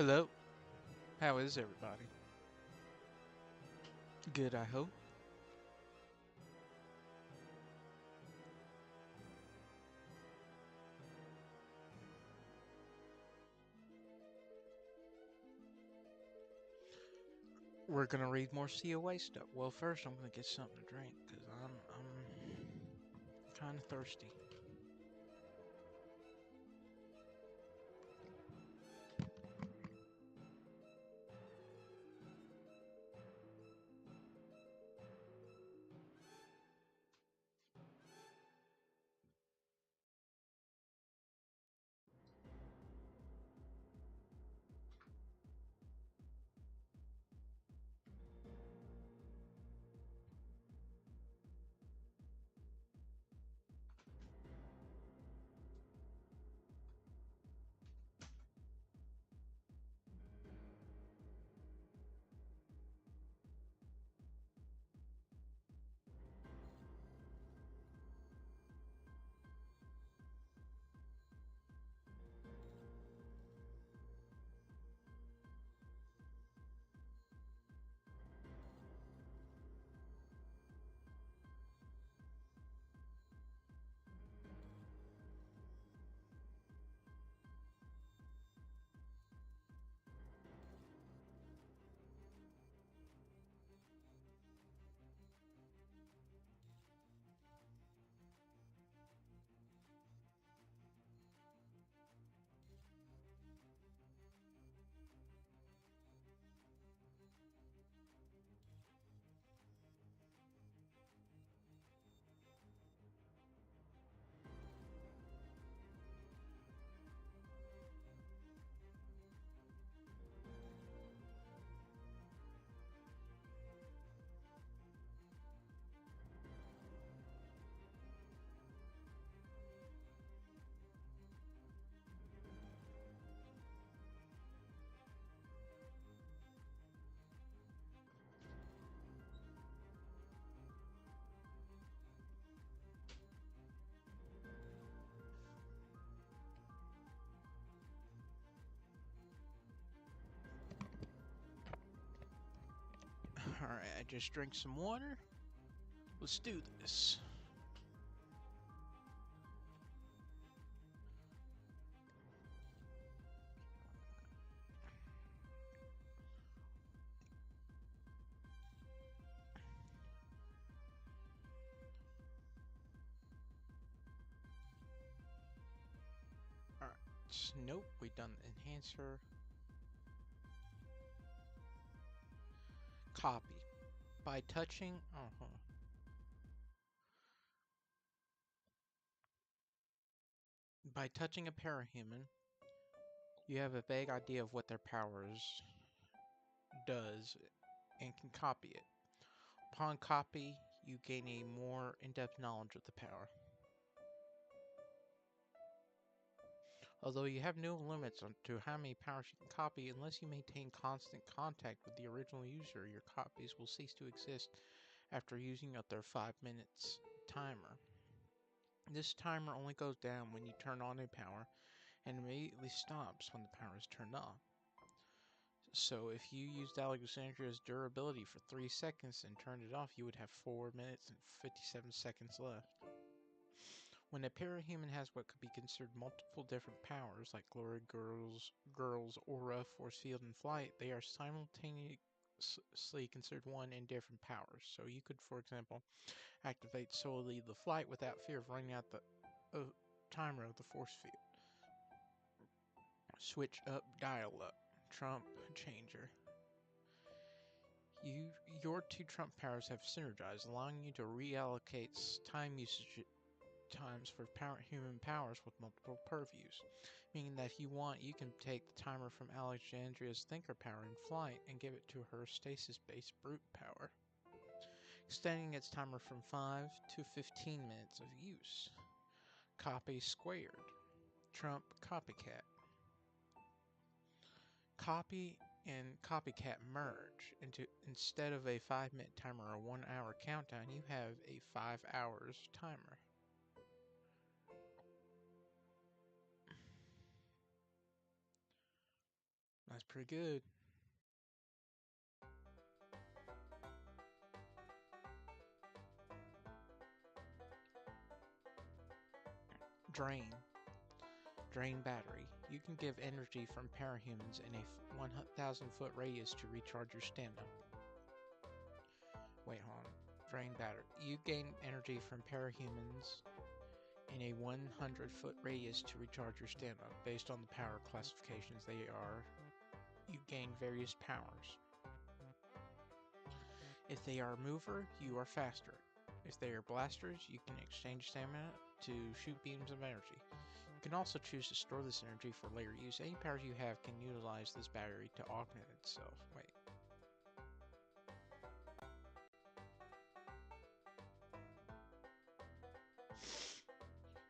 Hello, how is everybody? Good, I hope. We're gonna read more COA stuff. Well, first I'm gonna get something to drink because I'm kind of thirsty. Alright, I just drank some water. Let's do this. Alright, nope, we done the enhancer. Copy. By touching, By touching a parahuman, you have a vague idea of what their powers does and can copy it. Upon copy, you gain a more in-depth knowledge of the power. Although you have no limits to how many powers you can copy, unless you maintain constant contact with the original user, your copies will cease to exist after using up their 5 minutes timer. This timer only goes down when you turn on a power and immediately stops when the power is turned off. So if you used Alexandria's durability for 3 seconds and turned it off, you would have 4 minutes and 57 seconds left. When a parahuman has what could be considered multiple different powers, like Glory Girl's aura, force field, and flight, they are simultaneously considered one and different powers. So you could, for example, activate solely the flight without fear of running out the timer of the force field. Switch up, dial up, trump, changer. Your two trump powers have synergized, allowing you to reallocate time usage times for human powers with multiple purviews, meaning that if you want, you can take the timer from Alexandria's thinker power in flight and give it to her stasis-based brute power, extending its timer from 5 to 15 minutes of use. Copy squared. Trump copycat. Copy and copycat merge into, instead of a 5-minute timer or 1 hour countdown, you have a 5 hours timer. That's pretty good. Drain. Drain battery. You can give energy from parahumans in a 1,000 foot radius to recharge your stamina. Wait, hold on. Drain battery. You gain energy from parahumans in a 100 foot radius to recharge your stamina. Based on the power classifications you gain various powers. If they are a mover, you are faster. If they are blasters, you can exchange stamina to shoot beams of energy. You can also choose to store this energy for later use. Any powers you have can utilize this battery to augment itself. Wait.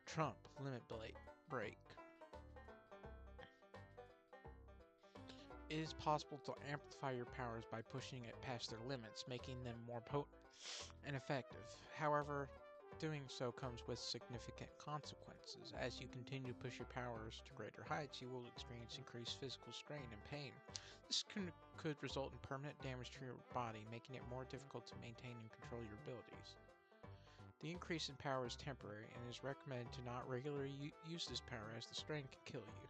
Trump limit break. It is possible to amplify your powers by pushing it past their limits, making them more potent and effective. However, doing so comes with significant consequences. As you continue to push your powers to greater heights, you will experience increased physical strain and pain. This could result in permanent damage to your body, making it more difficult to maintain and control your abilities. The increase in power is temporary, and it is recommended to not regularly use this power, as the strain can kill you.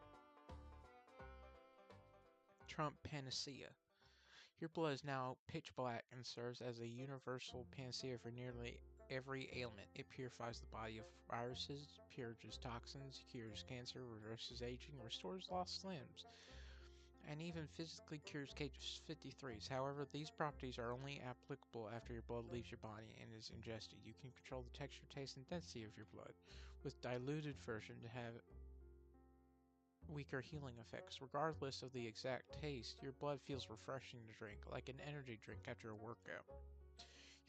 Trump Panacea. Your blood is now pitch black and serves as a universal panacea for nearly every ailment. It purifies the body of viruses, purges toxins, cures cancer, reverses aging, restores lost limbs, and even physically cures Case-53s. However, these properties are only applicable after your blood leaves your body and is ingested. You can control the texture, taste, and density of your blood, with diluted version to have weaker healing effects. Regardless of the exact taste, your blood feels refreshing to drink, like an energy drink after a workout.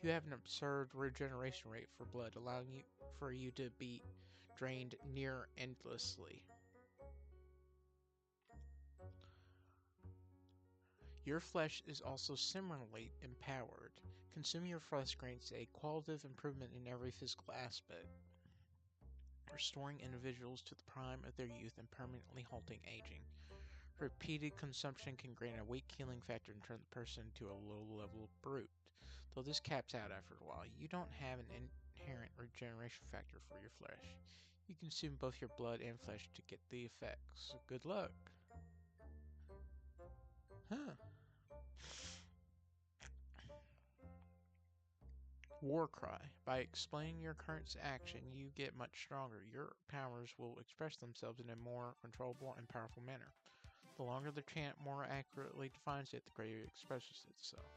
You have an absurd regeneration rate for blood, allowing for you to be drained near endlessly. Your flesh is also similarly empowered. Consuming your flesh grants a qualitative improvement in every physical aspect, restoring individuals to the prime of their youth and permanently halting aging. Repeated consumption can grant a weak healing factor and turn the person into a low-level brute, though this caps out after a while. You don't have an inherent regeneration factor for your flesh. You consume both your blood and flesh to get the effects. Good luck. Huh. War cry. By explaining your current action, you get much stronger. Your powers will express themselves in a more controllable and powerful manner. The longer the chant more accurately defines it, the greater it expresses itself.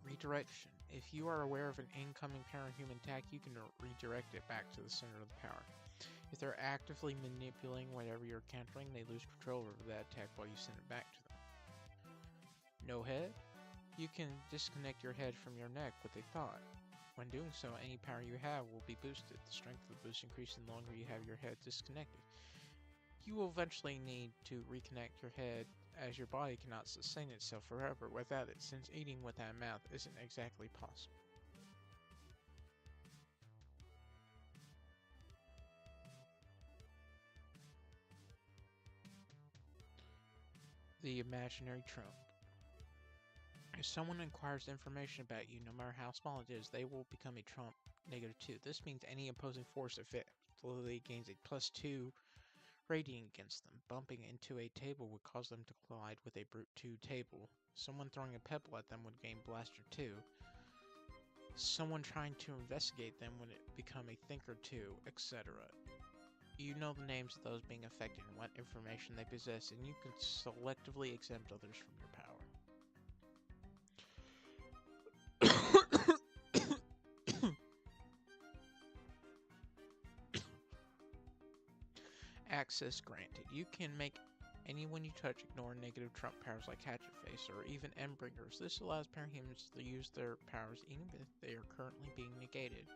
Redirection. If you are aware of an incoming parahuman attack, you can redirect it back to the center of the power. If they're actively manipulating whatever you're countering, they lose control over that attack while you send it back to them. No head? You can disconnect your head from your neck with a thought. When doing so, any power you have will be boosted. The strength of the boost increases the longer you have your head disconnected. You will eventually need to reconnect your head, as your body cannot sustain itself forever without it, since eating without a mouth isn't exactly possible. The imaginary trump. If someone inquires information about you, no matter how small it is, they will become a trump -2. This means any opposing force effectively gains a +2 rating against them. Bumping into a table would cause them to collide with a brute 2 table. Someone throwing a pebble at them would gain blaster 2. Someone trying to investigate them would become a thinker 2, etc. You know the names of those being affected and what information they possess, and you can selectively exempt others from your power. Access granted. You can make anyone you touch ignore negative trump powers like Hatchet Face or even Endbringers. This allows parahumans to use their powers even if they are currently being negated.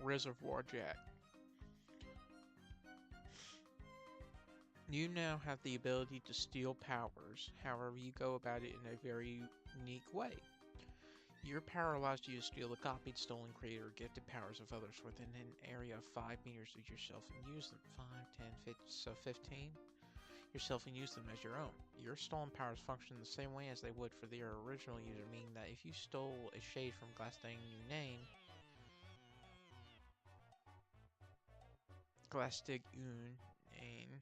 Reservoir Jack. You now have the ability to steal powers, however you go about it in a very unique way. Your power allows you to steal the copied, stolen, created, or gifted powers of others within an area of 5 meters of yourself and use them. 5, 10, 15, so 15 yourself and use them as your own. Your stolen powers function the same way as they would for their original user, meaning that if you stole a shade from Glasstig Unane,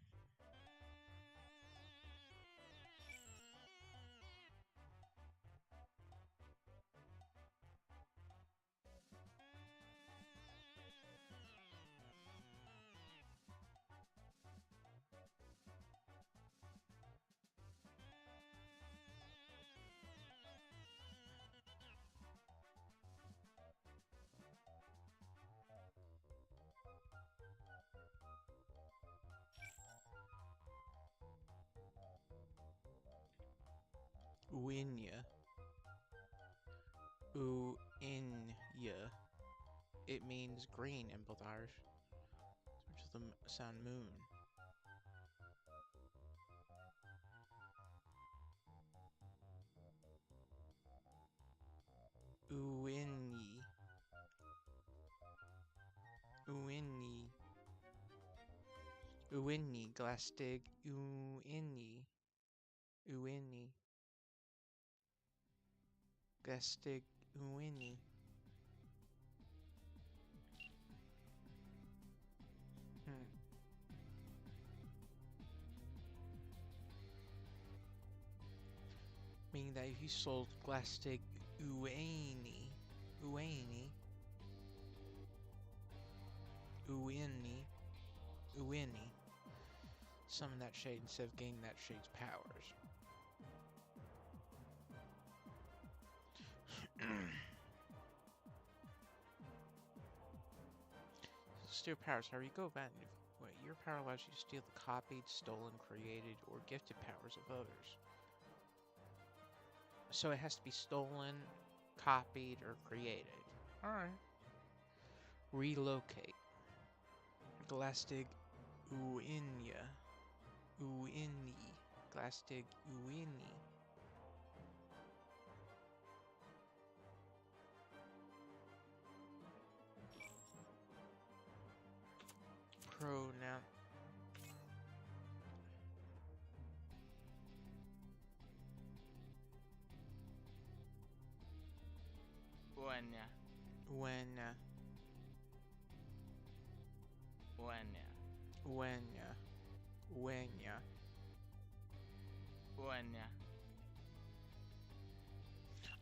Uinya. Uinya. It means green in both Irish, which is the sound moon. Uinni. Uinni. Uinni. Glasstig. Uinni. Uinni. Gastig Uini. Meaning that if you sold Glastig Uini, Uini, Uini, Uini, summon that shade instead of gaining that shade's powers. Steal powers. However, you go about it. Wait, your power allows you to steal the copied, stolen, created, or gifted powers of others. So it has to be stolen, copied, or created. Alright. Relocate. Glastig Uinya. Uini. Glastig Uini. Pronoun. Uenya. Uenya. Uenya. Uenya. Uenya. Uenya.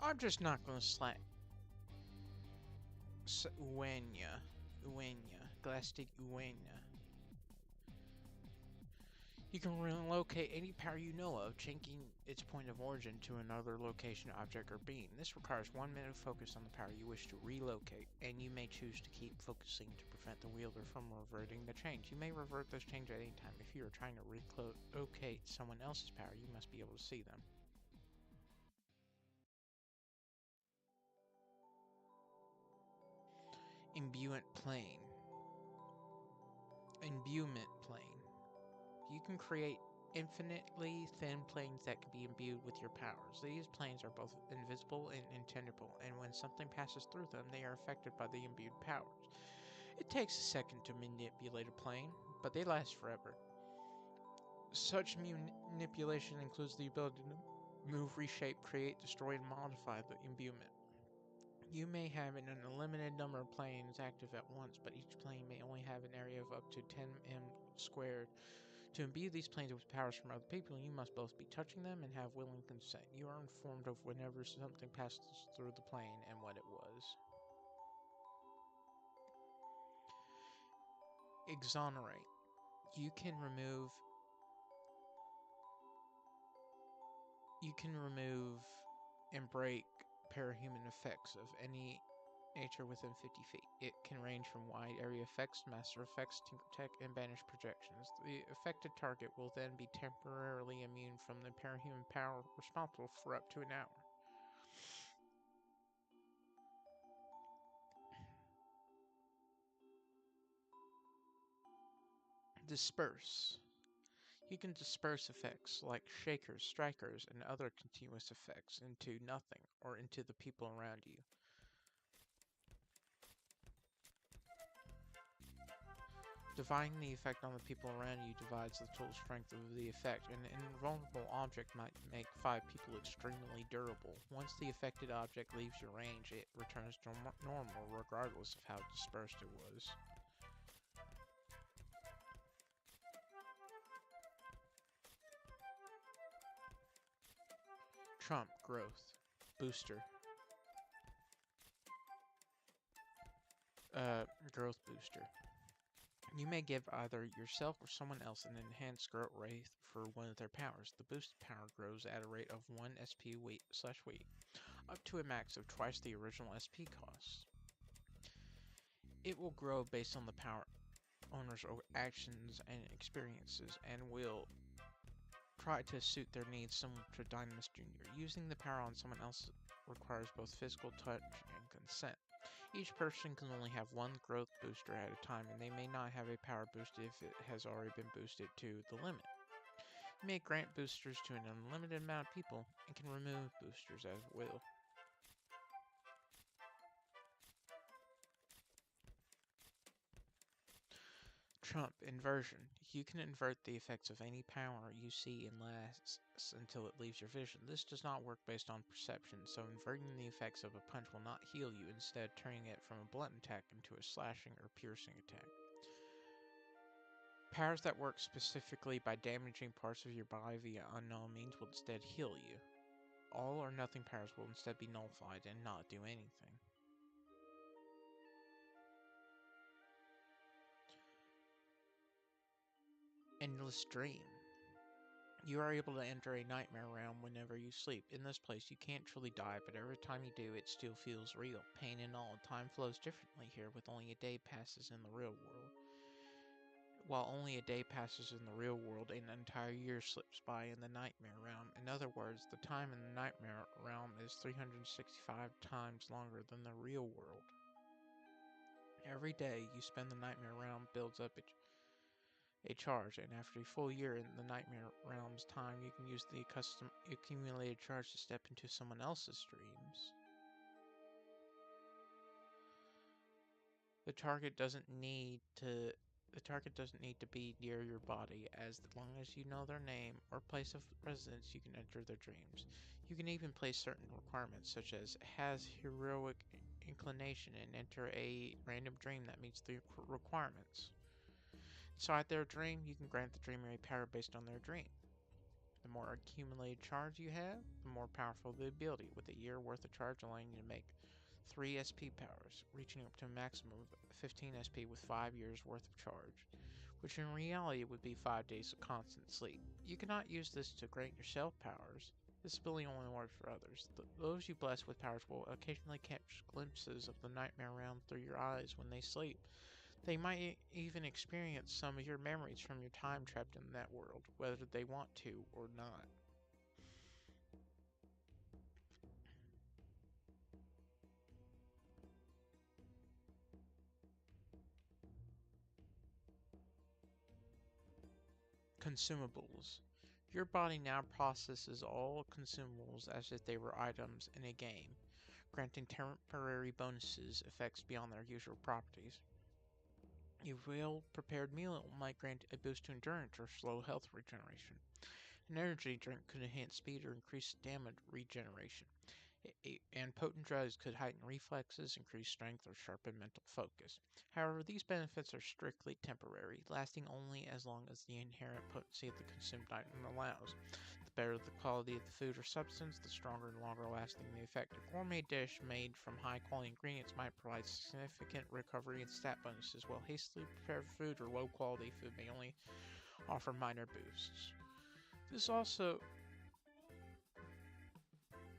I'm just not gonna slang. Uenya. Uenya. Glastig Uenya. You can relocate any power you know of, changing its point of origin to another location, object, or being. This requires 1 minute of focus on the power you wish to relocate, and you may choose to keep focusing to prevent the wielder from reverting the change. You may revert this change at any time. If you are trying to relocate someone else's power, you must be able to see them. Imbuement plane. Imbuement plane. You can create infinitely thin planes that can be imbued with your powers. These planes are both invisible and intangible, and when something passes through them, they are affected by the imbued powers. It takes a second to manipulate a plane, but they last forever. Such manipulation includes the ability to move, reshape, create, destroy, and modify the imbuement. You may have an unlimited number of planes active at once, but each plane may only have an area of up to 10 m squared. To imbue these planes with powers from other people, you must both be touching them and have willing consent. You are informed of whenever something passes through the plane and what it was. Exonerate. You can remove and break parahuman effects of any nature within 50 feet. It can range from wide area effects, master effects, tinker tech, and banish projections. The affected target will then be temporarily immune from the parahuman power responsible for up to an hour. Disperse. You can disperse effects like shakers, strikers, and other continuous effects into nothing or into the people around you. Dividing the effect on the people around you divides the total strength of the effect. An invulnerable object might make 5 people extremely durable. Once the affected object leaves your range, it returns to normal regardless of how dispersed it was. Trump growth booster. Growth booster. You may give either yourself or someone else an enhanced growth rate for one of their powers. The boosted power grows at a rate of 1 SP week, up to a max of twice the original SP cost. It will grow based on the power owner's actions and experiences, and will try to suit their needs similar to Dynamis Jr. Using the power on someone else requires both physical touch and consent. Each person can only have one growth booster at a time, and they may not have a power boost if it has already been boosted to the limit. You may grant boosters to an unlimited amount of people, and can remove boosters as will. Trump inversion. You can invert the effects of any power you see and lasts until it leaves your vision. This does not work based on perception, so inverting the effects of a punch will not heal you, instead turning it from a blunt attack into a slashing or piercing attack. Powers that work specifically by damaging parts of your body via unknown means will instead heal you. All or nothing powers will instead be nullified and not do anything. Endless Dream. You are able to enter a nightmare realm whenever you sleep. In this place, you can't truly die, but every time you do, it still feels real. Pain and all. Time flows differently here, with only a day passes in the real world. While only a day passes in the real world, an entire year slips by in the nightmare realm. In other words, the time in the nightmare realm is 365 times longer than the real world. Every day you spend the nightmare realm builds up a charge, and after a full year in the nightmare realm's time, you can use the custom accumulated charge to step into someone else's dreams. The target doesn't need to be near your body, as long as you know their name or place of residence, you can enter their dreams. You can even place certain requirements, such as has heroic inclination, and enter a random dream that meets the requirements. Inside their dream, you can grant the dreamer a power based on their dream. The more accumulated charge you have, the more powerful the ability, with a year worth of charge allowing you to make 3 SP powers, reaching up to a maximum of 15 SP with 5 years worth of charge, which in reality would be 5 days of constant sleep. You cannot use this to grant yourself powers. This ability only works for others. Those you bless with powers will occasionally catch glimpses of the nightmare realm through your eyes when they sleep. They might even experience some of your memories from your time trapped in that world, whether they want to or not. Consumables. Your body now processes all consumables as if they were items in a game, granting temporary bonuses effects beyond their usual properties. A well-prepared meal might grant a boost to endurance or slow health regeneration. An energy drink could enhance speed or increase stamina regeneration. And potent drugs could heighten reflexes, increase strength, or sharpen mental focus. However, these benefits are strictly temporary, lasting only as long as the inherent potency of the consumed item allows. The better the quality of the food or substance, the stronger and longer lasting the effect. A gourmet dish made from high quality ingredients might provide significant recovery and stat bonuses, while hastily prepared food or low quality food may only offer minor boosts. This also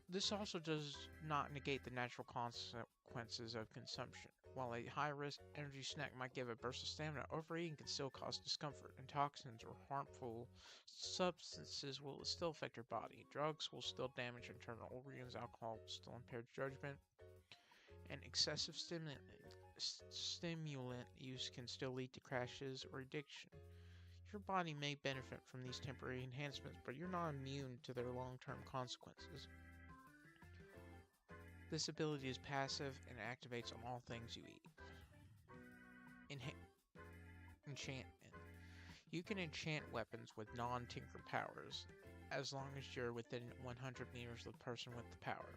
This also does not negate the natural consequences of consumption. While a high-risk energy snack might give a burst of stamina, overeating can still cause discomfort, and toxins or harmful substances will still affect your body. Drugs will still damage internal organs, alcohol will still impair judgment, and excessive stimulant use can still lead to crashes or addiction. Your body may benefit from these temporary enhancements, but you're not immune to their long-term consequences. This ability is passive and activates on all things you eat. Enchantment. You can enchant weapons with non-tinker powers, as long as you're within 100 meters of the person with the power.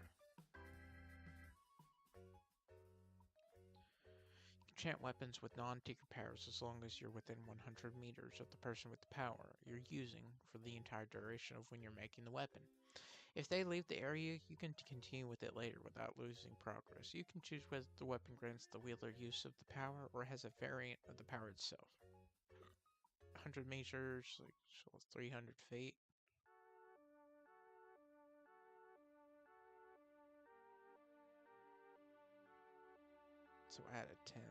Enchant weapons with non-tinker powers as long as you're within 100 meters of the person with the power you're using for the entire duration of when you're making the weapon. If they leave the area, you can continue with it later without losing progress. You can choose whether the weapon grants the wielder use of the power or has a variant of the power itself. 100 meters, like so 300 feet. So add a 10.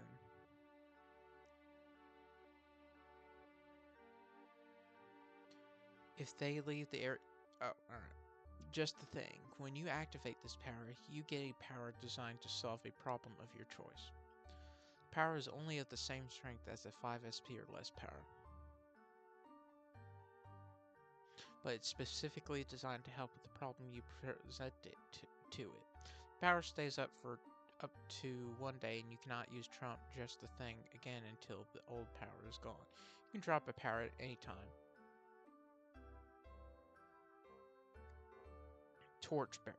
If they leave the area... Oh, alright. Just the thing. When you activate this power, you get a power designed to solve a problem of your choice. Power is only of the same strength as a 5 SP or less power, but it's specifically designed to help with the problem you present it to it. Power stays up for up to 1 day, and you cannot use Trump just the thing again until the old power is gone. You can drop a power at any time. Torchbearer.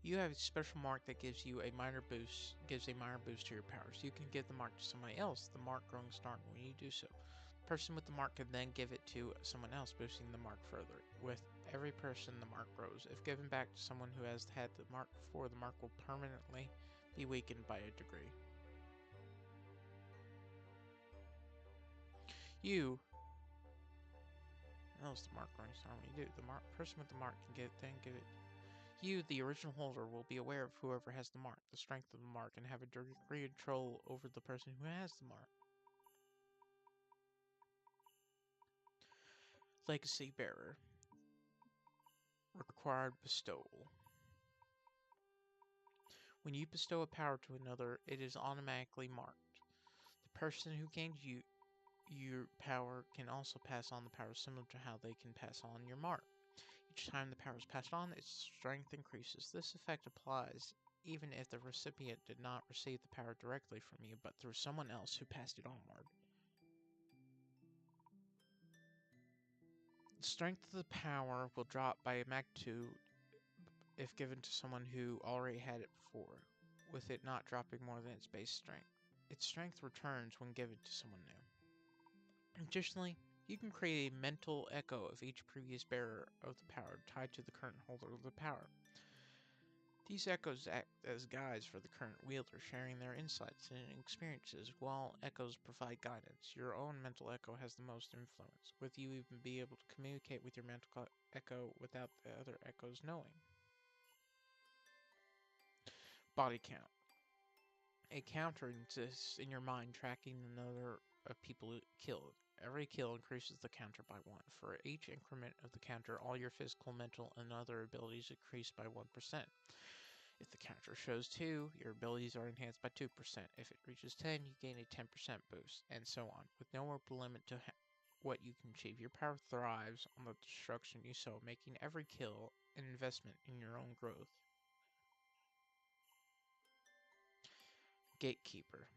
You have a special mark that gives a minor boost to your powers. You can give the mark to somebody else, the mark growing stronger when you do so. The person with the mark can then give it to someone else, boosting the mark further. With every person, the mark grows. If given back to someone who has had the mark before, the mark will permanently be weakened by a degree. You... That was the mark growing stronger when you do. The person with the mark can give it. You, the original holder, will be aware of whoever has the mark, the strength of the mark, and have a degree of control over the person who has the mark. Legacy Bearer. Required bestowal. When you bestow a power to another, it is automatically marked. The person who gains your power can also pass on the power similar to how they can pass on your mark. Each time the power is passed on, its strength increases. This effect applies even if the recipient did not receive the power directly from you, but through someone else who passed it onward. The strength of the power will drop by a magnitude if given to someone who already had it before, with it not dropping more than its base strength. Its strength returns when given to someone new. Additionally, you can create a mental echo of each previous bearer of the power tied to the current holder of the power. These echoes act as guides for the current wielder, sharing their insights and experiences, while echoes provide guidance. Your own mental echo has the most influence, with you even be able to communicate with your mental echo without the other echoes knowing. Body count. A counter exists in your mind tracking the number of people killed. Every kill increases the counter by 1. For each increment of the counter, all your physical, mental, and other abilities increase by 1%. If the counter shows 2, your abilities are enhanced by 2%. If it reaches 10, you gain a 10% boost, and so on, with no upper limit to what you can achieve. Your power thrives on the destruction you sow, making every kill an investment in your own growth. Gatekeeper.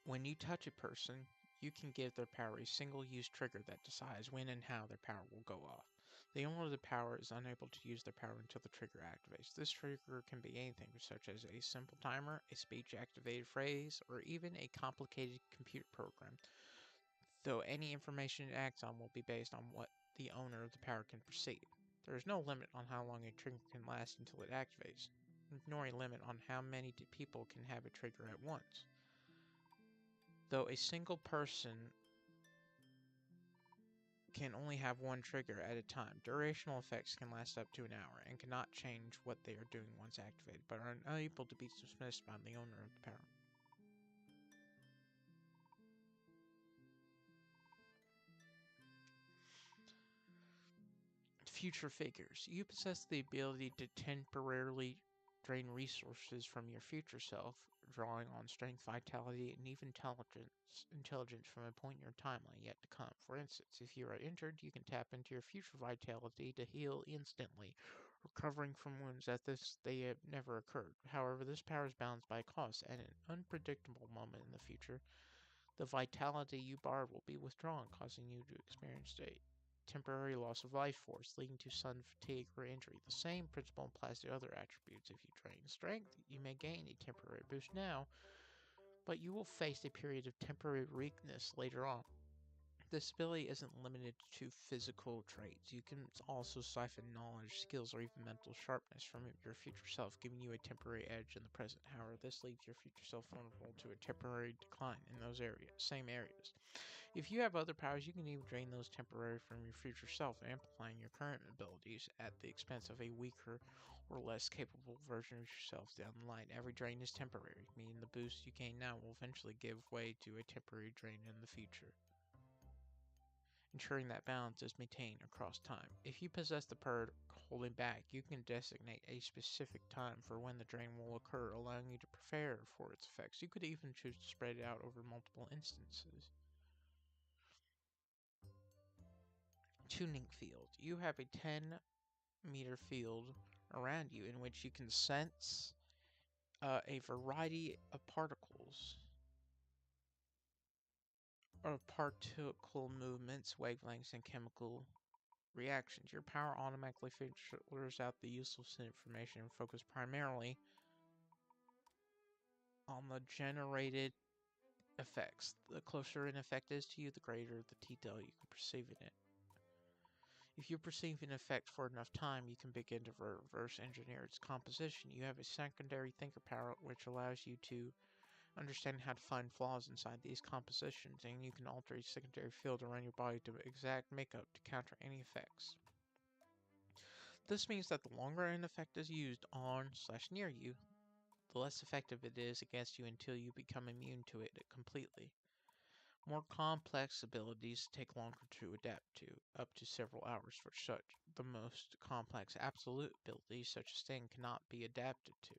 When you touch a person, you can give their power a single-use trigger that decides when and how their power will go off. The owner of the power is unable to use their power until the trigger activates. This trigger can be anything, such as a simple timer, a speech-activated phrase, or even a complicated computer program, though any information it acts on will be based on what the owner of the power can perceive. There is no limit on how long a trigger can last until it activates, nor a limit on how many people can have a trigger at once. Though a single person can only have one trigger at a time, durational effects can last up to an hour and cannot change what they are doing once activated, but are unable to be dismissed by the owner of the power. Future figures. You possess the ability to temporarily drain resources from your future self, drawing on strength, vitality, and even intelligence from a point in your timeline yet to come. For instance, if you are injured, you can tap into your future vitality to heal instantly, recovering from wounds that they have never occurred. However, this power is balanced by cost. At an unpredictable moment in the future, the vitality you borrowed will be withdrawn, causing you to experience a temporary loss of life force, leading to sudden fatigue or injury. The same principle applies to other attributes. If you drain strength, you may gain a temporary boost now, but you will face a period of temporary weakness later on. This ability isn't limited to physical traits. You can also siphon knowledge, skills, or even mental sharpness from your future self, giving you a temporary edge in the present. However, this leaves your future self vulnerable to a temporary decline in those same areas. If you have other powers, you can even drain those temporarily from your future self, amplifying your current abilities at the expense of a weaker or less capable version of yourself down the line. Every drain is temporary, meaning the boost you gain now will eventually give way to a temporary drain in the future, ensuring that balance is maintained across time. If you possess the power holding back, you can designate a specific time for when the drain will occur, allowing you to prepare for its effects. You could even choose to spread it out over multiple instances. Tuning field. You have a 10-meter field around you in which you can sense a variety of particles or particle movements, wavelengths, and chemical reactions. Your power automatically filters out the useless information and focuses primarily on the generated effects. The closer an effect is to you, the greater the detail you can perceive in it. If you perceive an effect for enough time, you can begin to reverse engineer its composition. You have a secondary thinker power which allows you to understand how to find flaws inside these compositions, and you can alter a secondary field around your body to exact makeup to counter any effects. This means that the longer an effect is used on/near you, the less effective it is against you until you become immune to it completely. More complex abilities take longer to adapt to, up to several hours for such. The most complex absolute abilities, such as Sting, cannot be adapted to.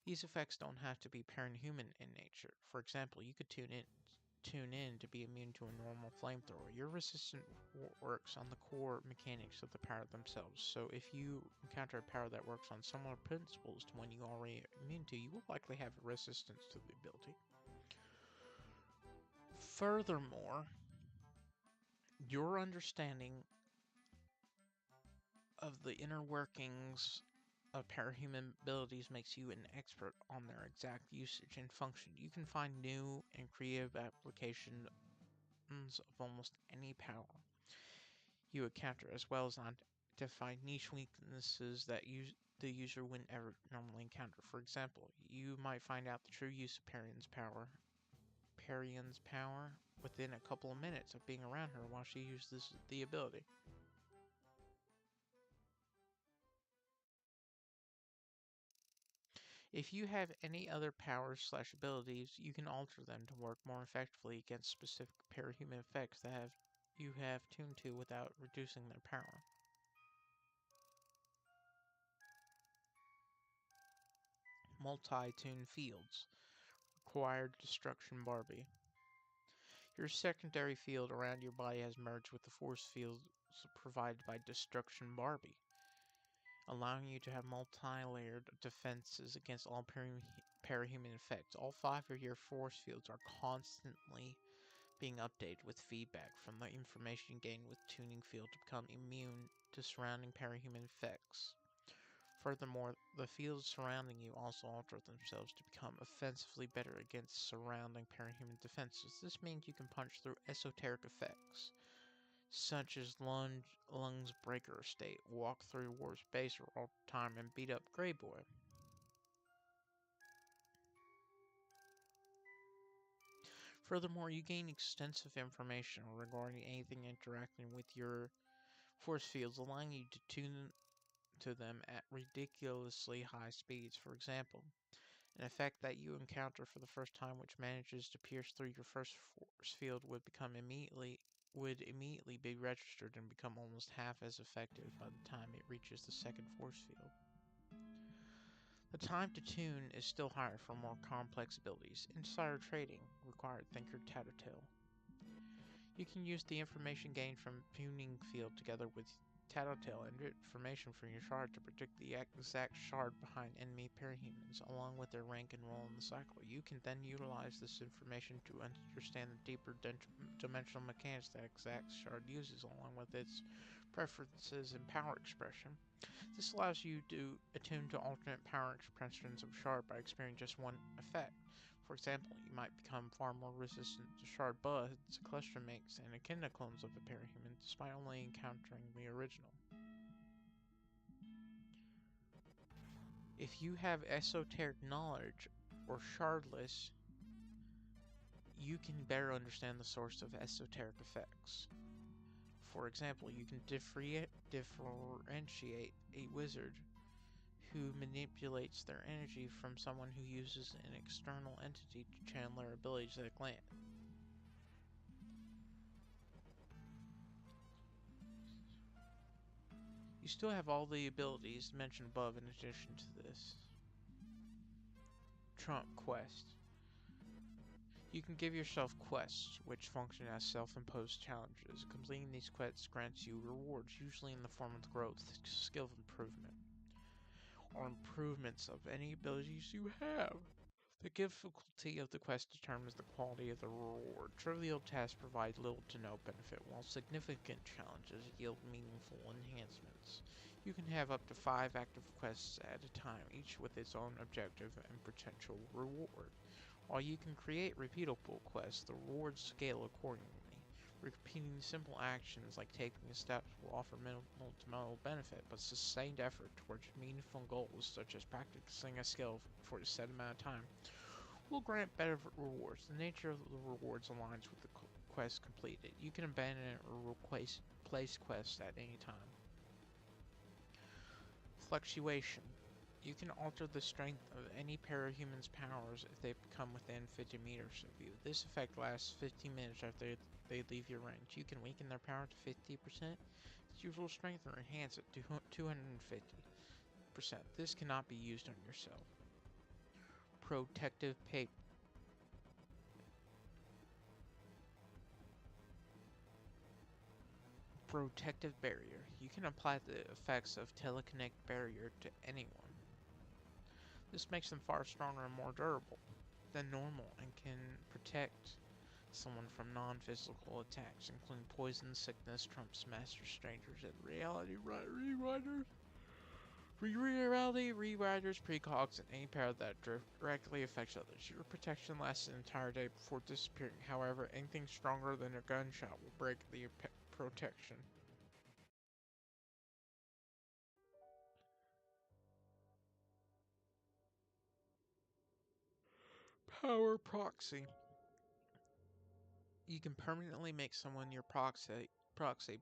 These effects don't have to be parahuman in nature. For example, you could tune in to be immune to a normal flamethrower. Your resistance works on the core mechanics of the power themselves, so if you encounter a power that works on similar principles to one you already are immune to, you will likely have a resistance to the ability. Furthermore, your understanding of the inner workings of parahuman abilities makes you an expert on their exact usage and function. You can find new and creative applications of almost any power you encounter, as well as identify niche weaknesses that the user wouldn't ever normally encounter. For example, you might find out the true use of Parion's power within a couple of minutes of being around her while she uses the ability. If you have any other powers/abilities, you can alter them to work more effectively against specific parahuman effects that you have tuned to without reducing their power. Multi-tune fields. Required destruction Barbie. Your secondary field around your body has merged with the force fields provided by Destruction Barbie, allowing you to have multi-layered defenses against all parahuman effects. All 5 of your force fields are constantly being updated with feedback from the information gained with tuning field to become immune to surrounding parahuman effects. Furthermore, the fields surrounding you also alter themselves to become offensively better against surrounding parahuman defenses. This means you can punch through esoteric effects, such as lungs breaker state, walk through warp space or all time and beat up Grey Boy. Furthermore, you gain extensive information regarding anything interacting with your force fields, allowing you to tune to them at ridiculously high speeds. For example, an effect that you encounter for the first time which manages to pierce through your first force field would immediately be registered and become almost half as effective by the time it reaches the second force field. The time to tune is still higher for more complex abilities. Insider trading required thinker tattletale. You can use the information gained from tuning field together with tattletale and information from your shard to predict the exact shard behind enemy parahumans, along with their rank and role in the cycle. You can then utilize this information to understand the deeper dimensional mechanics that exact shard uses, along with its preferences and power expression. This allows you to attune to alternate power expressions of shard by experiencing just one effect. For example, you might become far more resistant to shard buds, cluster makes, and echidna clones of a parahuman, despite only encountering the original. If you have esoteric knowledge or shardless, you can better understand the source of esoteric effects. For example, you can differentiate a wizard who manipulates their energy from someone who uses an external entity to channel their abilities at a glance. You still have all the abilities mentioned above in addition to this. Trump Quest. You can give yourself quests, which function as self-imposed challenges. Completing these quests grants you rewards, usually in the form of growth, skill improvement, or improvements of any abilities you have. The difficulty of the quest determines the quality of the reward. Trivial tasks provide little to no benefit, while significant challenges yield meaningful enhancements. You can have up to 5 active quests at a time, each with its own objective and potential reward. While you can create repeatable quests, the rewards scale accordingly. Repeating simple actions like taking steps will offer minimal to no benefit, but sustained effort towards meaningful goals, such as practicing a skill for a set amount of time, will grant better rewards. The nature of the rewards aligns with the quest completed. You can abandon or replace quests at any time. Fluctuation. You can alter the strength of any parahuman's powers if they come within 50 meters of you. This effect lasts 15 minutes after they leave your range. You can weaken their power to 50%, its usual strength, or enhance it to 250%. This cannot be used on yourself. Protective paper. Protective barrier. You can apply the effects of telekinetic barrier to anyone. This makes them far stronger and more durable than normal and can protect someone from non-physical attacks, including poison, sickness, trumps, master strangers, and reality rewriters. Reality rewriters, precogs, and any power that directly affects others. Your protection lasts an entire day before disappearing. However, anything stronger than a gunshot will break the protection. Power proxy. You can permanently make someone your proxy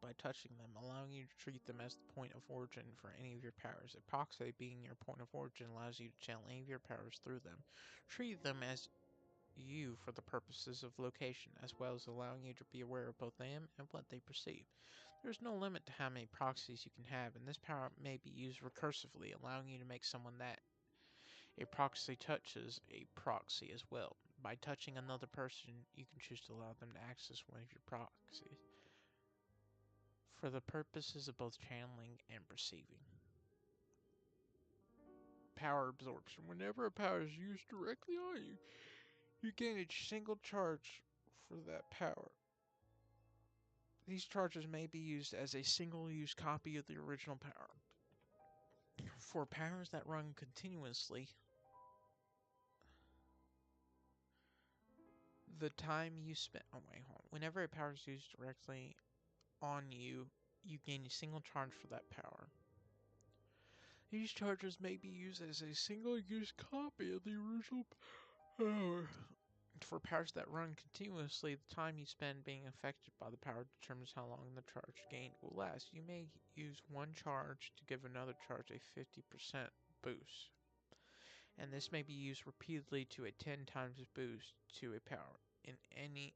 by touching them, allowing you to treat them as the point of origin for any of your powers. A proxy being your point of origin allows you to channel any of your powers through them, treat them as you for the purposes of location, as well as allowing you to be aware of both them and what they perceive. There's no limit to how many proxies you can have, and this power may be used recursively, allowing you to make someone that a proxy touches a proxy as well. By touching another person, you can choose to allow them to access one of your proxies for the purposes of both channeling and perceiving. Power absorption. Whenever a power is used directly on you, you gain a single charge for that power. These charges may be used as a single-use copy of the original power. For powers that run continuously, the time you spend... Oh, wait, hold on. Whenever a power is used directly on you, you gain a single charge for that power. These charges may be used as a single-use copy of the original power. For powers that run continuously, the time you spend being affected by the power determines how long the charge gained will last. You may use one charge to give another charge a 50% boost, and this may be used repeatedly to a 10 times boost to a power in any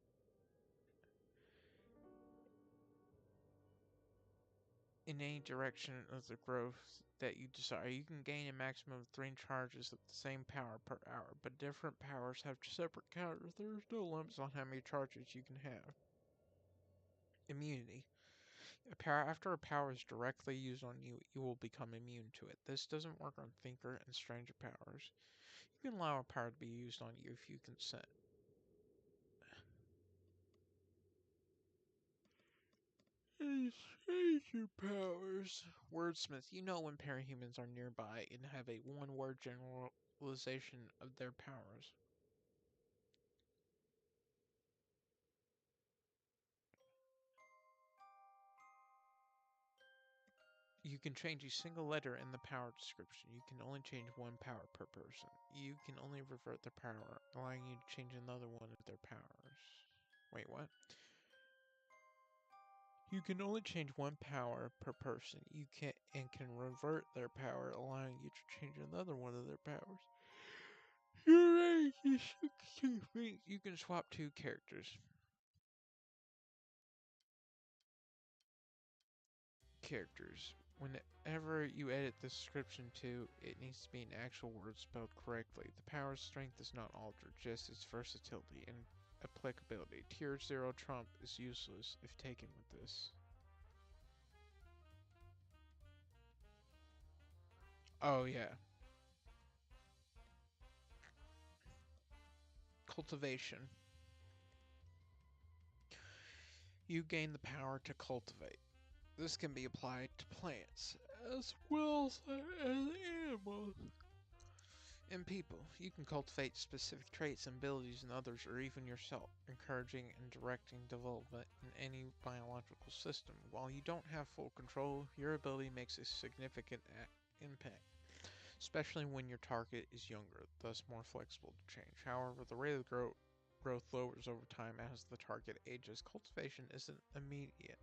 in any direction of the growth that you desire. You can gain a maximum of 3 charges of the same power per hour, but different powers have separate counters. There's no limits on how many charges you can have. Immunity. After a power is directly used on you, you will become immune to it. This doesn't work on Thinker and Stranger powers. You can allow a power to be used on you if you consent. Stranger powers. Wordsmith. You know when parahumans are nearby and have a one-word generalization of their powers. You can change a single letter in the power description. You can only change one power per person. You can only revert their power, allowing you to change another one of their powers. Wait, what? You can only change one power per person. You can revert their power, allowing you to change another one of their powers. Your range is 16 feet. You can swap 2 characters. Whenever you edit the description to, it needs to be an actual word spelled correctly. The power's strength is not altered, just its versatility and applicability. Tier 0 Trump is useless if taken with this. Oh yeah. Cultivation. You gain the power to cultivate. This can be applied to plants as well as animals. In people, you can cultivate specific traits and abilities in others or even yourself, encouraging and directing development in any biological system. While you don't have full control, your ability makes a significant impact, especially when your target is younger, thus more flexible to change. However, the rate of growth lowers over time as the target ages. Cultivation isn't immediate,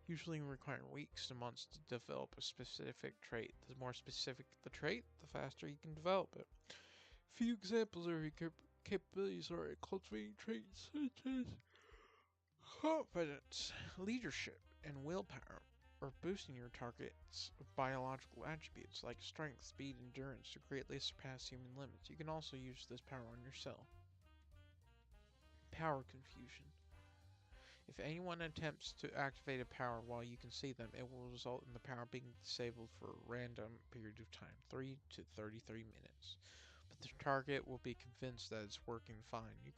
usually requiring weeks to months to develop a specific trait. The more specific the trait, the faster you can develop it. Few examples of your capabilities are cultivating traits such as confidence, leadership, and willpower, or boosting your target's biological attributes like strength, speed, and endurance to greatly surpass human limits. You can also use this power on yourself. Power confusion. If anyone attempts to activate a power while you can see them, it will result in the power being disabled for a random period of time, 3 to 33 minutes. But the target will be convinced that it's working fine. You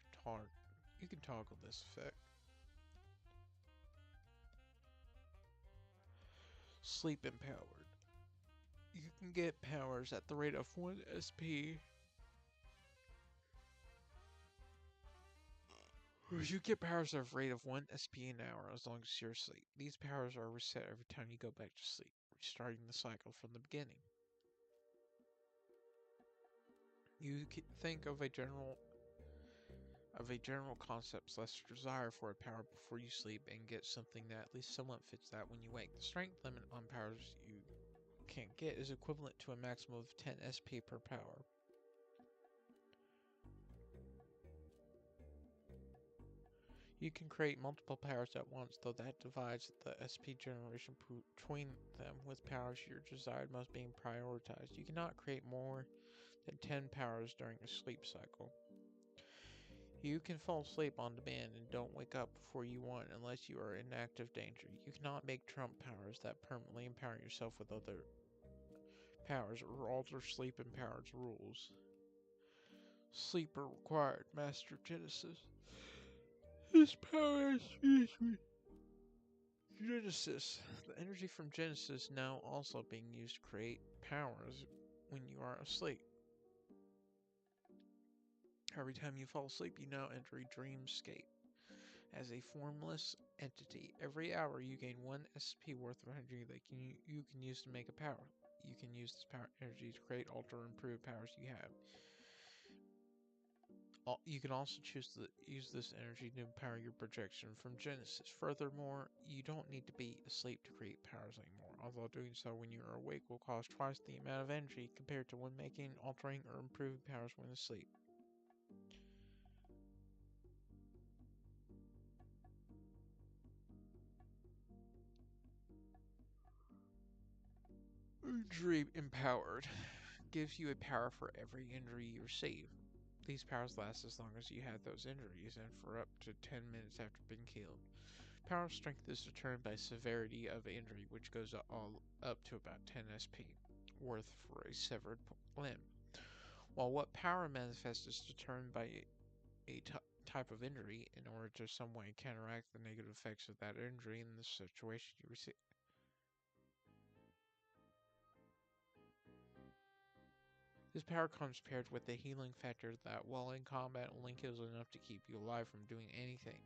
can toggle this effect. Sleep empowered. You can get powers at the rate of 1 SP. You get powers at a rate of 1 SP an hour as long as you're asleep. These powers are reset every time you go back to sleep, restarting the cycle from the beginning. You think of a general concept slash desire for a power before you sleep and get something that at least somewhat fits that when you wake. The strength limit on powers you can get is equivalent to a maximum of 10 SP per power. You can create multiple powers at once, though that divides the SP generation between them, with powers your desired most being prioritized. You cannot create more than 10 powers during a sleep cycle. You can fall asleep on demand and don't wake up before you want unless you are in active danger. You cannot make trump powers that permanently empower yourself with other powers or alter sleep empowered rules. Sleeper required, Master Genesis. This power is Genesis. The energy from Genesis now also being used to create powers when you are asleep. Every time you fall asleep, you now enter a dreamscape. As a formless entity, every hour you gain 1 SP worth of energy that you can use to make a power. You can use this power energy to create, alter, or improve powers you have. You can also choose to use this energy to empower your projection from Genesis. Furthermore, you don't need to be asleep to create powers anymore, although doing so when you are awake will cost twice the amount of energy compared to when making, altering, or improving powers when asleep. Injury empowered gives you a power for every injury you receive. These powers last as long as you have those injuries and for up to 10 minutes after being killed. Power strength is determined by severity of injury, which goes all up to about 10 SP worth for a severed limb. While what power manifests is determined by a type of injury in order to some way counteract the negative effects of that injury in the situation you receive. This power comes paired with the healing factor that, while in combat, only kills enough to keep you alive from doing anything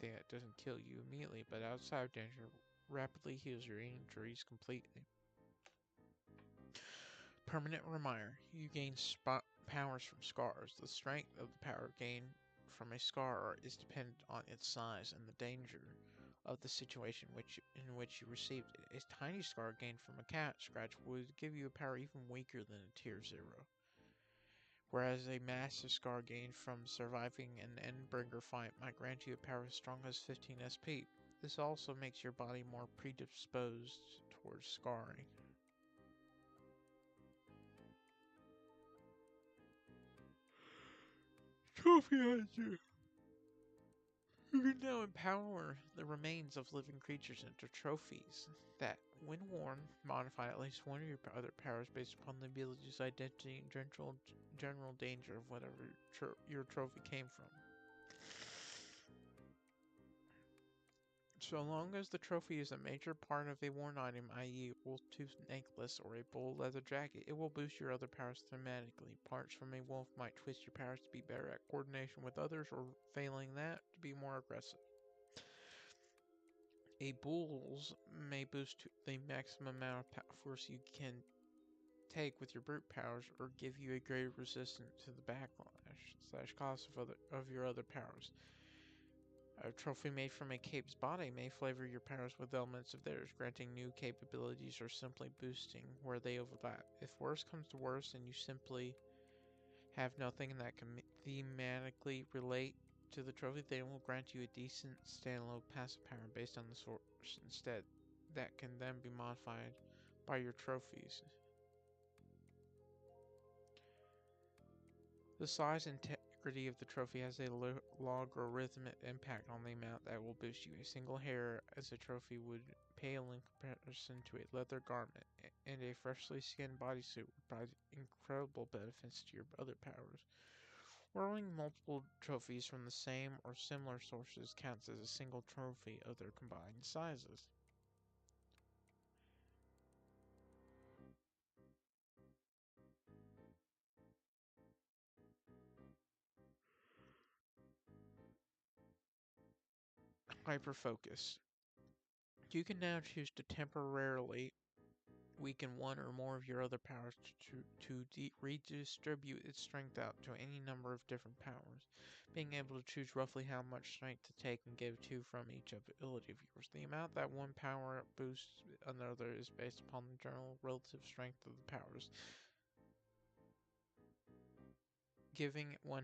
that doesn't kill you immediately, but outside of danger, rapidly heals your injuries completely. Permanent Reminder. You gain powers from scars. The strength of the power gained from a scar is dependent on its size and the danger of the situation in which you received it. A tiny scar gained from a cat scratch would give you a power even weaker than a tier 0, whereas a massive scar gained from surviving an Endbringer fight might grant you a power as strong as 15 SP. This also makes your body more predisposed towards scarring. Trophy Hunter. You can now empower the remains of living creatures into trophies that, when worn, modify at least one of your other powers based upon the ability's identity and general danger of whatever your trophy came from. So long as the trophy is a major part of a worn item, i.e. a wolf-tooth necklace or a bull leather jacket, it will boost your other powers thematically. Parts from a wolf might twist your powers to be better at coordination with others, or failing that, to be more aggressive. A bull's may boost the maximum amount of force you can take with your brute powers, or give you a greater resistance to the backlash / cost of your other powers. A trophy made from a cape's body may flavor your powers with elements of theirs, granting new capabilities or simply boosting where they overlap. If worse comes to worse and you simply have nothing that can thematically relate to the trophy, they will grant you a decent standalone passive power based on the source instead, that can then be modified by your trophies. The size and integrity of the trophy has a logarithmic impact on the amount that will boost you. A single hair as a trophy would pale in comparison to a leather garment, and a freshly skinned bodysuit would provide incredible benefits to your other powers. Borrowing multiple trophies from the same or similar sources counts as a single trophy of their combined sizes. Hyperfocus. You can now choose to temporarily weaken one or more of your other powers to redistribute its strength out to any number of different powers, being able to choose roughly how much strength to take and give to from each ability of yours. The amount that one power boosts another is based upon the general relative strength of the powers. Giving 100%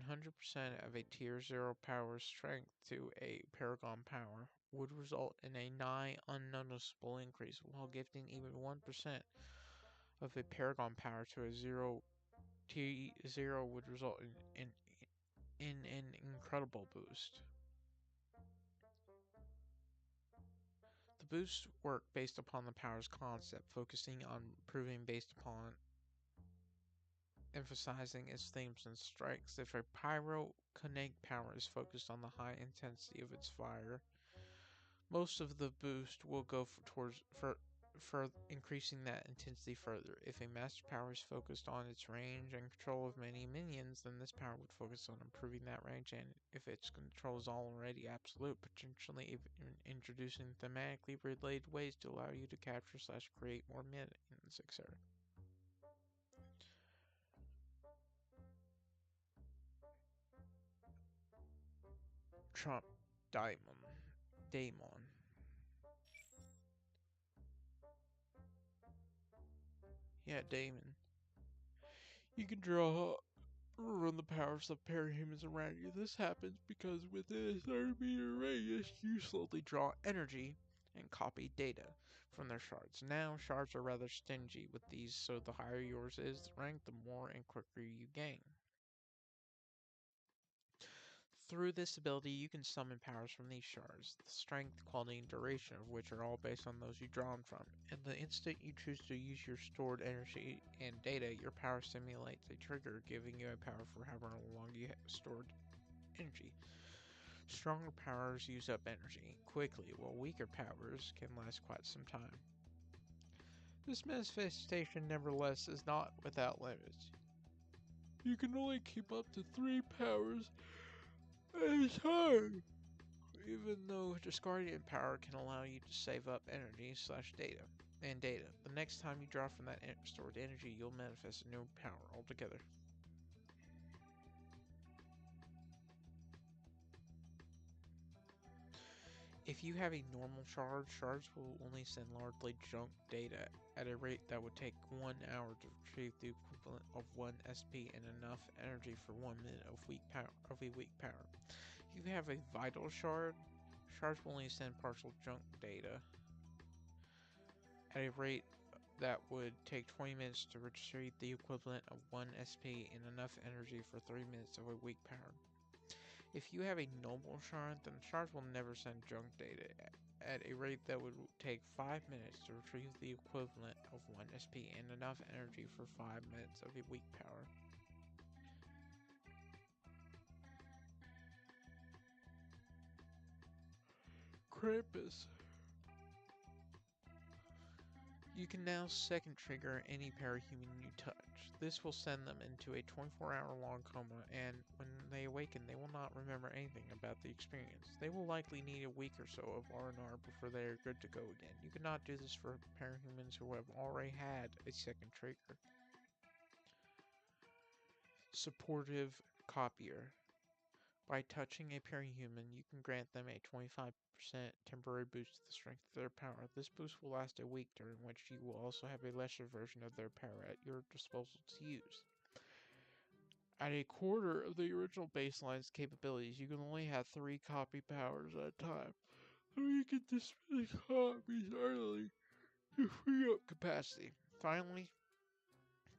of a tier 0 power strength to a paragon power would result in a nigh unnoticeable increase, while gifting even 1% of a paragon power to a T0 would result in an incredible boost. The boosts work based upon the power's concept, focusing on improving based upon emphasizing its themes and strengths. If a pyrokinetic power is focused on the high intensity of its fire, most of the boost will go towards increasing that intensity further. If a master power is focused on its range and control of many minions, then this power would focus on improving that range, and if its control is already absolute, potentially even introducing thematically related ways to allow you to capture / create more minions, etc. Trump Daemon. Yeah, Daemon. You can draw run the powers of parahumans around you. This happens because within a 30-meter radius, you slowly draw energy and copy data from their shards. Now, shards are rather stingy with these, so the higher yours is the rank, the more and quicker you gain. Through this ability, you can summon powers from these shards, the strength, quality, and duration of which are all based on those you draw them from. And the instant you choose to use your stored energy and data, your power simulates a trigger, giving you a power for however long you have stored energy. Stronger powers use up energy quickly, while weaker powers can last quite some time. This manifestation, nevertheless, is not without limits. You can only keep up to 3 powers at a time, even though discarding power can allow you to save up energy slash data. And data. The next time you draw from that stored energy, you'll manifest a new power altogether. If you have a normal shard, shards will only send largely junk data at a rate that would take 1 hour to retrieve the equivalent of 1 SP and enough energy for 1 minute of a weak power. If you have a vital shard, shards will only send partial junk data at a rate that would take 20 minutes to retrieve the equivalent of 1 SP and enough energy for 3 minutes of a weak power. If you have a noble shard, then shards will never send junk data at a rate that would take 5 minutes to retrieve the equivalent of 1 SP and enough energy for 5 minutes of a weak power. Krampus. You can now second trigger any parahuman you touch. This will send them into a 24-hour long coma, and when they awaken, they will not remember anything about the experience. They will likely need a week or so of R&R before they are good to go again. You cannot do this for parahumans who have already had a second trigger. Supportive Copier. By touching a parahuman, you can grant them a 25% temporary boost to the strength of their power. This boost will last a week, during which you will also have a lesser version of their power at your disposal to use. At a quarter of the original baseline's capabilities, you can only have 3 copy powers at a time, so you can dismiss copies early to free up capacity. Finally,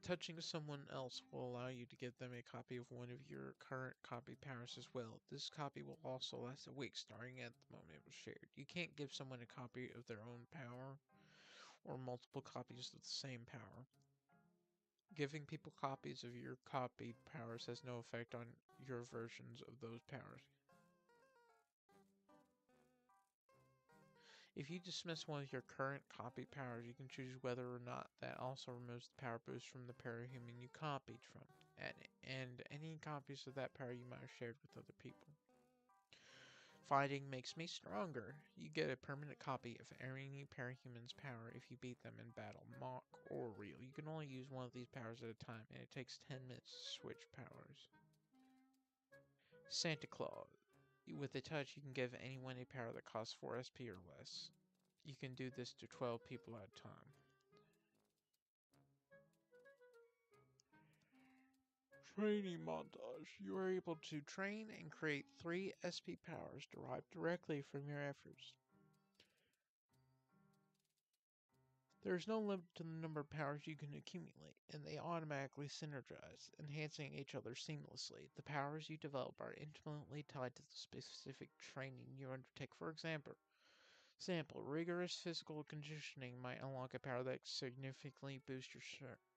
touching someone else will allow you to give them a copy of one of your current copy powers as well. This copy will also last a week, starting at the moment it was shared. You can't give someone a copy of their own power or multiple copies of the same power. Giving people copies of your copied powers has no effect on your versions of those powers. If you dismiss one of your current copied powers, you can choose whether or not that also removes the power boost from the parahuman you copied from, and any copies of that power you might have shared with other people. Fighting makes me stronger. You get a permanent copy of any parahuman's power if you beat them in battle, mock or real. You can only use one of these powers at a time, and it takes 10 minutes to switch powers. Santa Claus. With a touch, you can give anyone a power that costs 4 SP or less. You can do this to 12 people at a time. Training montage. You are able to train and create 3 SP powers derived directly from your efforts. There is no limit to the number of powers you can accumulate, and they automatically synergize, enhancing each other seamlessly. The powers you develop are intimately tied to the specific training you undertake. For example, rigorous physical conditioning might unlock a power that significantly boosts your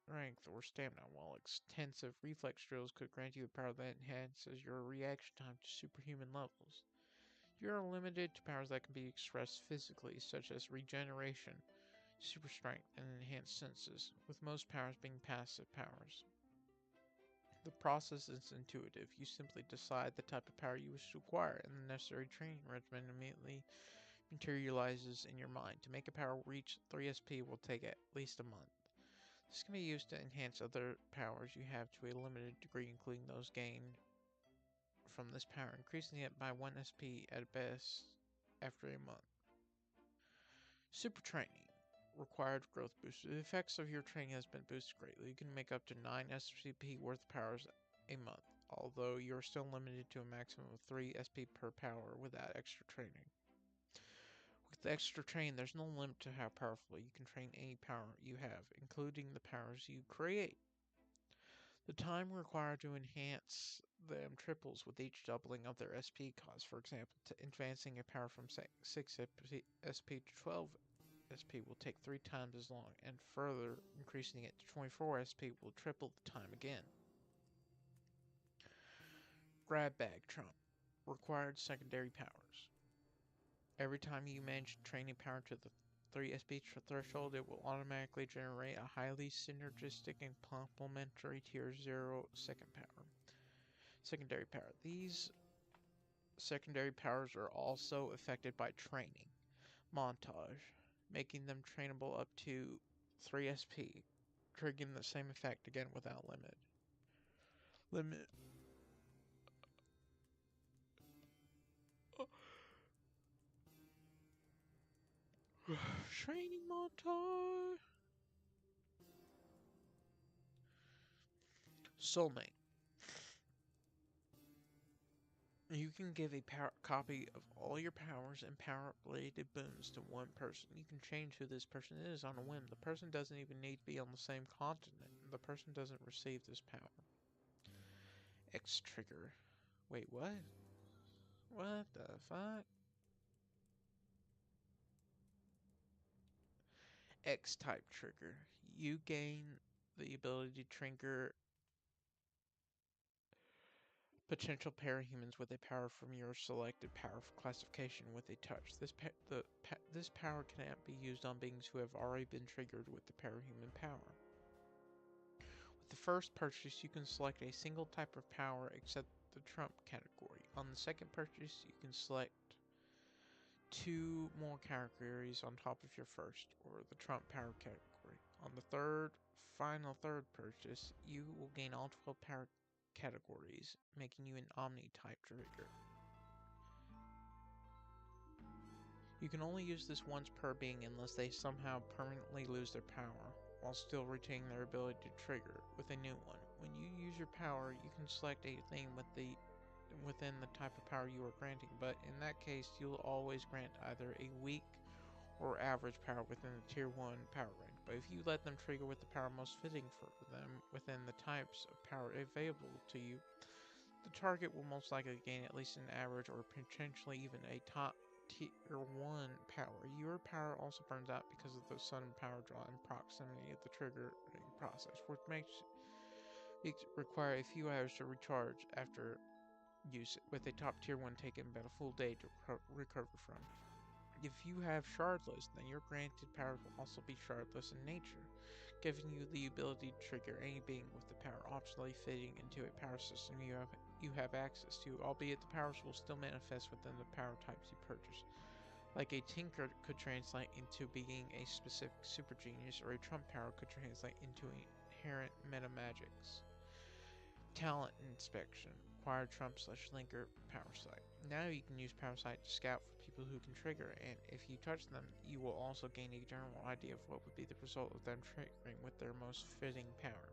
strength or stamina, while extensive reflex drills could grant you a power that enhances your reaction time to superhuman levels. You are limited to powers that can be expressed physically, such as regeneration, super strength, and enhanced senses, with most powers being passive powers. The process is intuitive. You simply decide the type of power you wish to acquire, and the necessary training regimen immediately materializes in your mind. To make a power reach 3 SP will take at least a month. This can be used to enhance other powers you have to a limited degree, including those gained from this power, increasing it by 1 SP at best after a month. Super training. Required growth boost. The effects of your training has been boosted greatly. You can make up to 9 SCP worth of powers a month, although you are still limited to a maximum of 3 SP per power without extra training. With The extra train, there's no limit to how powerful you can train any power you have, including the powers you create. The time required to enhance them triples with each doubling of their SP cost. For example, advancing a power from 6 SP to 12 SP will take 3 times as long, and further increasing it to 24 SP will triple the time again. Grab Bag Trump. Required secondary powers. Every time you manage to train a power to the 3 SP threshold, it will automatically generate a highly synergistic and complementary tier 0 secondary power. These secondary powers are also affected by training. Montage, making them trainable up to 3 SP, triggering the same effect again without limit. Training montage. Soulmate. You can give a copy of all your powers and power-related boons to one person. You can change who this person is on a whim. The person doesn't even need to be on the same continent. The person doesn't receive this power. X trigger. Wait, what? What the fuck? X type trigger. You gain the ability to trigger potential parahumans with a power from your selected power classification with a touch. This power cannot be used on beings who have already been triggered with the parahuman power. With the first purchase, you can select a single type of power except the trump category. On the second purchase, you can select 2 more categories on top of your first, or the trump power category. On the third purchase, you will gain all 12 power categories, making you an Omni-type trigger. You can only use this once per being unless they somehow permanently lose their power, while still retaining their ability to trigger with a new one. When you use your power, you can select a thing within the type of power you are granting, but in that case, you'll always grant either a weak or average power within the tier 1 power range. But if you let them trigger with the power most fitting for them within the types of power available to you, the target will most likely gain at least an average or potentially even a top tier 1 power. Your power also burns out because of the sudden power draw and proximity of the triggering process, which makes it require a few hours to recharge after use it, with a top tier 1 taking about a full day to recover from. If you have shardless, then your granted powers will also be shardless in nature, giving you the ability to trigger any being with the power optionally fitting into a power system you have access to, albeit the powers will still manifest within the power types you purchase. Like a tinker could translate into being a specific super genius, or a trump power could translate into inherent meta magics. Talent inspection. Acquire Trump/Linker Power Site. Now you can use Power Site to scout for people who can trigger, and if you touch them, you will also gain a general idea of what would be the result of them triggering with their most fitting power.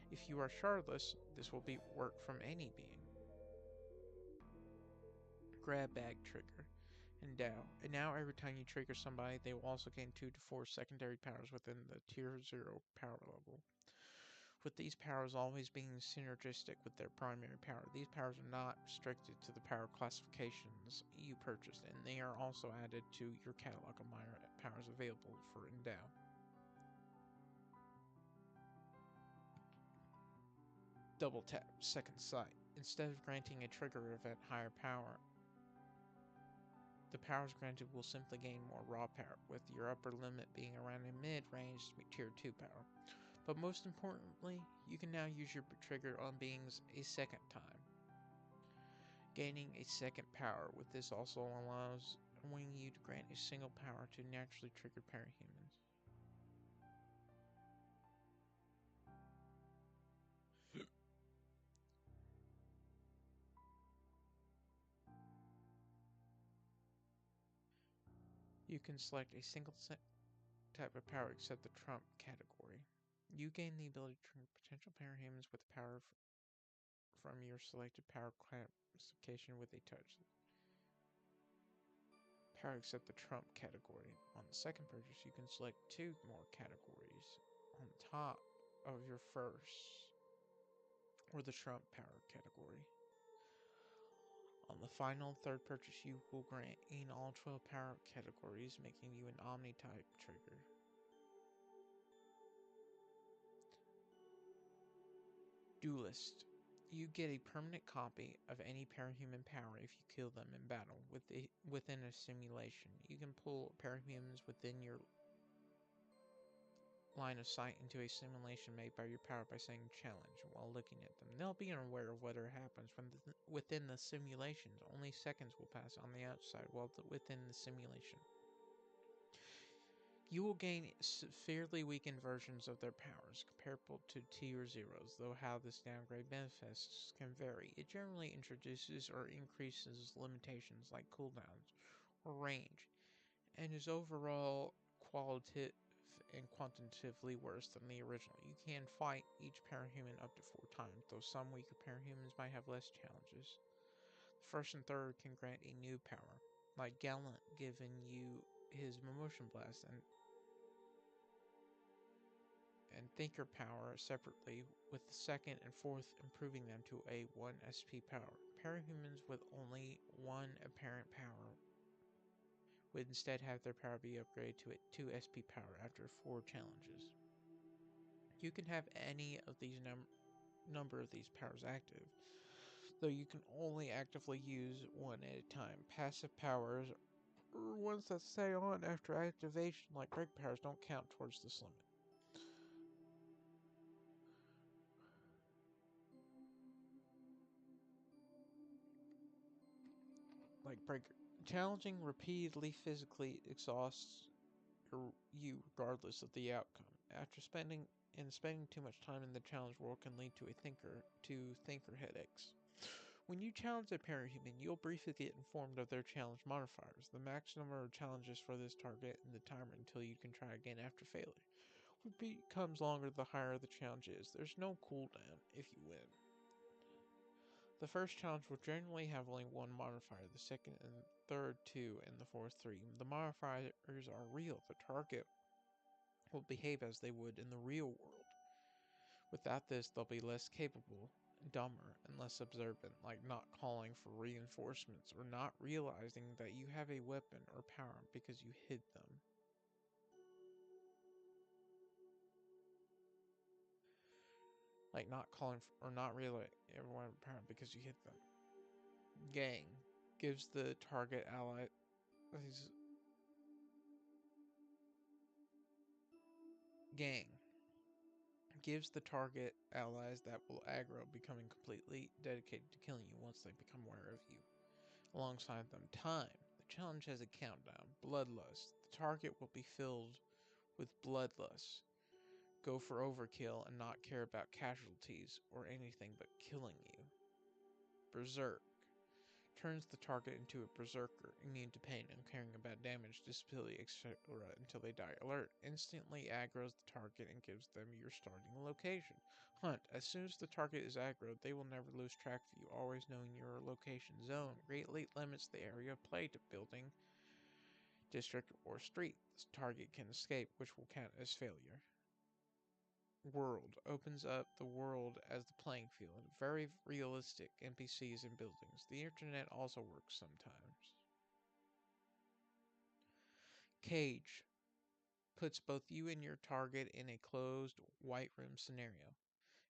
If you are shardless, this will be work from any being. Grab Bag Trigger. Endow. And now every time you trigger somebody, they will also gain 2 to 4 secondary powers within the tier 0 power level. With these powers always being synergistic with their primary power, these powers are not restricted to the power classifications you purchased, and they are also added to your catalog of minor powers available for Endow. Double Tap, Second Sight. Instead of granting a trigger event higher power, the powers granted will simply gain more raw power, with your upper limit being around a mid-range tier 2 power. But most importantly, you can now use your trigger on beings a second time, gaining a second power. With this also allows you to grant a single power to naturally trigger parahumans. You can select a single type of power except the trump category. You gain the ability to trigger potential parahumans with power from your selected power classification with a touch. power except the trump category. On the second purchase, you can select 2 more categories on top of your first or the trump power category. On the final third purchase, you will grant in all 12 power categories, making you an Omni-type trigger. Duelist. You get a permanent copy of any parahuman power if you kill them in battle within a simulation. You can pull parahumans within your line of sight into a simulation made by your power by saying challenge while looking at them. They'll be unaware of whatever happens within the simulations. Only seconds will pass on the outside while within the simulation. You will gain severely weakened versions of their powers, comparable to Tier Zeros, though how this downgrade manifests can vary. It generally introduces or increases limitations like cooldowns or range, and is overall qualitative and quantitatively worse than the original. You can fight each parahuman up to 4 times, though some weaker parahumans might have less challenges. The first and third can grant a new power, like Gallant giving you his Motion Blast and Thinker power separately, with the second and fourth improving them to a 1 SP power. Parahumans with only 1 apparent power would instead have their power be upgraded to a 2 SP power after 4 challenges. You can have any of these number of these powers active, though you can only actively use one at a time. Passive powers, or ones that stay on after activation, like break powers, don't count towards this limit. Like breaker. Challenging repeatedly physically exhausts you regardless of the outcome. After spending too much time in the challenge world can lead to thinker headaches. When you challenge a parahuman, you'll briefly get informed of their challenge modifiers, the max number of challenges for this target, and the timer until you can try again after failure. What becomes longer the higher the challenge is. There's no cooldown if you win. The first challenge will generally have only 1 modifier, the second and third 2, and the fourth 3. The modifiers are real. The target will behave as they would in the real world. Without this, they'll be less capable, dumber, and less observant, like not calling for reinforcements or not realizing that you have a weapon or power because you hid them. Like not calling for, or not realizing everyone have a power because you hid them. Gang gives the target ally Gang gives the target allies that will aggro, becoming completely dedicated to killing you once they become aware of you. Alongside them, time. The challenge has a countdown. Bloodlust. The target will be filled with bloodlust. Go for overkill and not care about casualties or anything but killing you. Berserk. Turns the target into a berserker, immune to pain and caring about damage, disability, etc. until they die. Alert. Instantly aggroes the target and gives them your starting location. Hunt. As soon as the target is aggroed, they will never lose track of you, always knowing your location. Zone. Greatly limits the area of play to building, district, or street. The target can escape, which will count as failure. World. Opens up the world as the playing field. Very realistic NPCs and buildings. The internet also works sometimes. Cage. Puts both you and your target in a closed white room scenario.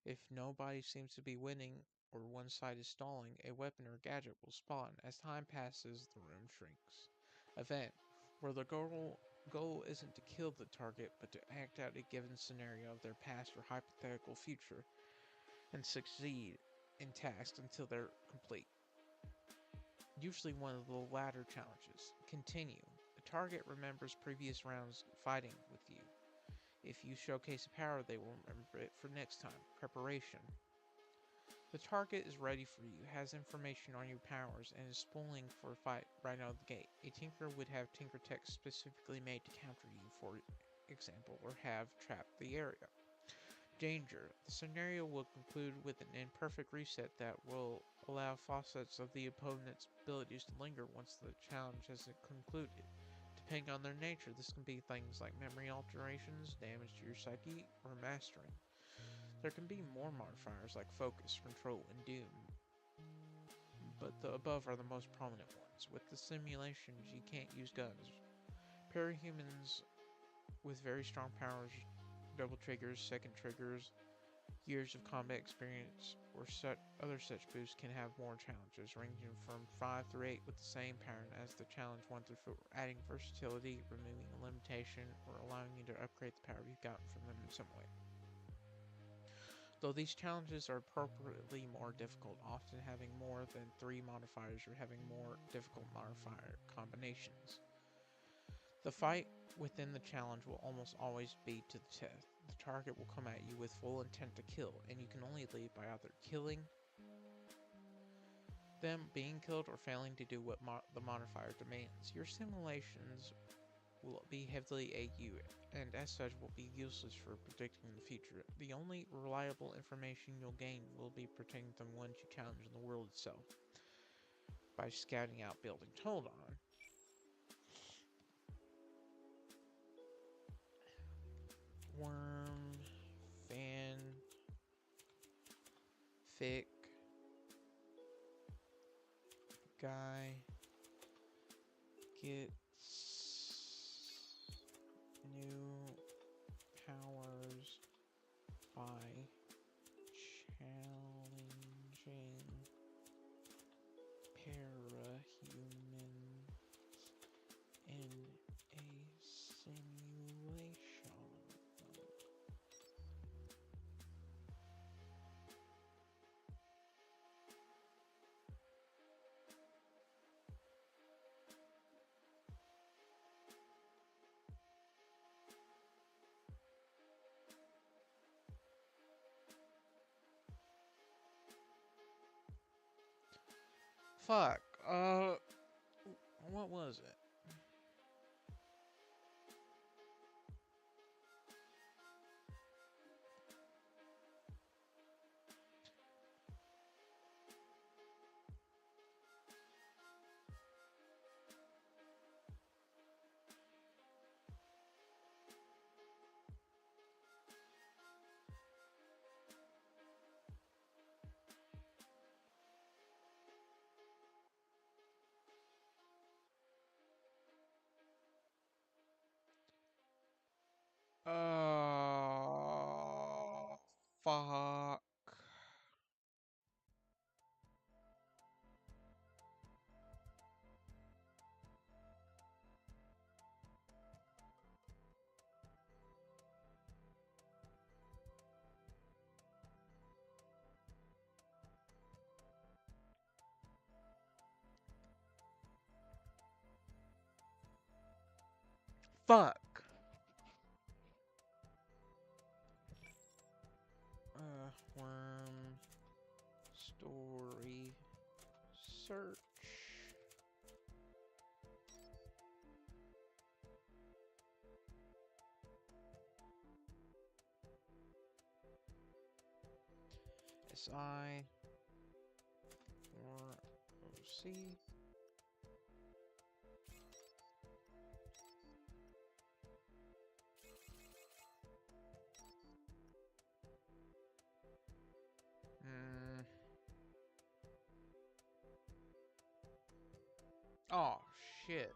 If nobody seems to be winning or one side is stalling, a weapon or gadget will spawn. As time passes, the room shrinks. Event. Where the goal isn't to kill the target, but to act out a given scenario of their past or hypothetical future and succeed in tasks until they're complete. Usually one of the latter challenges. Continue. The target remembers previous rounds fighting with you. If you showcase a power, they will remember it for next time. Preparation. The target is ready for you, has information on your powers, and is spooling for a fight right out of the gate. A Tinker would have Tinker Tech specifically made to counter you, for example, or have trapped the area. Danger. The scenario will conclude with an imperfect reset that will allow facets of the opponent's abilities to linger once the challenge has concluded. Depending on their nature, this can be things like memory alterations, damage to your psyche, or mastering. There can be more modifiers like focus, control, and doom, but the above are the most prominent ones. With the simulations, you can't use guns. Parahumans with very strong powers, double triggers, second triggers, years of combat experience, or other such boosts can have more challenges, ranging from 5 through 8 with the same pattern as the challenge 1 through 4, adding versatility, removing a limitation, or allowing you to upgrade the power you've gotten from them in some way. Though these challenges are appropriately more difficult, often having more than 3 modifiers or having more difficult modifier combinations. The fight within the challenge will almost always be to the death. The target will come at you with full intent to kill, and you can only leave by either killing them, being killed, or failing to do what the modifier demands. Your simulations will be heavily AU, and as such will be useless for predicting the future. The only reliable information you'll gain will be pertaining to the ones you challenge in the world itself, by scouting out buildings. Hold on. Worm, fan, fic, guy gets new powers by challenging parahumans in a simulation. Fuck. What was it? Fuck. Fuck. Worm story search. SI or OC. Oh shit.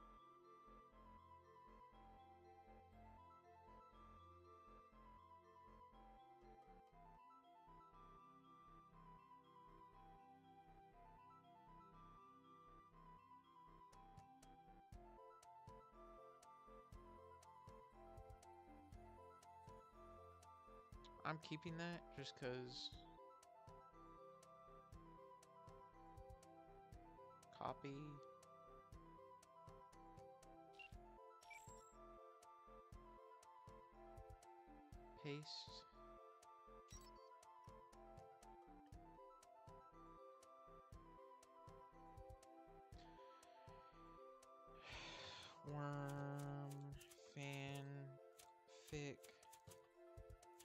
I'm keeping that just cause copy. Paste. Worm fan fic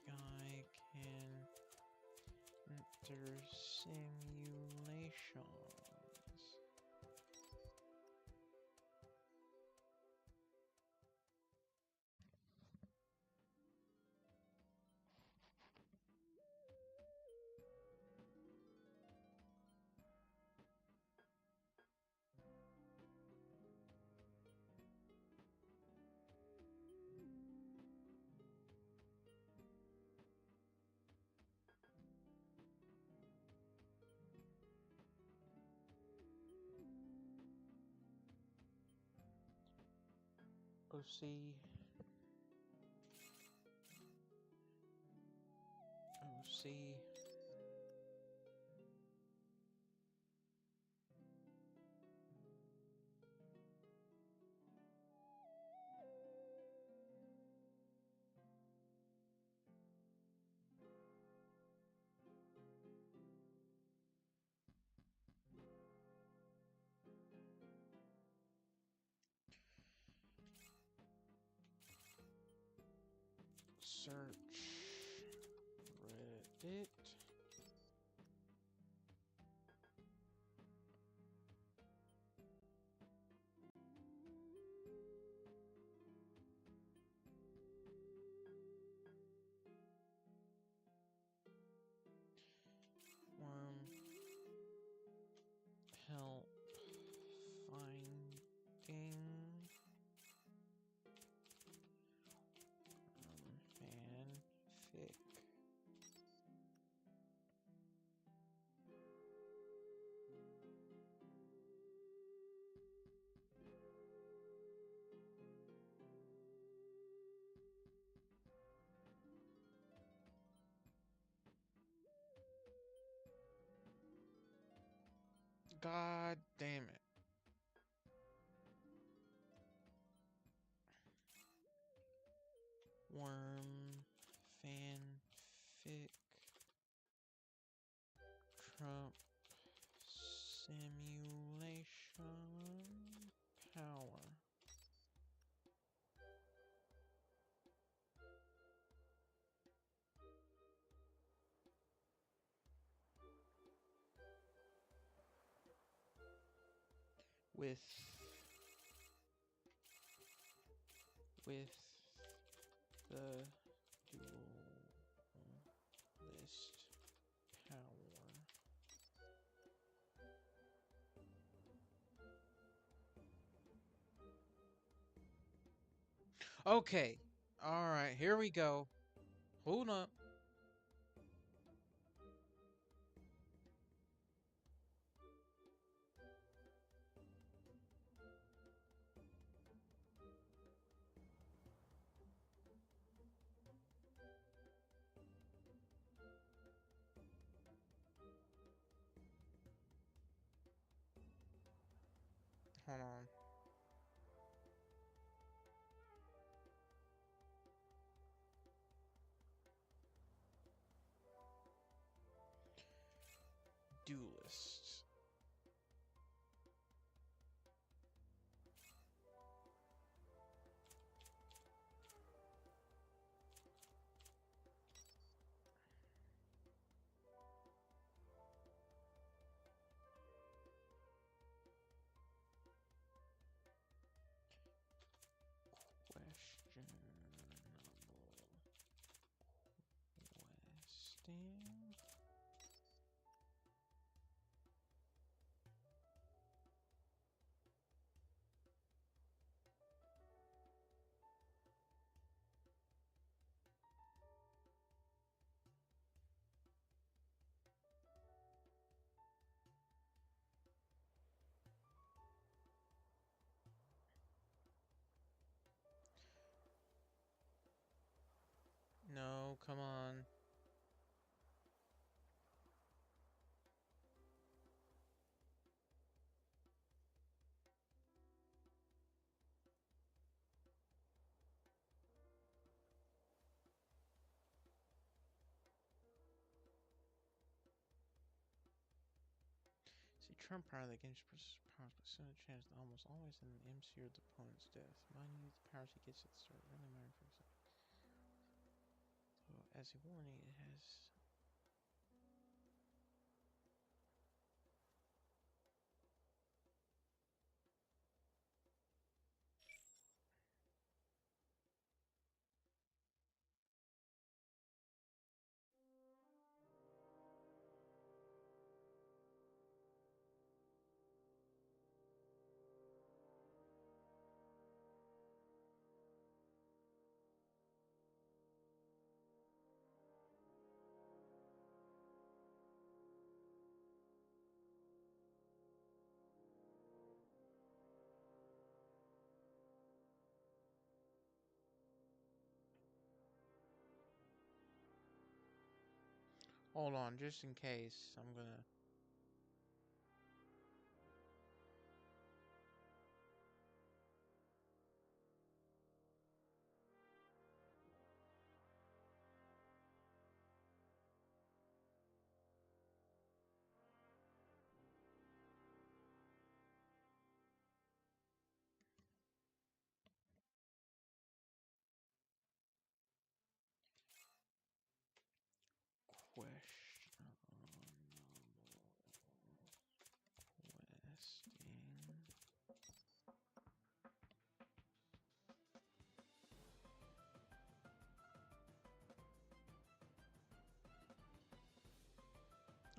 guy can enter simulation. OC. OC. Search Reddit. Worm help finding fanfic. God damn it. Worm fanfic Trump simulation power. With the dual list power. Okay. All right, here we go. Hold up. Hold on. Duelist. Questionable questing. No, come on. See, Trump power that gains powers percentage chance almost always in the MC or the opponent's death. Mind you, the powers he gets at the start really matter for example. So, as a warning, it has. Hold on, just in case, I'm gonna... Questing.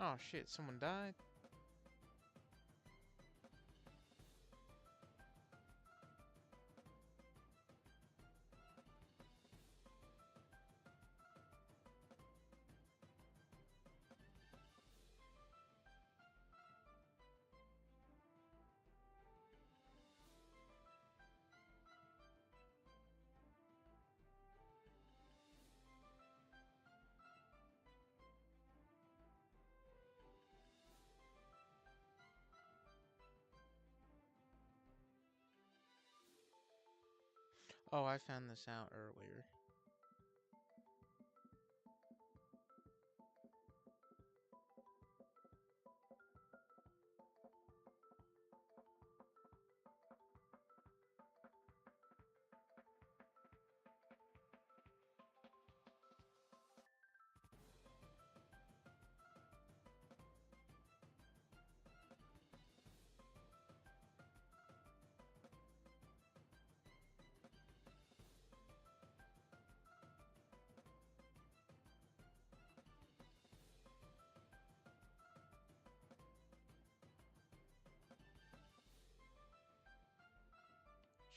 Oh shit, someone died? Oh, I found this out earlier.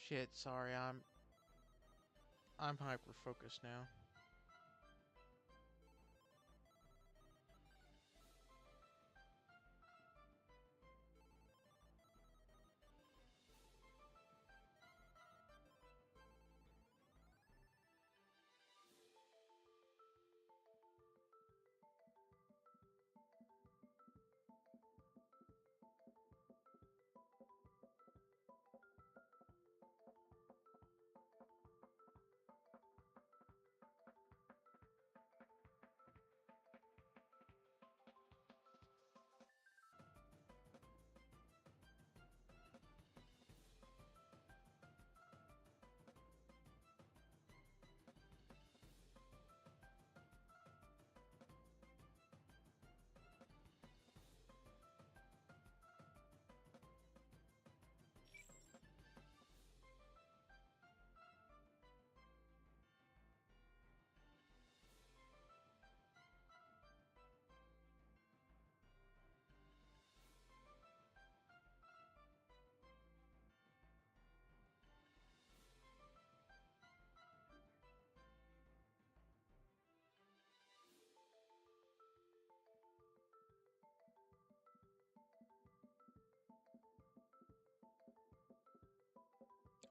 Shit, sorry, I'm hyper focused now.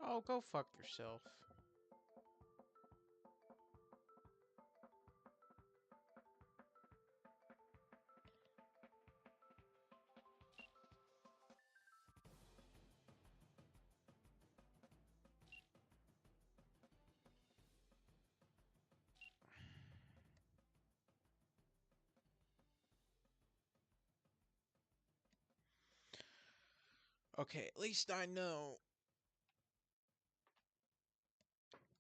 Oh, go fuck yourself. Okay, at least I know.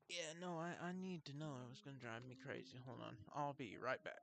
Yeah, no, I need to know. It was gonna drive me crazy. Hold on. I'll be right back.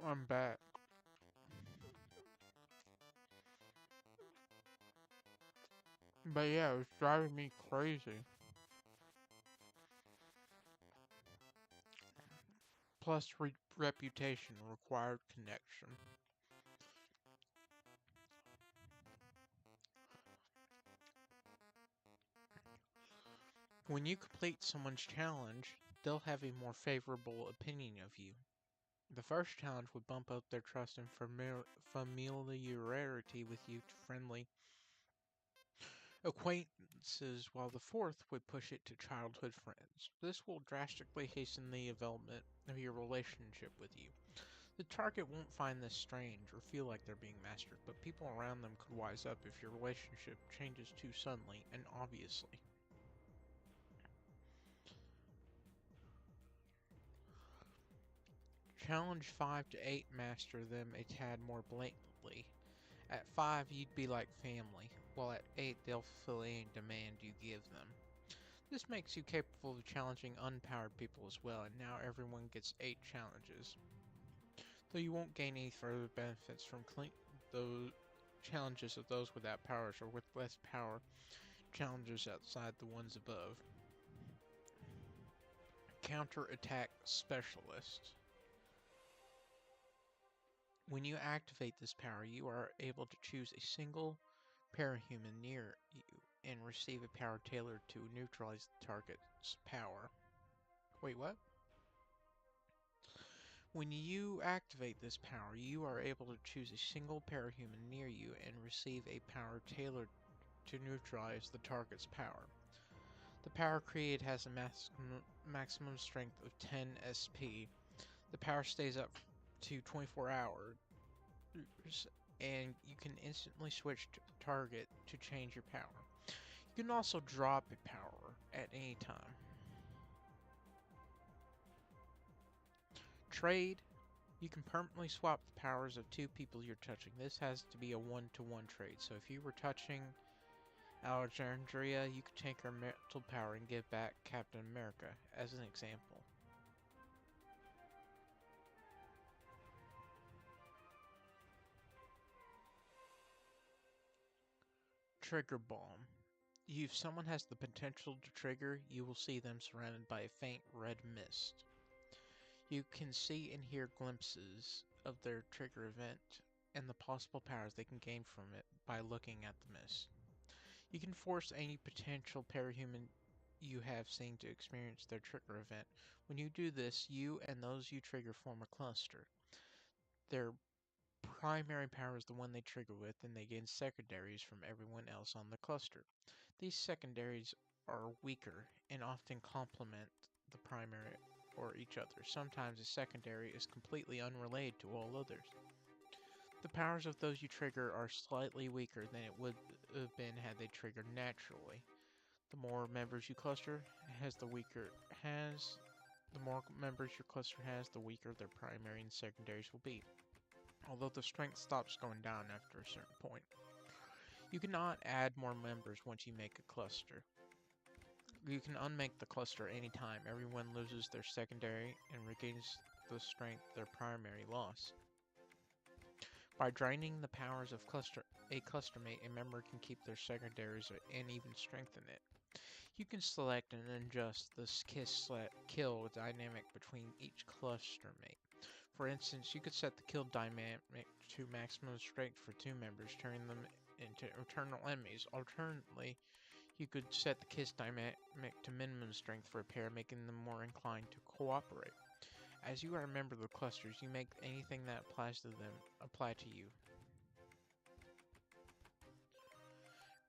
I'm back. But yeah, it was driving me crazy. Plus, reputation required connection. When you complete someone's challenge, they'll have a more favorable opinion of you. The first challenge would bump up their trust and familiarity with you to friendly acquaintances, while the fourth would push it to childhood friends. This will drastically hasten the development of your relationship with you. The target won't find this strange or feel like they're being mastered, but people around them could wise up if your relationship changes too suddenly and obviously. Challenge 5 to 8 master them a tad more blatantly. At 5, you'd be like family, while at 8, they'll fulfill any demand you give them. This makes you capable of challenging unpowered people as well, and now everyone gets 8 challenges. Though you won't gain any further benefits from those challenges of those without powers or with less power challenges outside the ones above. Counter-attack specialist. When you activate this power, you are able to choose a single parahuman near you and receive a power tailored to neutralize the target's power. Wait, what? When you activate this power, you are able to choose a single parahuman near you and receive a power tailored to neutralize the target's power. The power created has a maximum strength of 10 SP. The power stays up to 24 hours, and you can instantly switch target to change your power. You can also drop a power at any time. Trade. You can permanently swap the powers of two people you're touching. This has to be a one-to-one trade. So if you were touching Alexandria, you could take her mental power and give back Captain America, as an example. Trigger Bomb. If someone has the potential to trigger, you will see them surrounded by a faint red mist. You can see and hear glimpses of their trigger event and the possible powers they can gain from it by looking at the mist. You can force any potential parahuman you have seen to experience their trigger event. When you do this, you and those you trigger form a cluster. Their primary power is the one they trigger with, and they gain secondaries from everyone else on the cluster. These secondaries are weaker and often complement the primary or each other. Sometimes a secondary is completely unrelated to all others. The powers of those you trigger are slightly weaker than it would have been had they triggered naturally. The more members you cluster has, the more members your cluster has, the weaker their primary and secondaries will be. Although the strength stops going down after a certain point. You cannot add more members once you make a cluster. You can unmake the cluster anytime everyone loses their secondary and regains the strength their primary lost. By draining the powers of a clustermate, a member can keep their secondaries and even strengthen it. You can select and adjust the kill dynamic between each clustermate. For instance, you could set the kill dynamic to maximum strength for two members, turning them into eternal enemies. Alternatively, you could set the kiss dynamic to minimum strength for a pair, making them more inclined to cooperate. As you are a member of the clusters, you make anything that applies to them apply to you.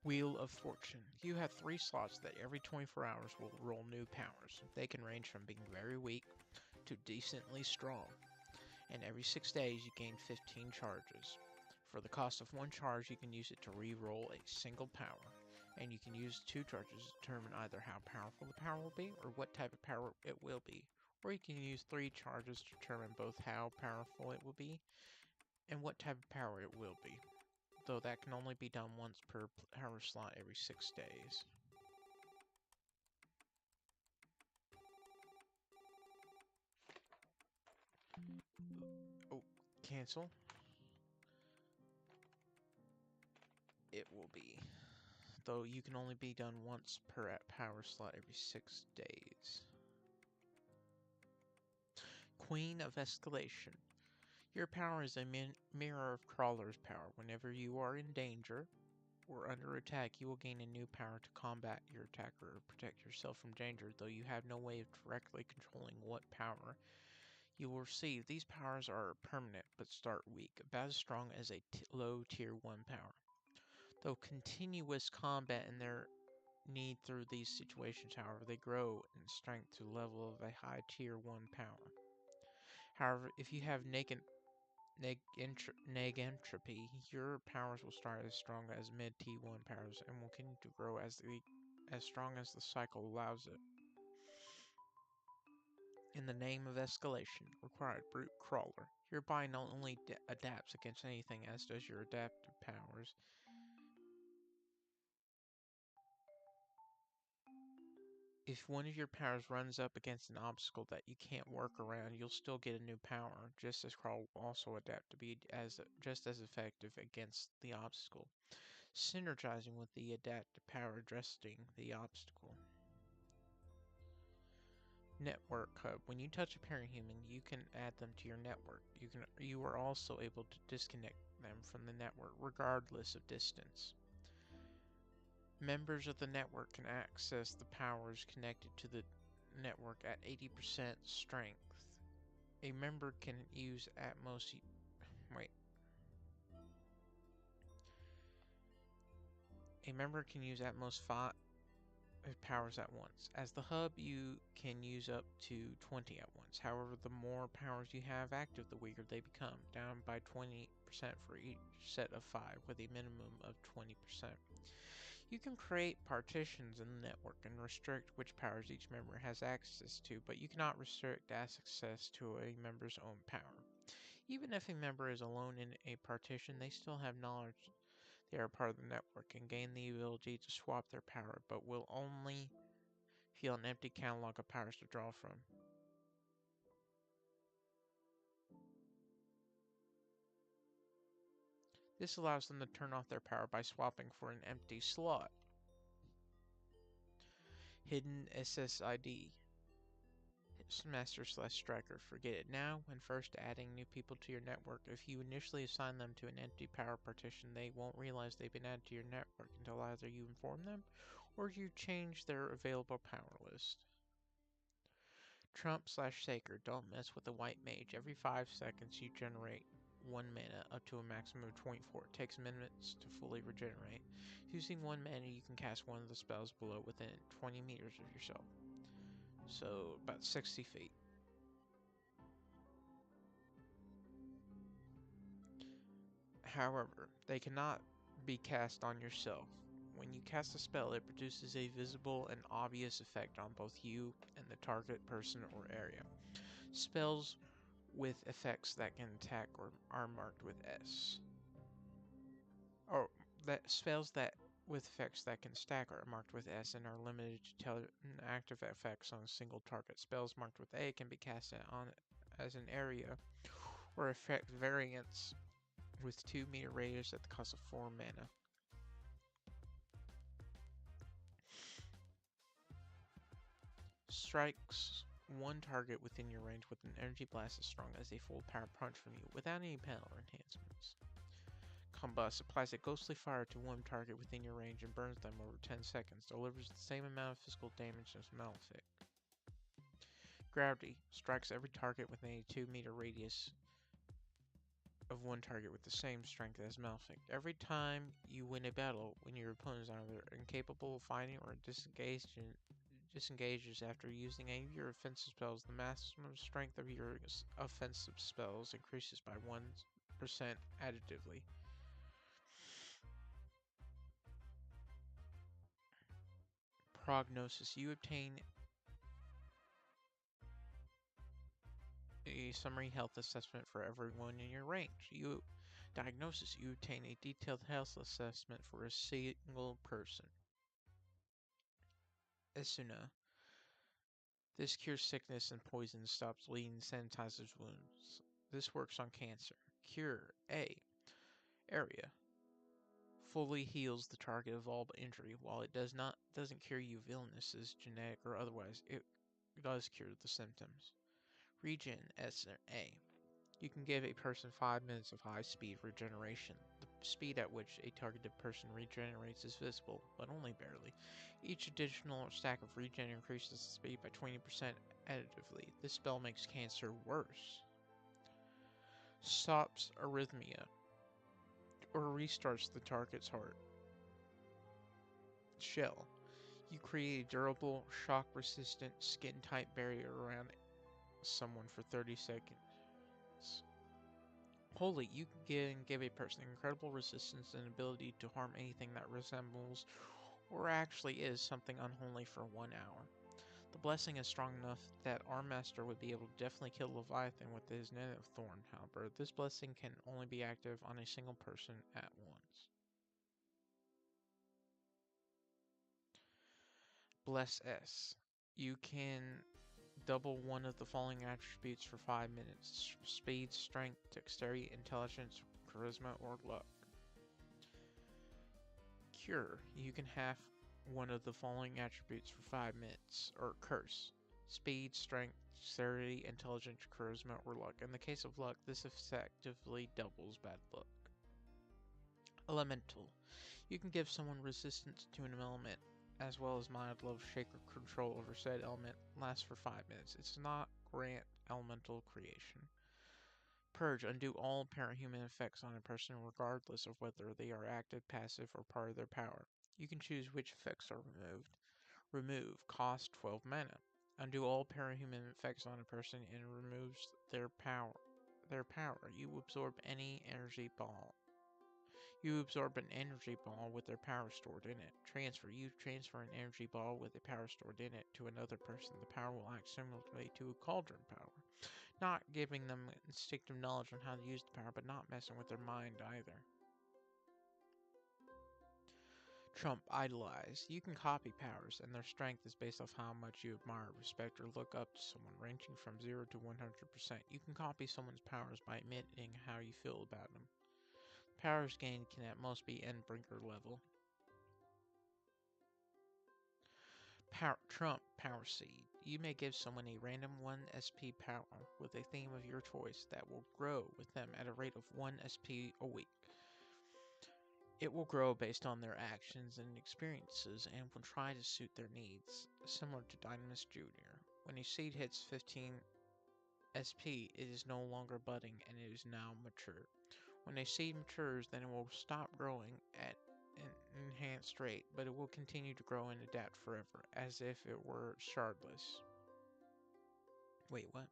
Wheel of Fortune. You have 3 slots that every 24 hours will roll new powers. They can range from being very weak to decently strong. And every 6 days you gain 15 charges. For the cost of 1 charge, you can use it to re-roll a single power. And you can use 2 charges to determine either how powerful the power will be or what type of power it will be. Or you can use 3 charges to determine both how powerful it will be and what type of power it will be. Though that can only be done once per power slot every 6 days. Oh, cancel. It will be. Though you can only be done once per power slot every 6 days. Queen of Escalation. Your power is a mirror of Crawler's power. Whenever you are in danger or under attack, you will gain a new power to combat your attacker or protect yourself from danger, though you have no way of directly controlling what power you will receive. These powers are permanent but start weak, about as strong as a low tier 1 power. Though continuous combat and their need through these situations, however, they grow in strength to the level of a high tier 1 power. However, if you have negentropy, your powers will start as strong as mid T1 powers and will continue to grow as strong as the cycle allows it. In the name of escalation, required brute crawler. Your body not only adapts against anything as does your adaptive powers. If one of your powers runs up against an obstacle that you can't work around, you'll still get a new power, just as Crawl will also adapt to be just as effective against the obstacle, synergizing with the adaptive power addressing the obstacle. Network Hub. When you touch a parahuman, you can add them to your network. You are also able to disconnect them from the network regardless of distance. Members of the network can access the powers connected to the network at 80% strength. A member can use at most wait. A member can use at most 5 powers at once. As the hub, you can use up to 20 at once. However, the more powers you have active, the weaker they become, down by 20% for each set of 5, with a minimum of 20%. You can create partitions in the network and restrict which powers each member has access to, but you cannot restrict access to a member's own power. Even if a member is alone in a partition, they still have knowledge they are part of the network and gain the ability to swap their power, but will only feel an empty catalog of powers to draw from. This allows them to turn off their power by swapping for an empty slot. Hidden SSID. Master/Striker. Forget it now. When first adding new people to your network, if you initially assign them to an empty power partition, they won't realize they've been added to your network until either you inform them or you change their available power list. Trump/Sacred. Don't mess with the white mage. Every 5 seconds you generate 1 mana up to a maximum of 24. It takes minutes to fully regenerate. Using 1 mana, you can cast one of the spells below within 20 meters of yourself. So, about 60 feet. However, they cannot be cast on yourself. When you cast a spell, it produces a visible and obvious effect on both you and the target person or area. Spells with effects that can attack or are marked with S. Or that spells that with effects that can stack are marked with S and are limited to tell active effects on a single target. Spells marked with A can be cast on as an area or effect variants with 2-meter radius at the cost of 4 mana. Strikes one target within your range with an energy blast as strong as a full power punch from you without any panel enhancements. Combust applies a ghostly fire to one target within your range and burns them over 10 seconds. Delivers the same amount of physical damage as Malefic. Gravity strikes every target within a 2-meter radius of one target with the same strength as Malefic. Every time you win a battle, when your opponent is either incapable of fighting or disengages after using any of your offensive spells, the maximum strength of your offensive spells increases by 1% additively. Prognosis. You obtain a summary health assessment for everyone in your range. Diagnosis. You obtain a detailed health assessment for a single person. Esuna. This cures sickness and poison, stops bleeding, sanitizes wounds. This works on cancer. Cure A. Area. Fully heals the target of all injury. While it doesn't cure you of illnesses, genetic or otherwise, it does cure the symptoms. Regen SA. You can give a person 5 minutes of high-speed regeneration. The speed at which a targeted person regenerates is visible, but only barely. Each additional stack of regen increases the speed by 20% additively. This spell makes cancer worse. Stops arrhythmia, or restarts the target's heart. Shell. You create a durable, shock-resistant, skin-tight barrier around someone for 30 seconds. Holy, you can give a person incredible resistance and ability to harm anything that resembles or actually is something unholy for 1 hour. The blessing is strong enough that our master would be able to definitely kill Leviathan with his net of thorn. However, this blessing can only be active on a single person at once. Bless S. You can double one of the following attributes for 5 minutes: speed, strength, dexterity, intelligence, charisma, or luck. Cure. You can half one of the following attributes for 5 minutes, or curse: speed, strength, dexterity, intelligence, charisma, or luck. In the case of luck, this effectively doubles bad luck. Elemental. You can give someone resistance to an element, as well as mild love, shake, or control over said element. Lasts for 5 minutes. It's not grant elemental creation. Purge. Undo all parahuman effects on a person regardless of whether they are active, passive, or part of their power. You can choose which effects are removed. Remove. Cost 12 mana. Undo all parahuman effects on a person and removes their power. You absorb any energy ball. You absorb an energy ball with their power stored in it. Transfer. You transfer an energy ball with a power stored in it to another person. The power will act similarly to a cauldron power. Not giving them instinctive knowledge on how to use the power, but not messing with their mind either. Trump. Idolize. You can copy powers, and their strength is based off how much you admire, respect, or look up to someone, ranging from 0 to 100%. You can copy someone's powers by imitating how you feel about them. Powers gained can at most be Endbringer level. Trump Power Seed. You may give someone a random 1 SP power with a theme of your choice that will grow with them at a rate of 1 SP a week. It will grow based on their actions and experiences and will try to suit their needs, similar to Dynamis Jr. When a seed hits 15 SP, it is no longer budding and it is now mature. When a seed matures, then it will stop growing at an enhanced rate, but it will continue to grow and adapt forever, as if it were shardless. Wait, what?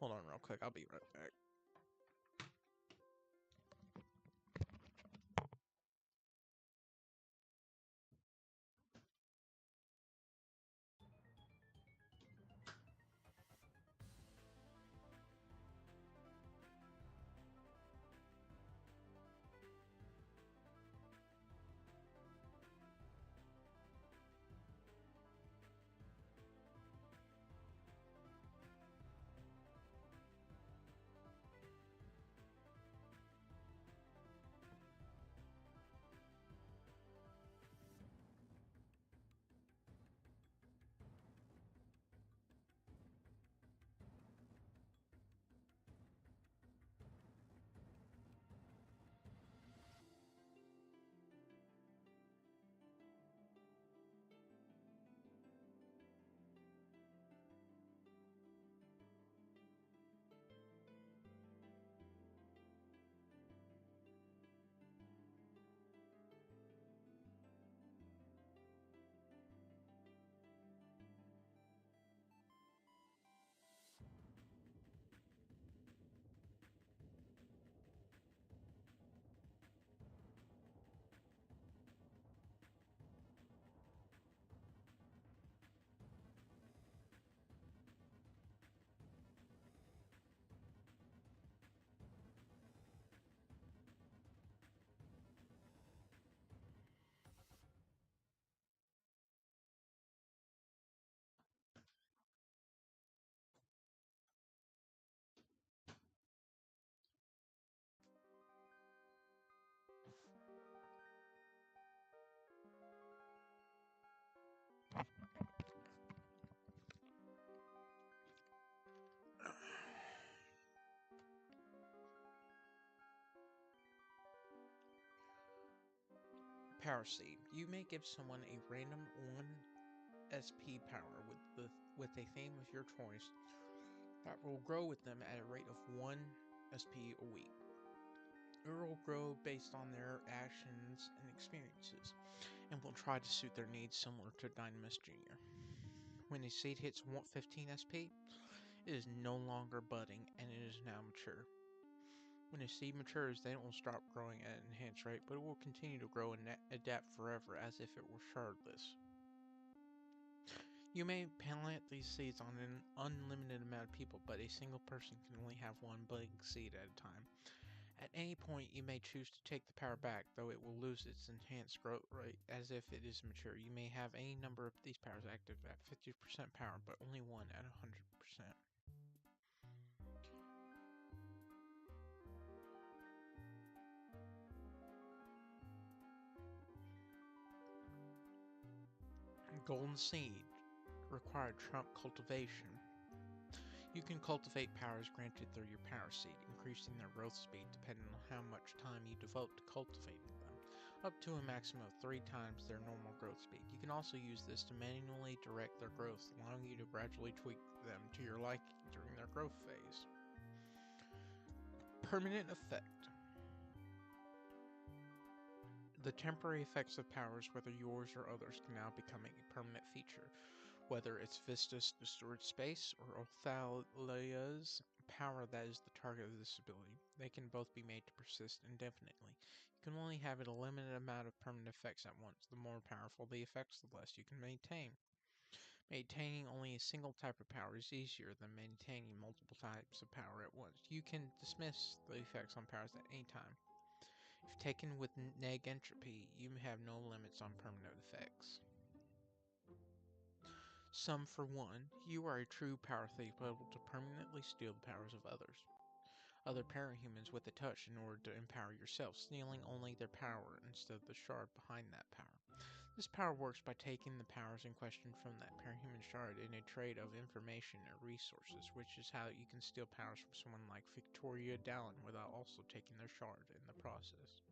Hold on real quick, I'll be right back. Power Seed. You may give someone a random 1 SP power with a theme of your choice that will grow with them at a rate of 1 SP a week. It will grow based on their actions and experiences, and will try to suit their needs similar to Dynamis Jr. When a seed hits 15 SP, it is no longer budding and it is now mature. When a seed matures, then it will stop growing at an enhanced rate, but it will continue to grow and adapt forever as if it were shardless. You may plant these seeds on an unlimited amount of people, but a single person can only have one budding seed at a time. At any point, you may choose to take the power back, though it will lose its enhanced growth rate as if it is mature. You may have any number of these powers active at 50% power, but only one at 100%. Golden Seed. Required trump cultivation. You can cultivate powers granted through your power seed, increasing their growth speed depending on how much time you devote to cultivating them, up to a maximum of 3 times their normal growth speed. You can also use this to manually direct their growth, allowing you to gradually tweak them to your liking during their growth phase. Permanent effect. The temporary effects of powers, whether yours or others, can now become a permanent feature. Whether it's Vista's distorted space or Othalia's power that is the target of this ability, they can both be made to persist indefinitely. You can only have a limited amount of permanent effects at once. The more powerful the effects, the less you can maintain. Maintaining only a single type of power is easier than maintaining multiple types of power at once. You can dismiss the effects on powers at any time. If taken with neg entropy, you have no limits on permanent effects. Some for one, you are a true power thief able to permanently steal the powers of other parahumans with a touch in order to empower yourself, stealing only their power instead of the shard behind that power. This power works by taking the powers in question from that parahuman shard in a trade of information or resources, which is how you can steal powers from someone like Victoria Dallin without also taking their shard in the process.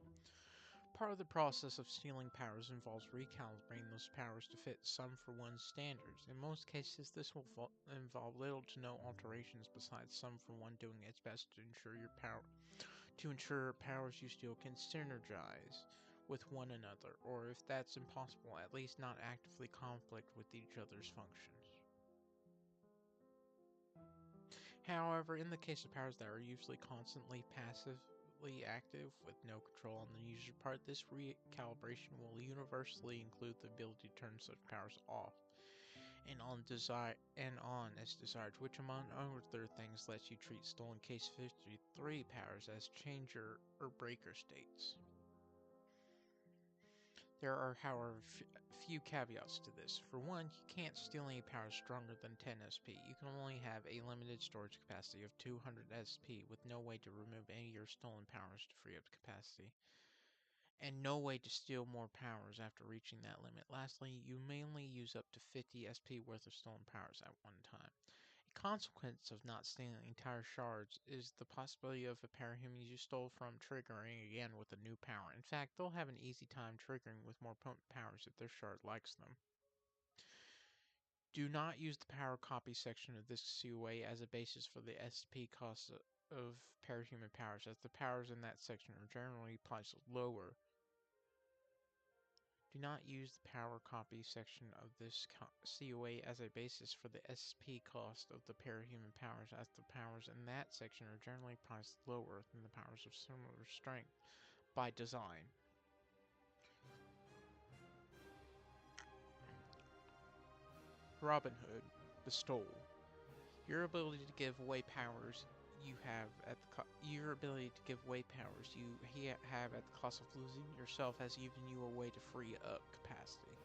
Part of the process of stealing powers involves recalibrating those powers to fit some for one's standards. In most cases, this will involve little to no alterations besides some for one doing its best to ensure powers you steal can synergize with one another, or if that's impossible, at least not actively conflict with each other's functions. However, in the case of powers that are usually constantly passively active with no control on the user's part, this recalibration will universally include the ability to turn such powers off and on as desired, which among other things lets you treat stolen case 53 powers as changer or breaker states. There are, however, few caveats to this. For one, you can't steal any powers stronger than 10 SP. You can only have a limited storage capacity of 200 SP with no way to remove any of your stolen powers to free up the capacity, and no way to steal more powers after reaching that limit. Lastly, you may only use up to 50 SP worth of stolen powers at one time. A consequence of not stealing entire shards is the possibility of a parahuman you stole from triggering again with a new power. In fact, they'll have an easy time triggering with more potent powers if their shard likes them. Do not use the power copy section of this CYOA as a basis for the SP cost of parahuman powers, as the powers in that section are generally priced lower. Do not use the power copy section of this COA as a basis for the SP cost of the parahuman powers, as the powers in that section are generally priced lower than the powers of similar strength by design. Robin Hood, Bestowal. Your ability to give away powers you have at the have at the cost of losing yourself has given you a way to free up capacity.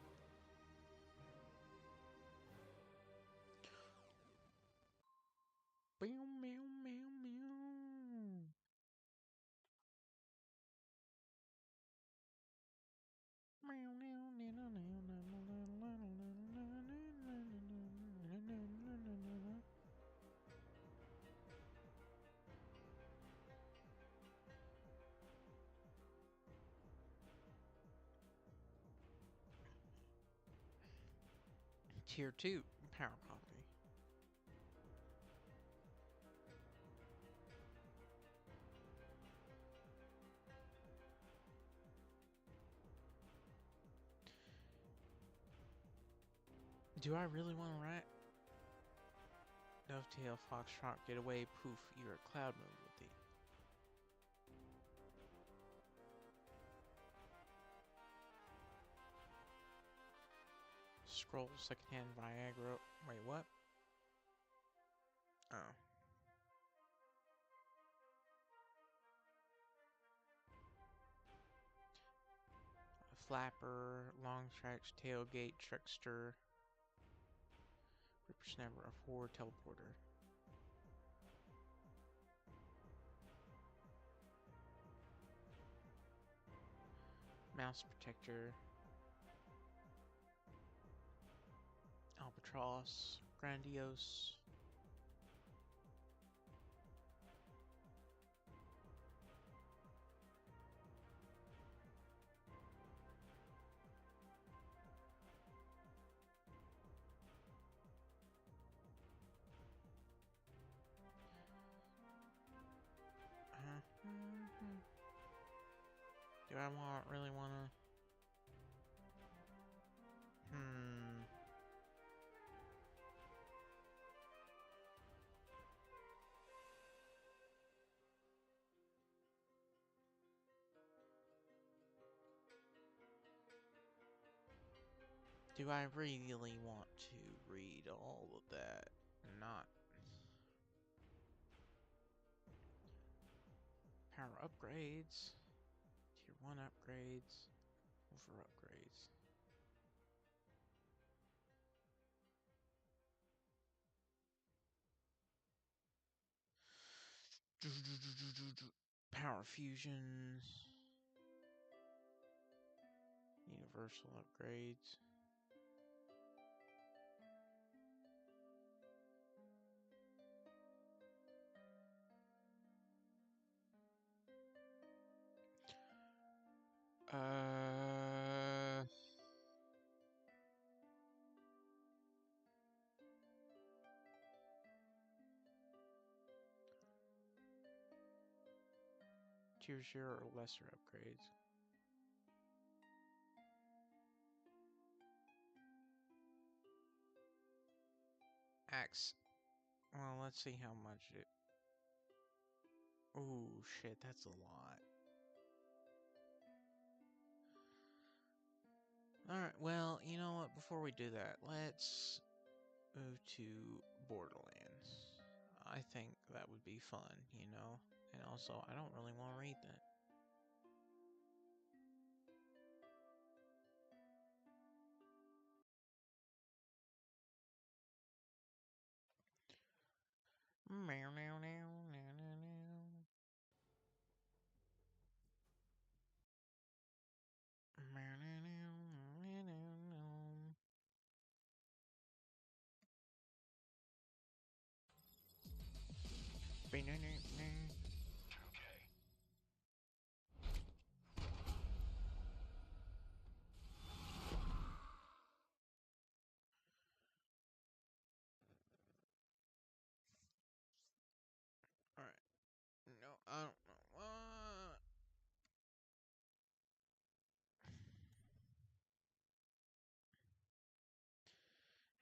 Meow, meow, meow, meow. Tier 2 power copy. Do I really want to write Dovetail, Foxtrot, get away, poof, you're a cloud mode with it. Scroll, secondhand Viagra. Wait, what? Oh. Flapper, long stretch, tailgate, trickster, ripper snapper, a 4 teleporter. Mouse protector, albatross, grandiose. Do I really wanna? Do I really want to read all of that? Not. Power upgrades. Tier 1 upgrades. Over upgrades. Power fusions. Universal upgrades. Tier 0 or lesser upgrades. Axe. Well, let's see how much it... Oh, shit, that's a lot. Alright, well, you know what? Before we do that, let's move to Borderlands. I think that would be fun, you know? And also, I don't really want to read that. Alright. No, I don't know what.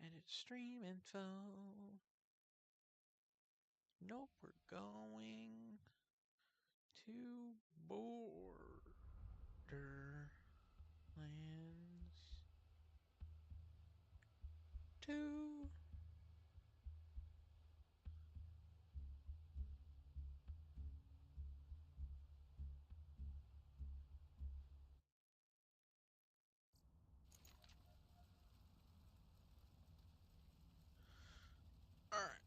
And it's stream info. Nope, we're going to Borderlands 2. Alright.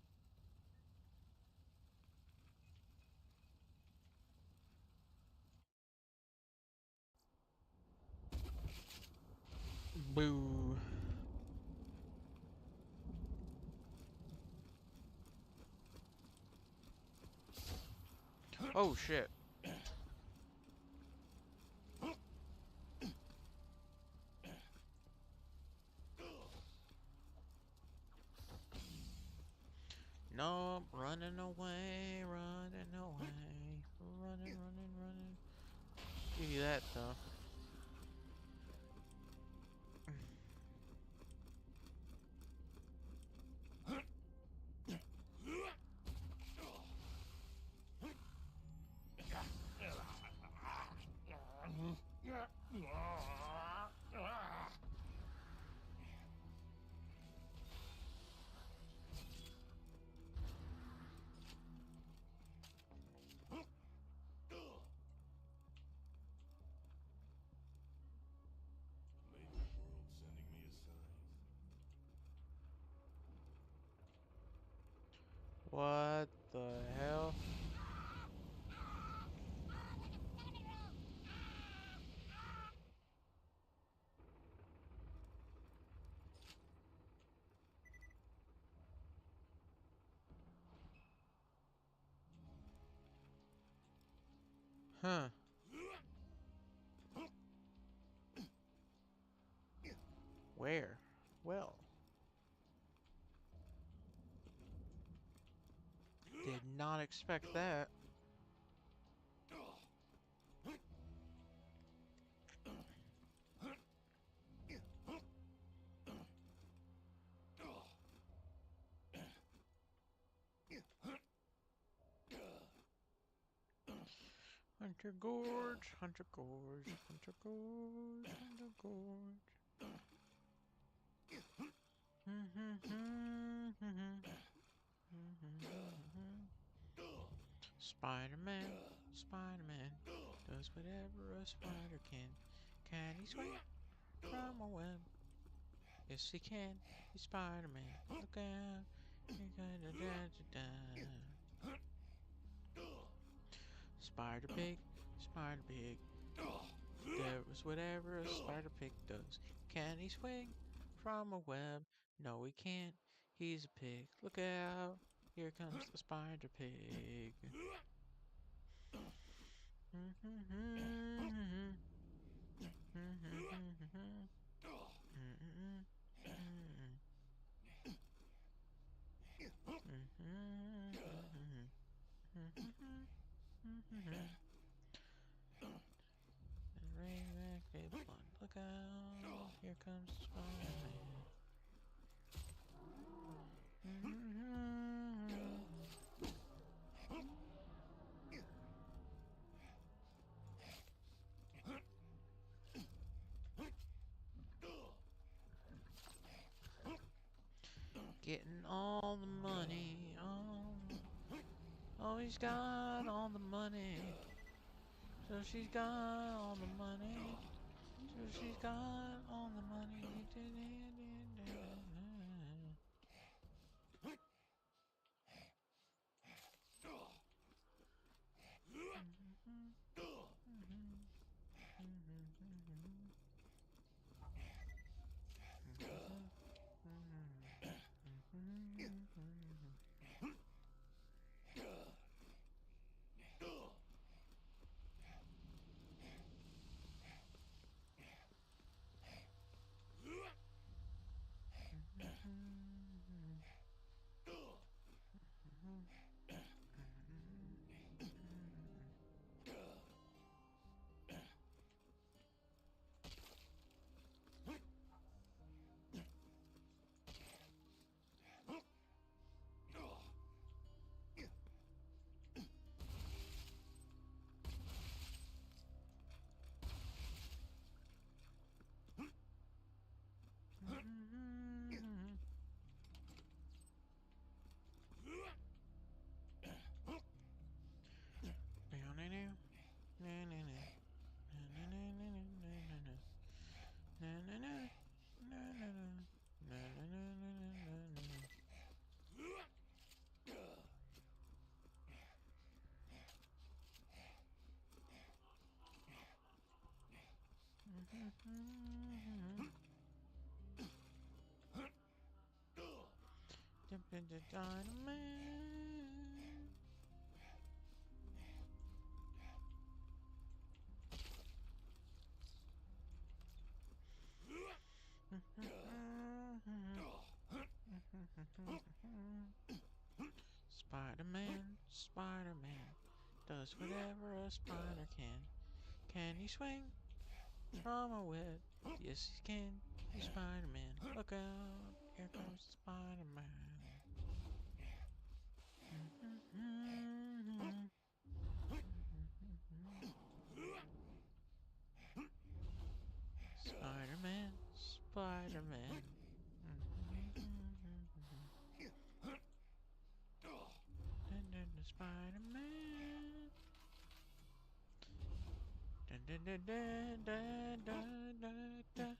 Boo. Oh shit. I'm running away, running away, running. Give you that though. What the hell? Huh. Where? Well, did not expect that. Hunter Gorge, Hunter Gorge, Hunter Gorge, Hunter Gorge. Spider-Man, Spider-Man does whatever a spider can. Can he swing from a web? Yes, he can. He's Spider-Man. Look out. Spider-Pig, Spider-Pig does whatever a spider-pig does. Can he swing from a web? No, he can't. He's a pig. Look out. Here comes the spider-pig. Look out. Here comes Spider-Man. Getting all the money. Oh, he's got all the money. So she's got all the money. So she's got all the money. Jump into dynamite. does whatever a spider can. Can he swing from a web? Yes, he can. He's Spider-Man. Look out. Here comes Spider-Man. Spider-Man, Spider-Man. Spider-Man. Dun, dun, dun, dun, dun, dun, dun, dun.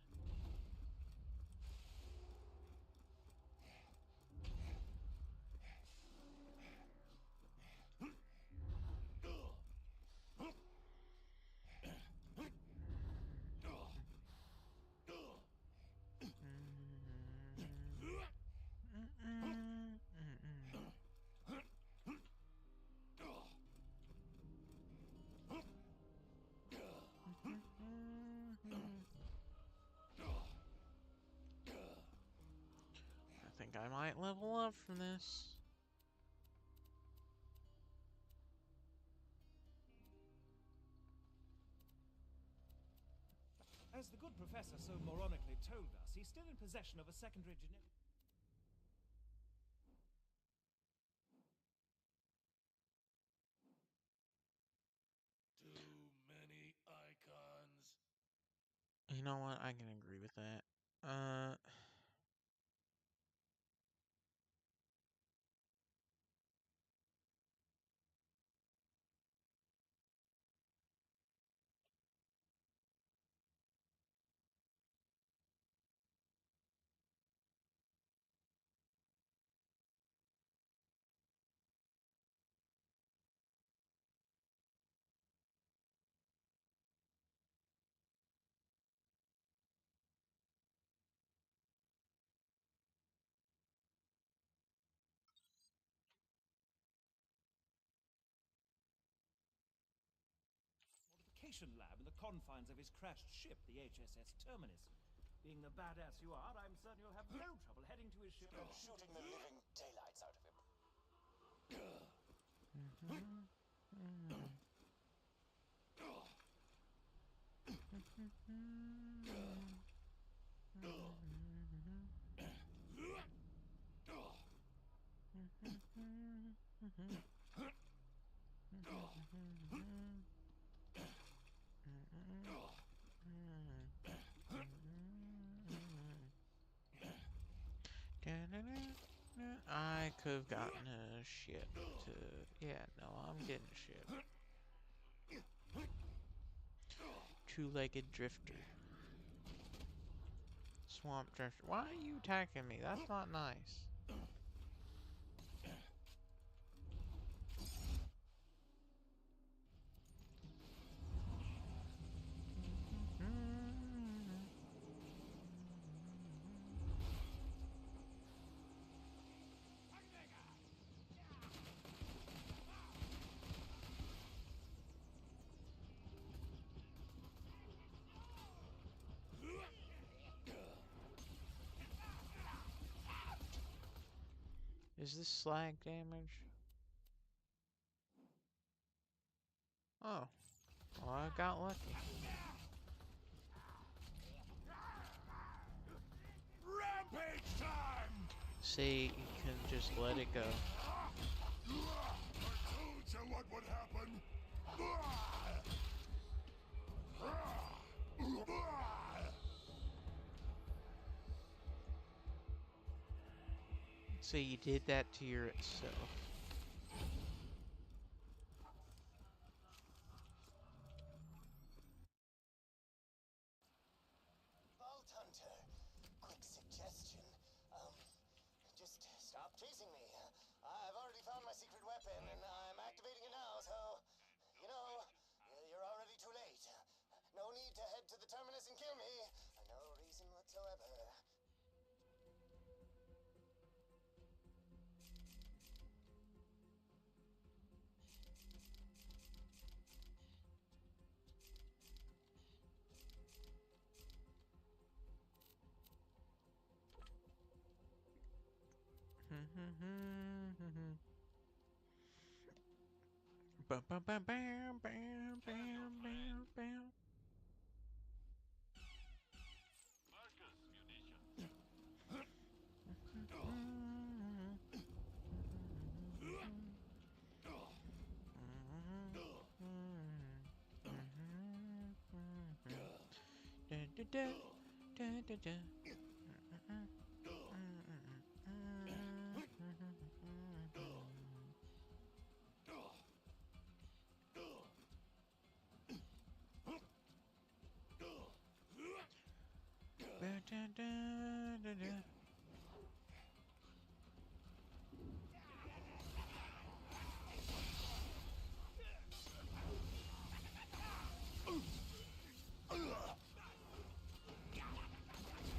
I think I might level up from this. As the good professor so moronically told us, he's still in possession of a secondary genetic... Too many icons. You know what? I can agree with that. modification lab in the confines of his crashed ship, the HSS Terminus. Being the badass you are, I'm certain you'll have no trouble heading to his ship and shooting the living daylights out of him. I could have gotten a ship to... Yeah, no, I'm getting a ship. Two-legged drifter. Swamp drifter. Why are you attacking me? That's not nice. Is this slag damage? Oh. Well, I got lucky. Rampage time! See, you can just let it go. I told you what would happen! See, you did that to yourself. Vault Hunter, quick suggestion. Just stop chasing me. I've already found my secret weapon, and I'm activating it now, so... You know, you're already too late. No need to head to the terminus and kill me. No reason whatsoever. Bam, bam, bam, bam, bam, bam, bam, bam.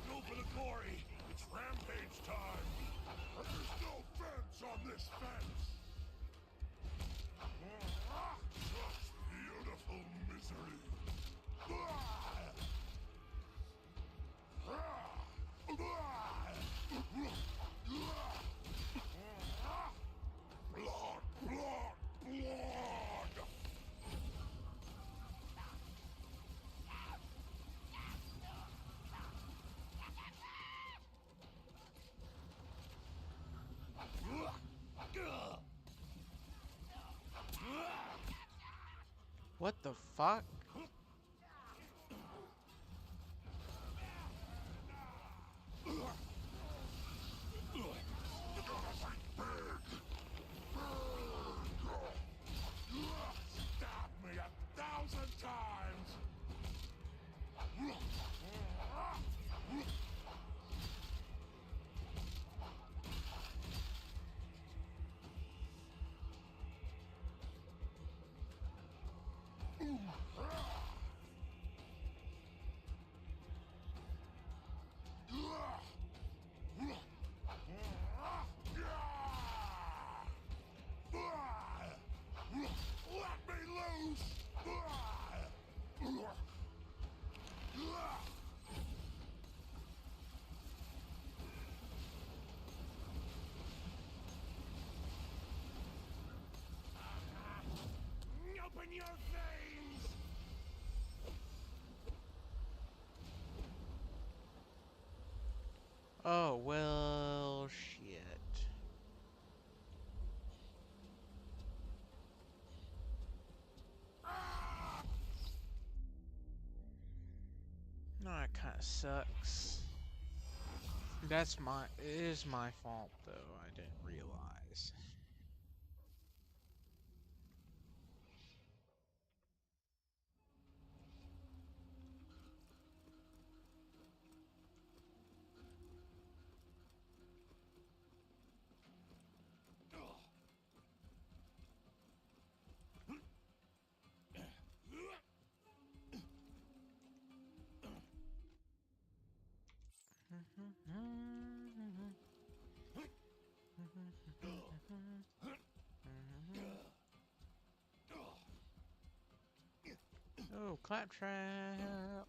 Go for the quarry! It's rampage time! There's no fence on this fence! Such beautiful misery! Blood! Blood! Blood! What the fuck? Stab me 1,000 times! Let me loose! Open your veins! Oh, well, shit. No, that kind of sucks. It is my fault, though. I didn't realize. Oh, claptrap.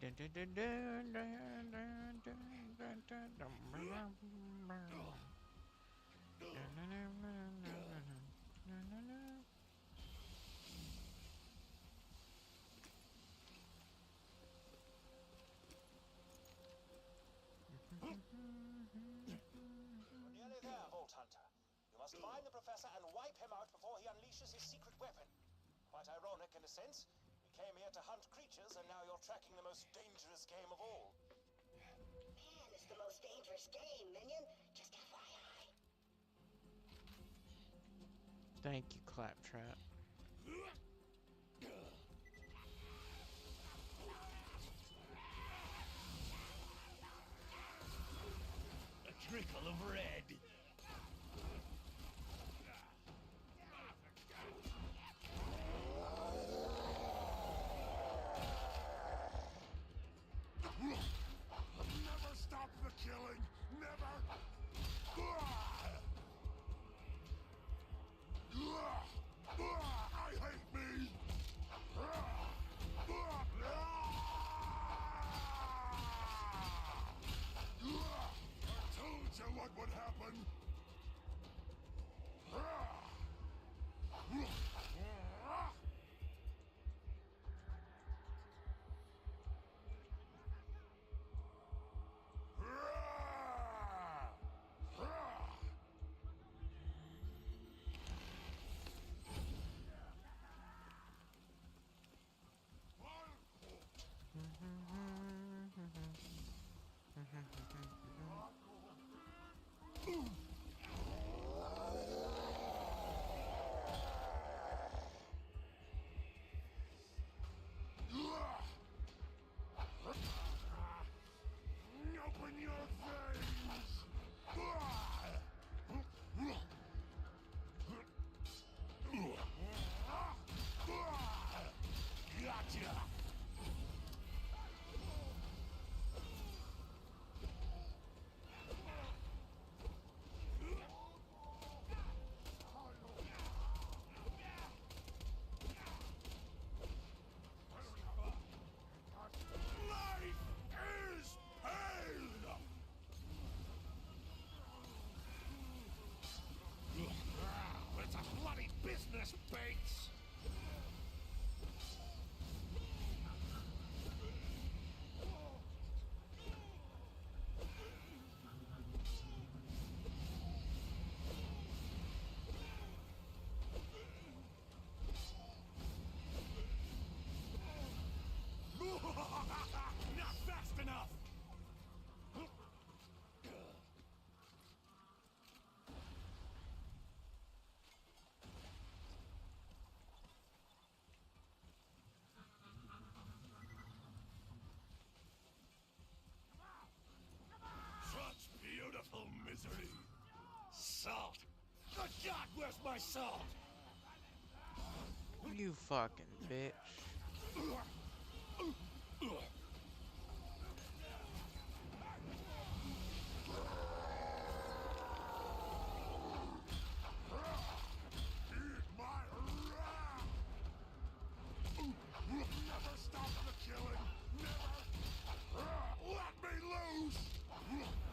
You're nearly there, Vault Hunter. You must find the Professor and wipe him out before he unleashes his secret weapon. Quite ironic in a sense. We came here to hunt creatures, and now you're tracking the most dangerous game of all. Man, it's the most dangerous game, Minion. Just FYI. Thank you, claptrap. A trickle of red. Never stop the killing! Never! I hate me! wizardy. Salt! Good God, where's my salt? You fucking bitch. Eat my wrath! Never stop the killing! Never! Let me loose!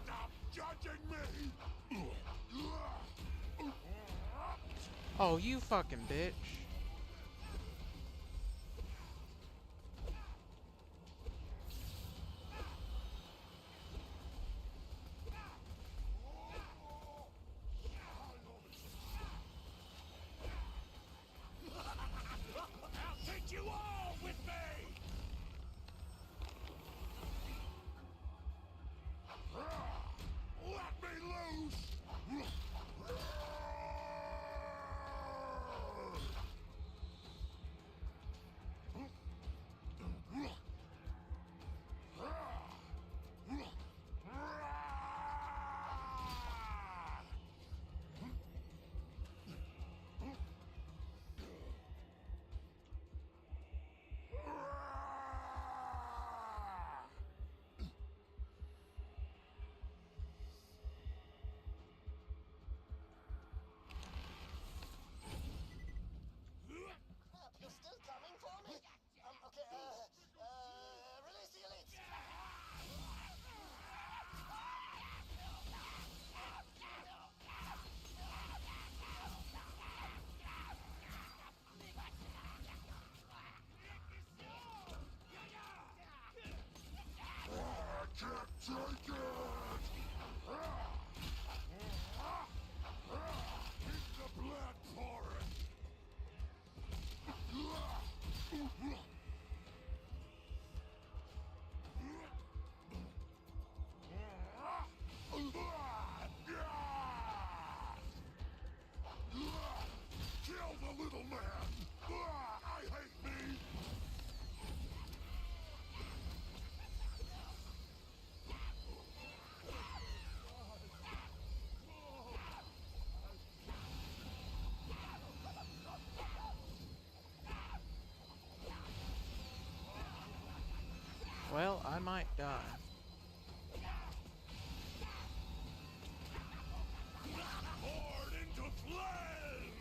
Stop judging me! Oh, you fucking bitch. I'll take you all with me! Let me loose! Crap, you're still coming for me? Okay, release the elites! I can't take it! Keep the blood pouring! Kill the little man! I hate me! Well, I might die. Poured into flame!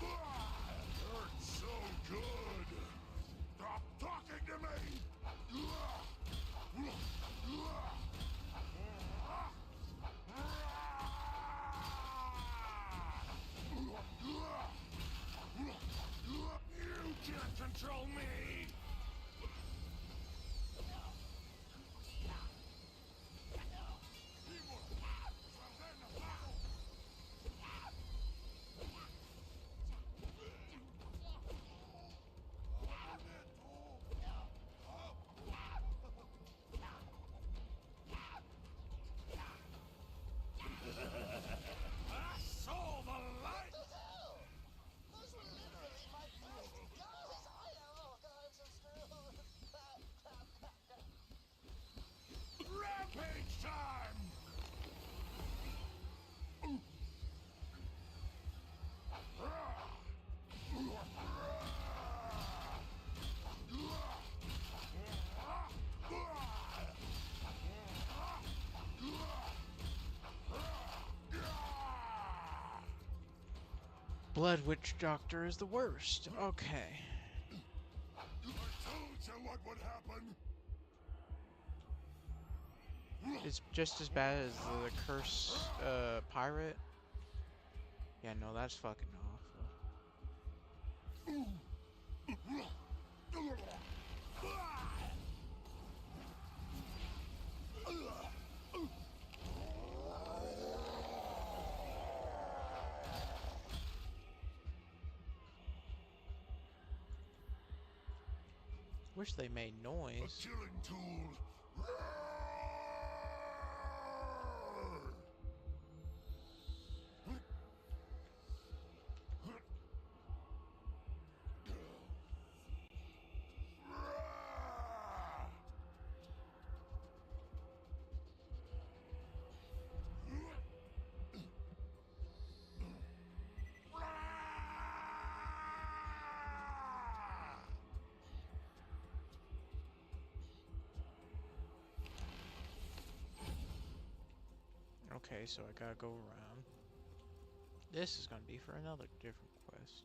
Hurts so good! Stop talking to me! You can't control me! I saw the light! What the hell? Those were literally my first guys! Oh god, I'm so screwed! Crap. Rampage time! Blood Witch Doctor is the worst. Okay. I told you what would happen! It's just as bad as the Curse Pirate. Yeah, no, that's fucking awful. Wish they made A noise. killing tool! Okay, so I gotta go around. This is gonna be for another different quest.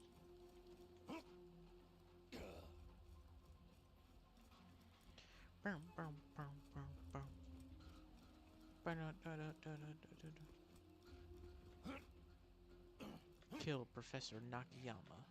Kill Professor Nakayama.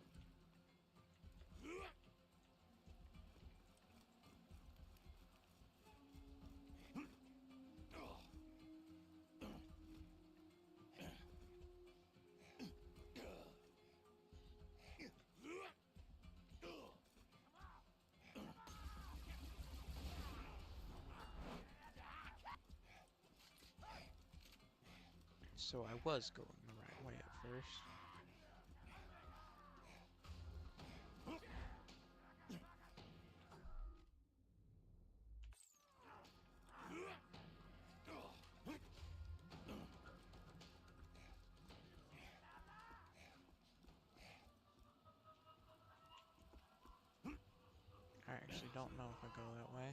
So I was going the right way at first. I actually don't know if I go that way.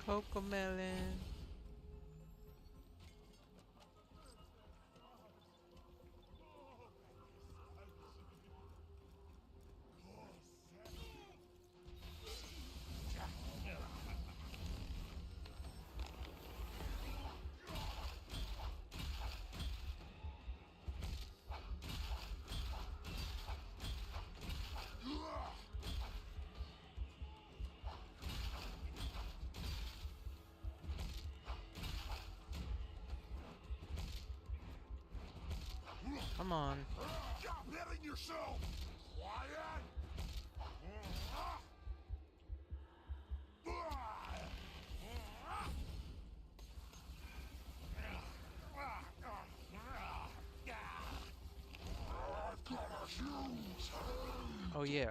Cocomelon. Come on. Stop hitting yourself! Quiet! I've got a huge head! Oh yeah.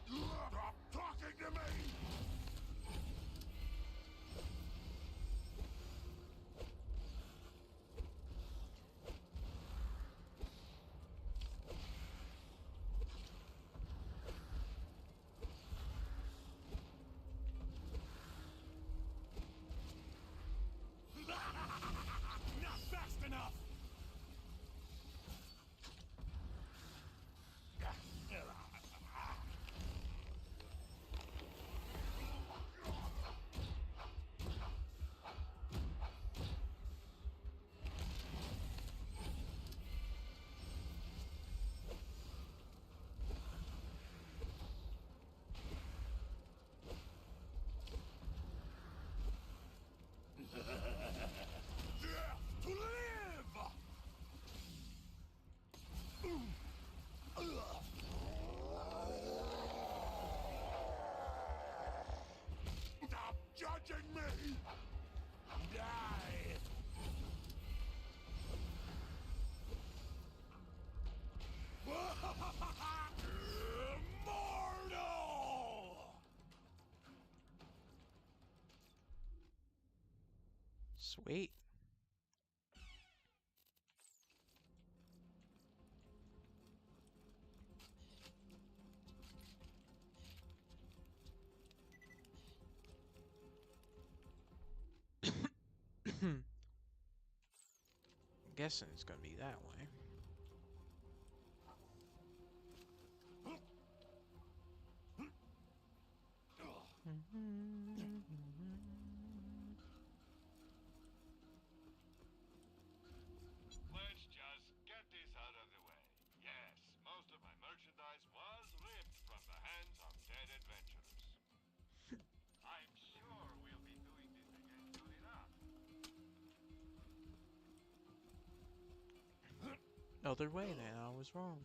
Stop talking to me! Not fast enough! Death to live! Stop judging me! Die! Immortal! Sweet. I'm guessing it's gonna be that way. Let's just get this out of the way. Yes, most of my merchandise was ripped from the hands of dead adventurers. I'm sure we'll be doing this again soon enough. Other way then, I was wrong.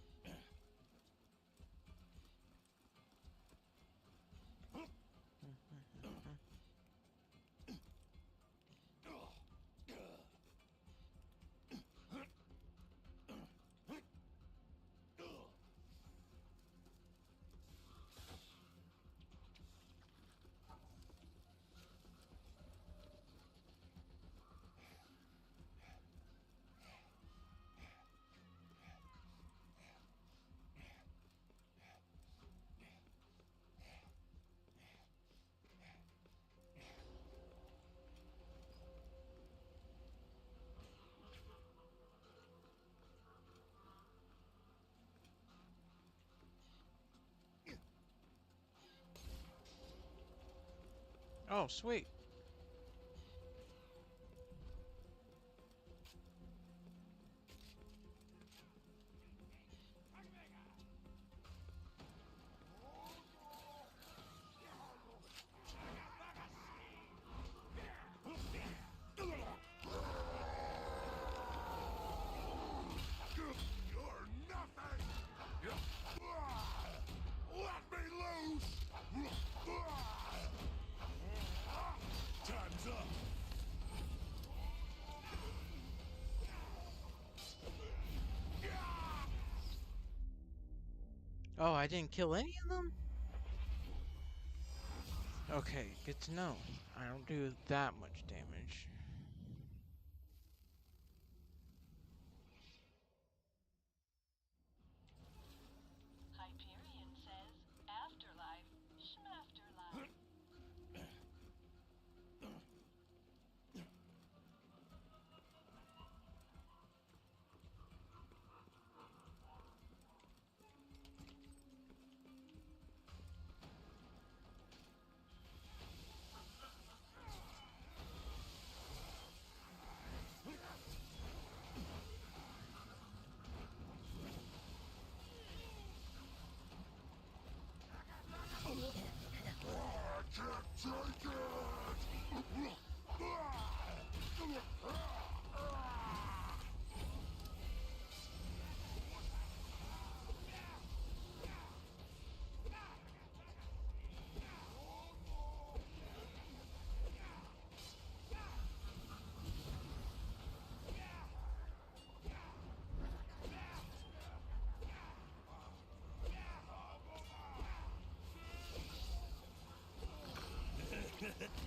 Oh, sweet. You're nothing! Let me loose! Time's up! Oh, I didn't kill any of them? Okay, good to know. I don't do that much damage. Hyperion says, afterlife, schmafterlife. I can't take it!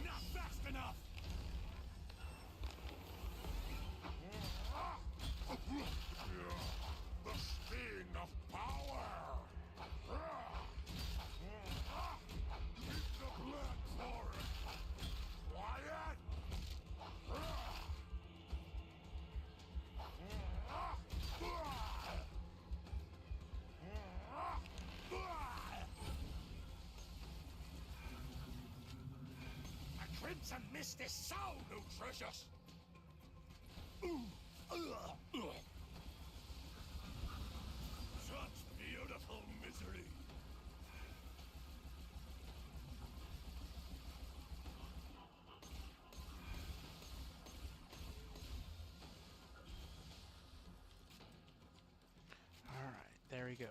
Not fast enough! The sting of power! Keep the blood for it! Quiet! A crimson mist is so nutritious! Such beautiful misery! Alright, there we go.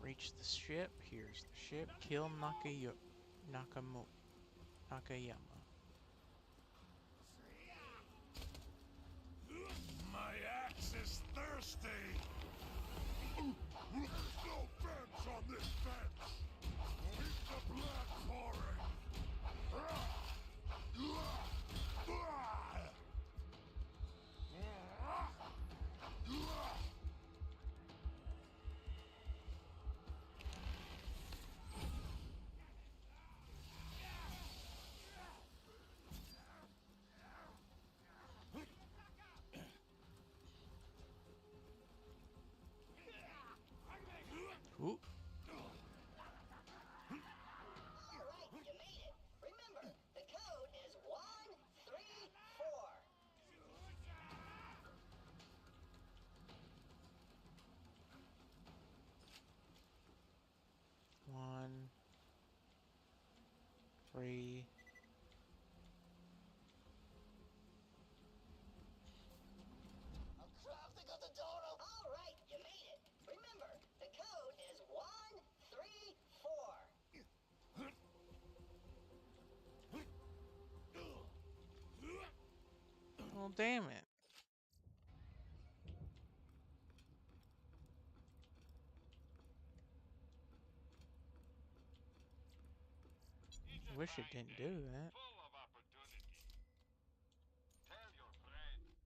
Reach the ship. Here's the ship. Kill Nakayama. My axe is thirsty! There's no bench on this bench! Keep the blood pouring! 3. Oh crap, they got the door open. All right, you made it. Remember, the code is 134. Well, damn it. It's a Wish it fine didn't day, do that. full of opportunity. Tell your friends.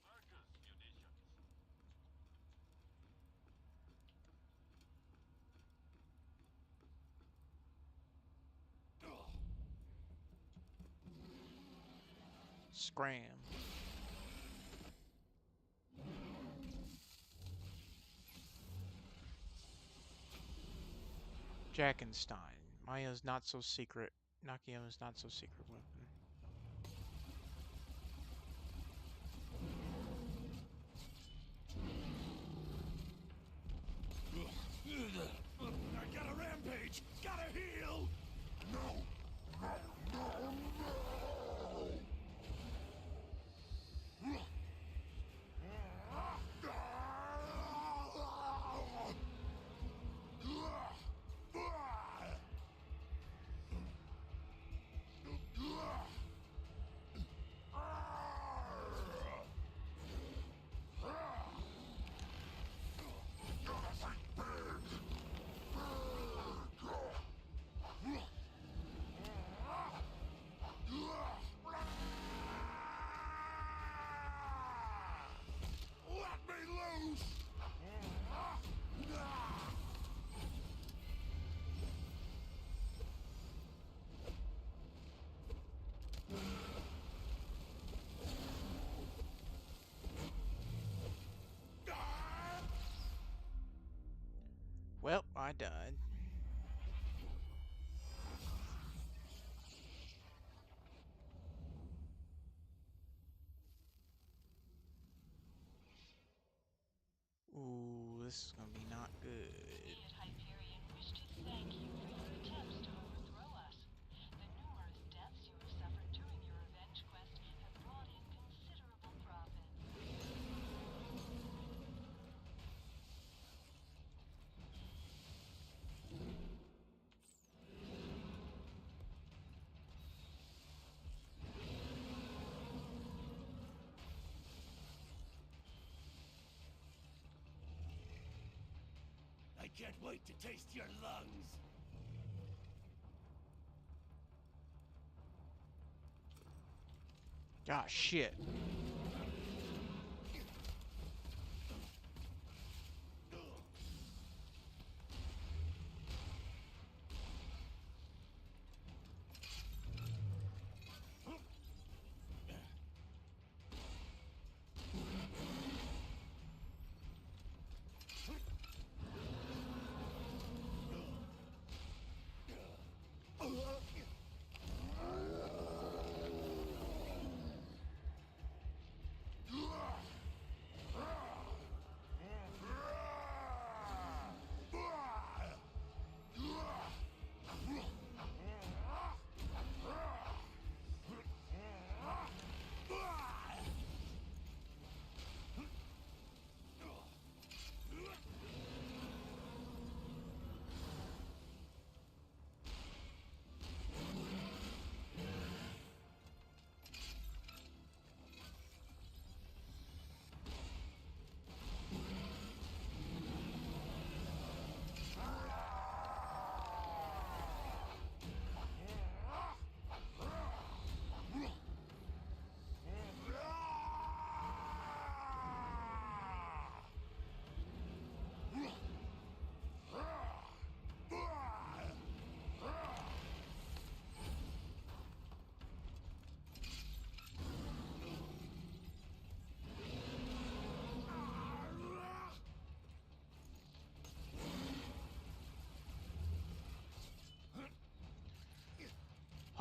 Marcus munitions. Scram. Jackenstein. Maya's not so secret. Nakiyo's not so secret weapon. I got a rampage! Gotta heal! Let me loose! Well, I died. Ooh, this is gonna be not good. We at Hyperion wish to thank you for your attempts to overthrow us. The numerous deaths you have suffered during your revenge quest have brought in considerable profits. I can't wait to taste your lungs! Ah, shit.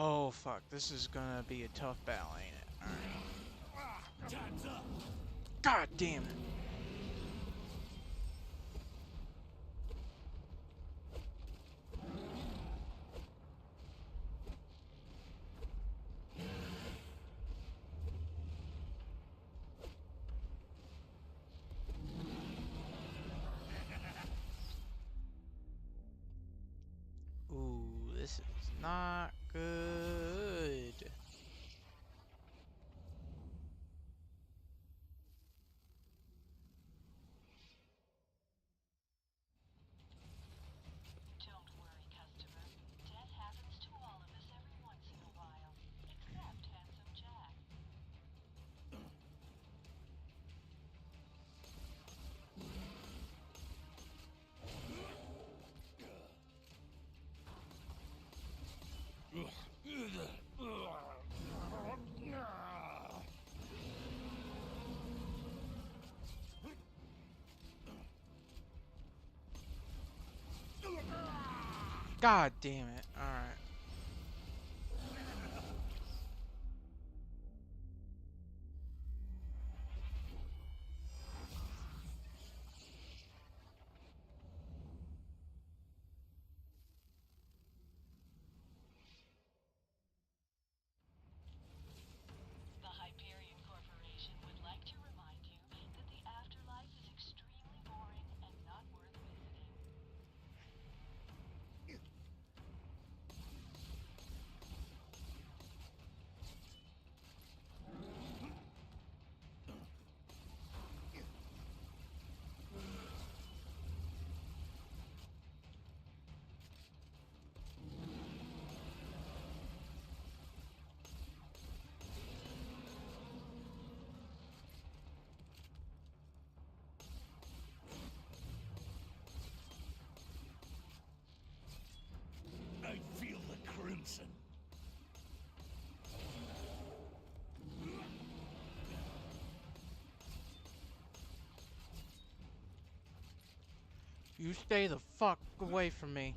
Oh, fuck. This is gonna be a tough battle, ain't it? Alright. Time's up! God damn it. Not good. Don't worry, customer. Death happens to all of us every once in a while. Except Handsome Jack. God damn it. Alright. The Hyperion Corporation would like to remind you that the afterlife is extremely boring and not worth visiting. I feel the crimson. You stay the fuck away from me.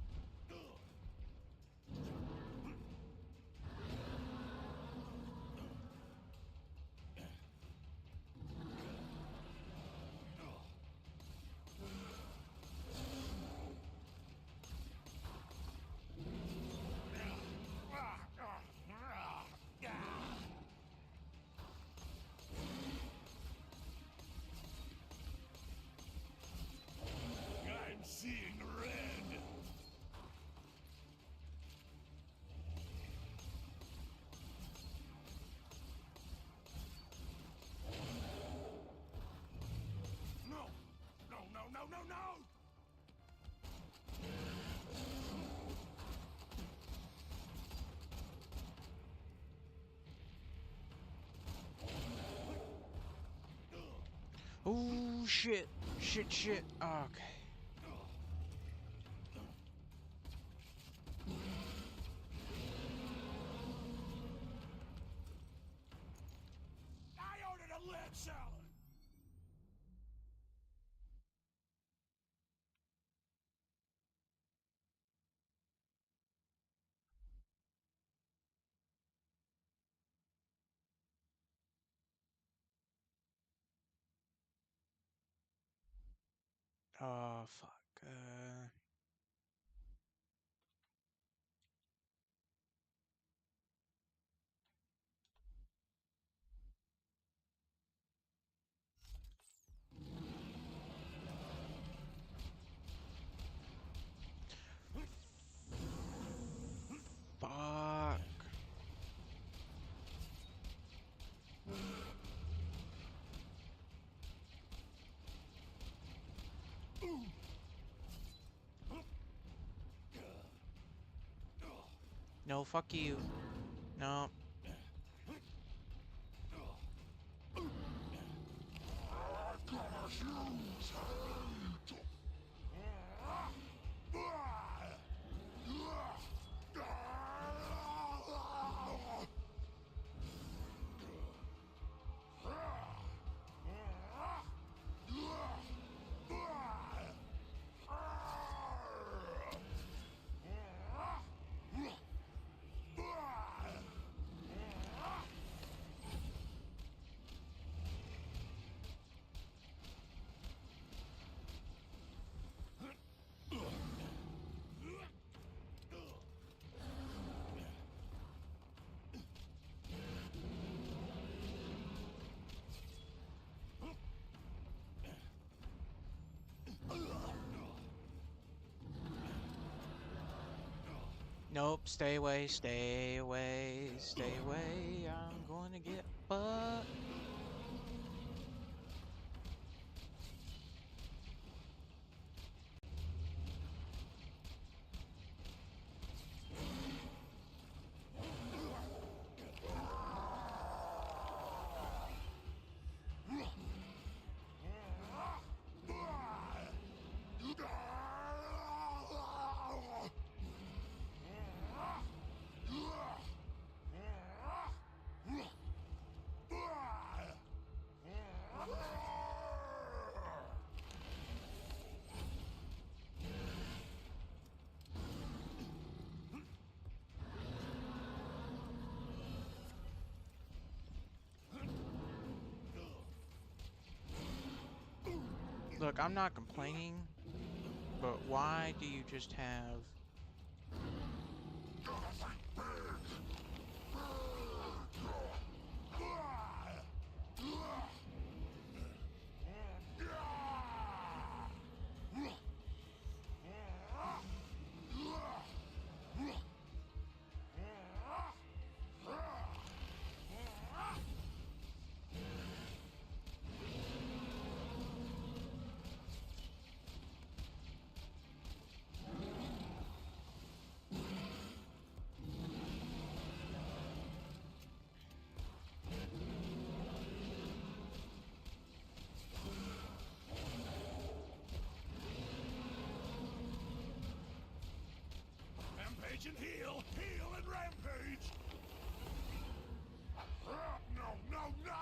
I'm seeing red. No! No, no, no, no, no! Oh shit. Shit, shit. Okay. I ordered a lamb salad! Oh fuck. Fuck. No, fuck you. No. Nope, stay away, stay away, stay away. I'm going to get butt. Look, I'm not complaining, but why do you just have... Rampage and heal! Heal and rampage! No, no, no!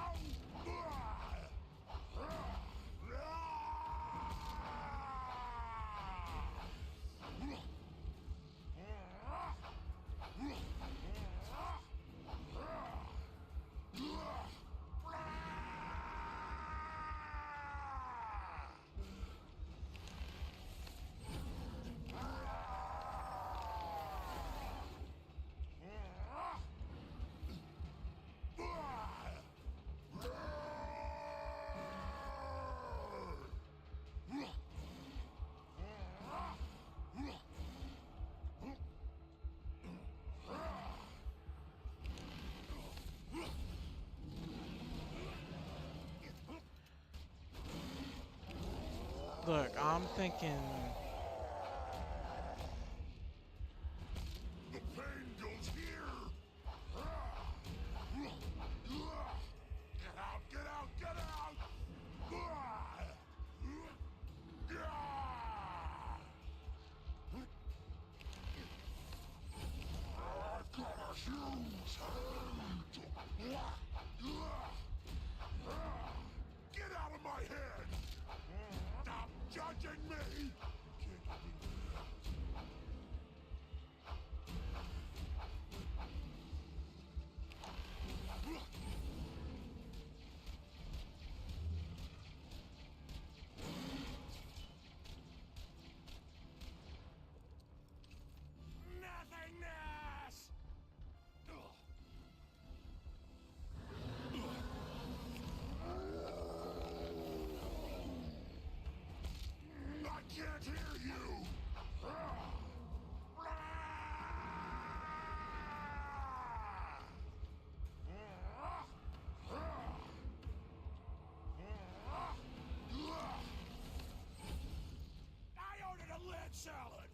Look, I'm thinking... The pain goes here! Get out, get out, get out! I've got a huge hand! Get out of my head! Stop judging me! Nothingness! I can't hear you! I ordered a lead salad!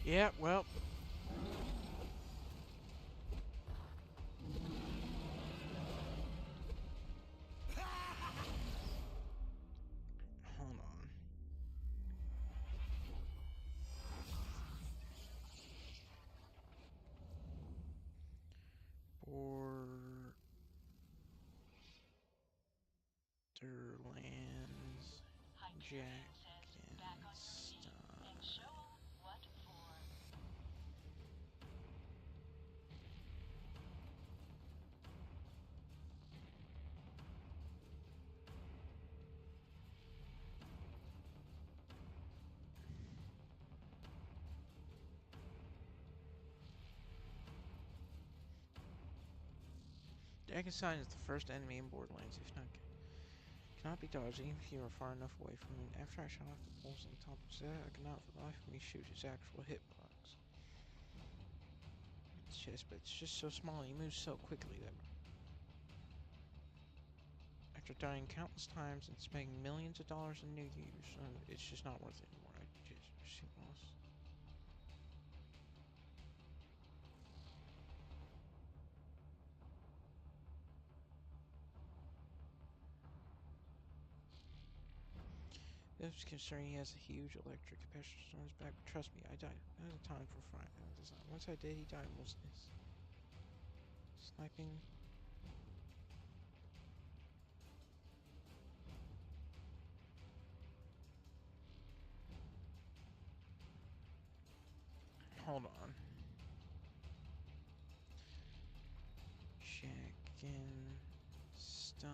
Yeah, well. Hold on. Borderlands, Jack says back and on your feet and show 'em what for. Frankenstein is the first enemy in Borderlands. If not, cannot be dodged even if you are far enough away from it. After I shot off the poles on top of his head, I could not for the life of me shoot his actual hitbox. It's just, but it's just so small. He moves so quickly that after dying countless times and spending millions of dollars in new use, it's just not worth it anymore. I just shoot lost. It's concerning he has a huge electric capacitor on his back, but trust me, I died. I had time for frying. Once I did, he died almost sniping. Hold on. Check in. Stein.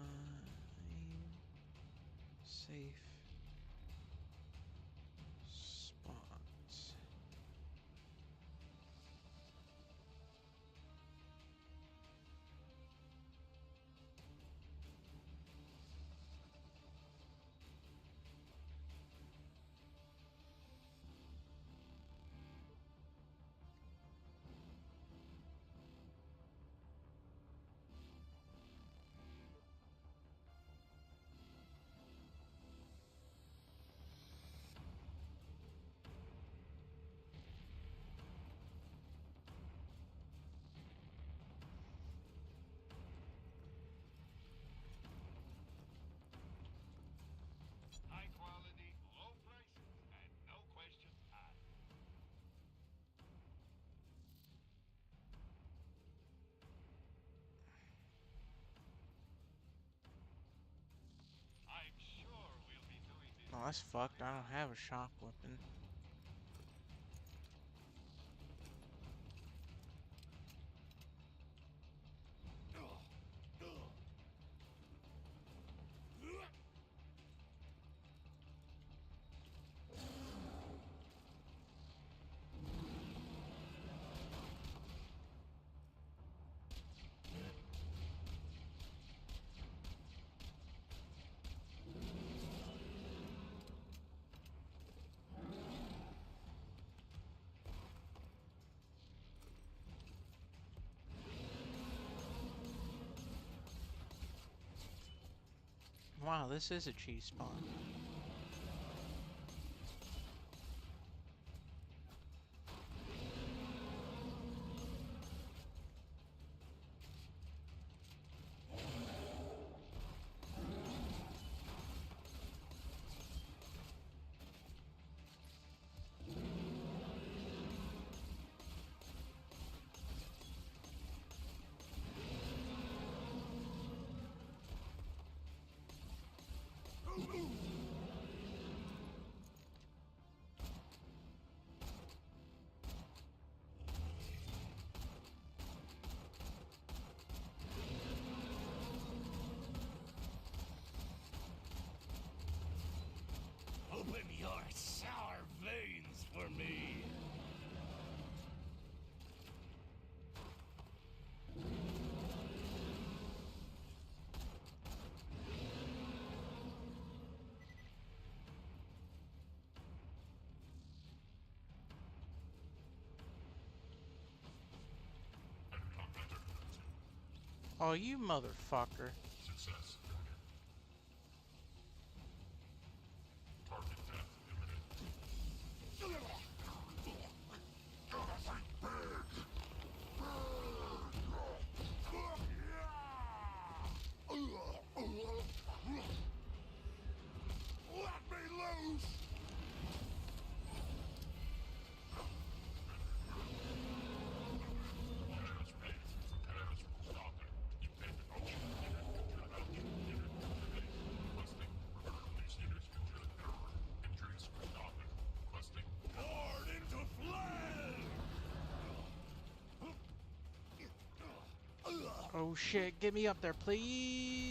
Safe. Spots. High quality, low prices, and no questions asked. I'm sure we'll be doing this. Oh, that's fucked. I don't have a shock weapon. Wow, this is a cheese spawn. Open your sour veins for me. Oh, you motherfucker. Success. Target death imminent. Oh shit, get me up there, please!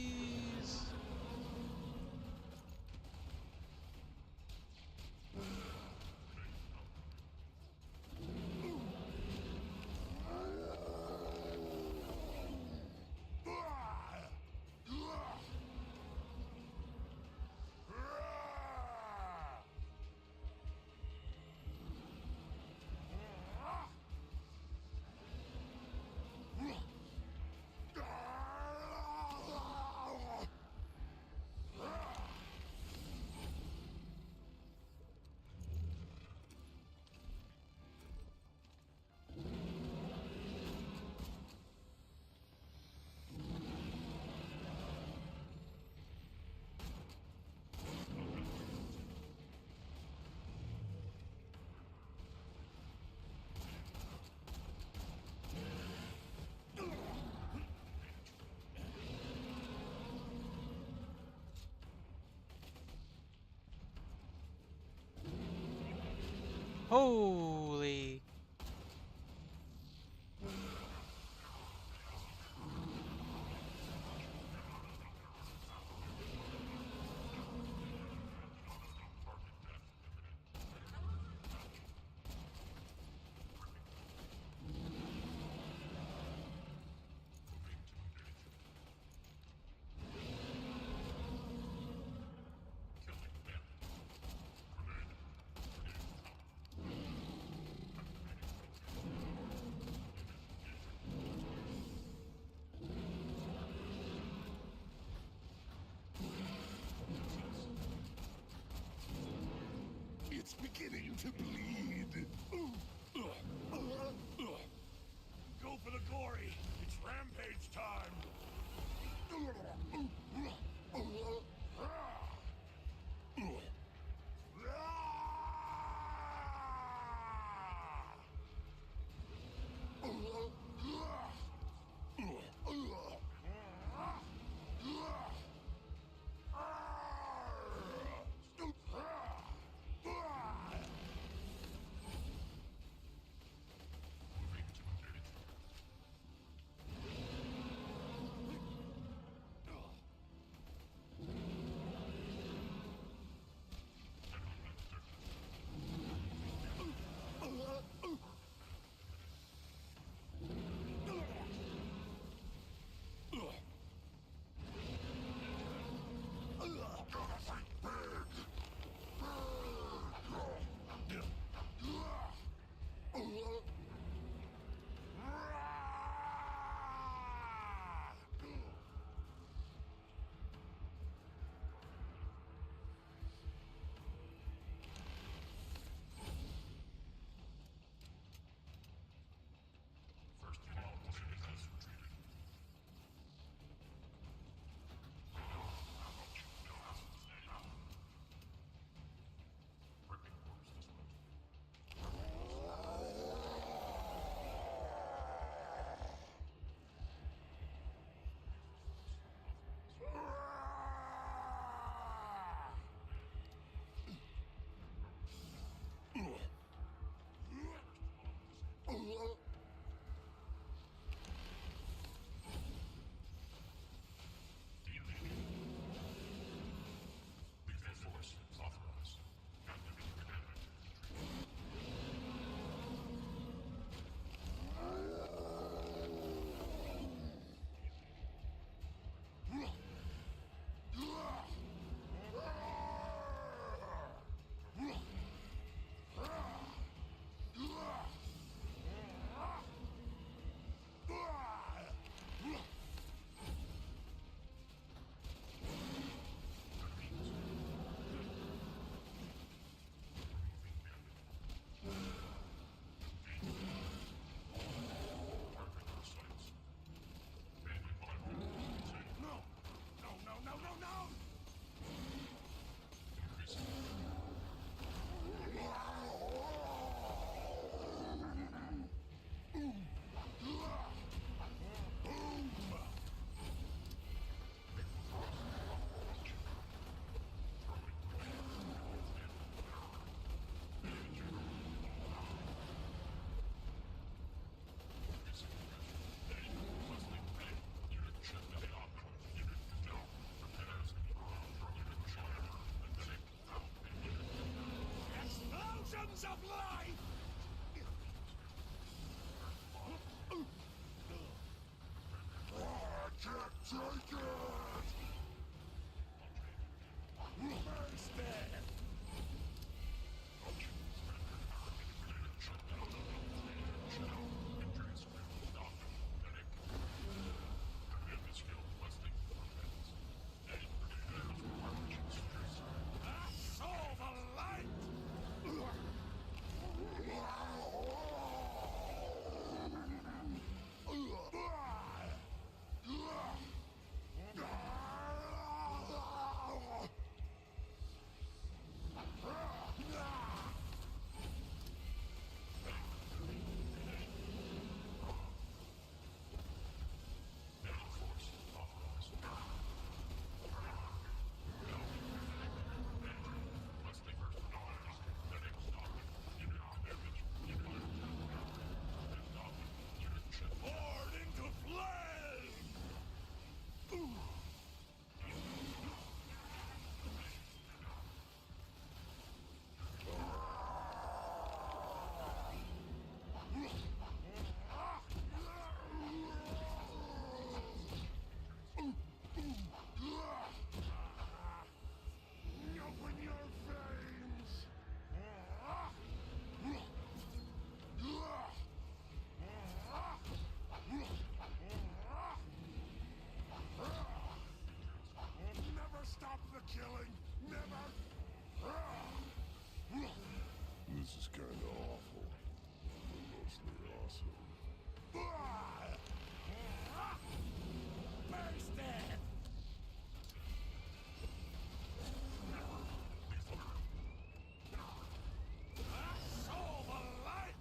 Holy! It's beginning to bleed. Go for the gory. It's rampage time. This is kinda awful, but mostly awesome. Burst it! Soul the light!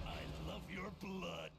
I love your blood.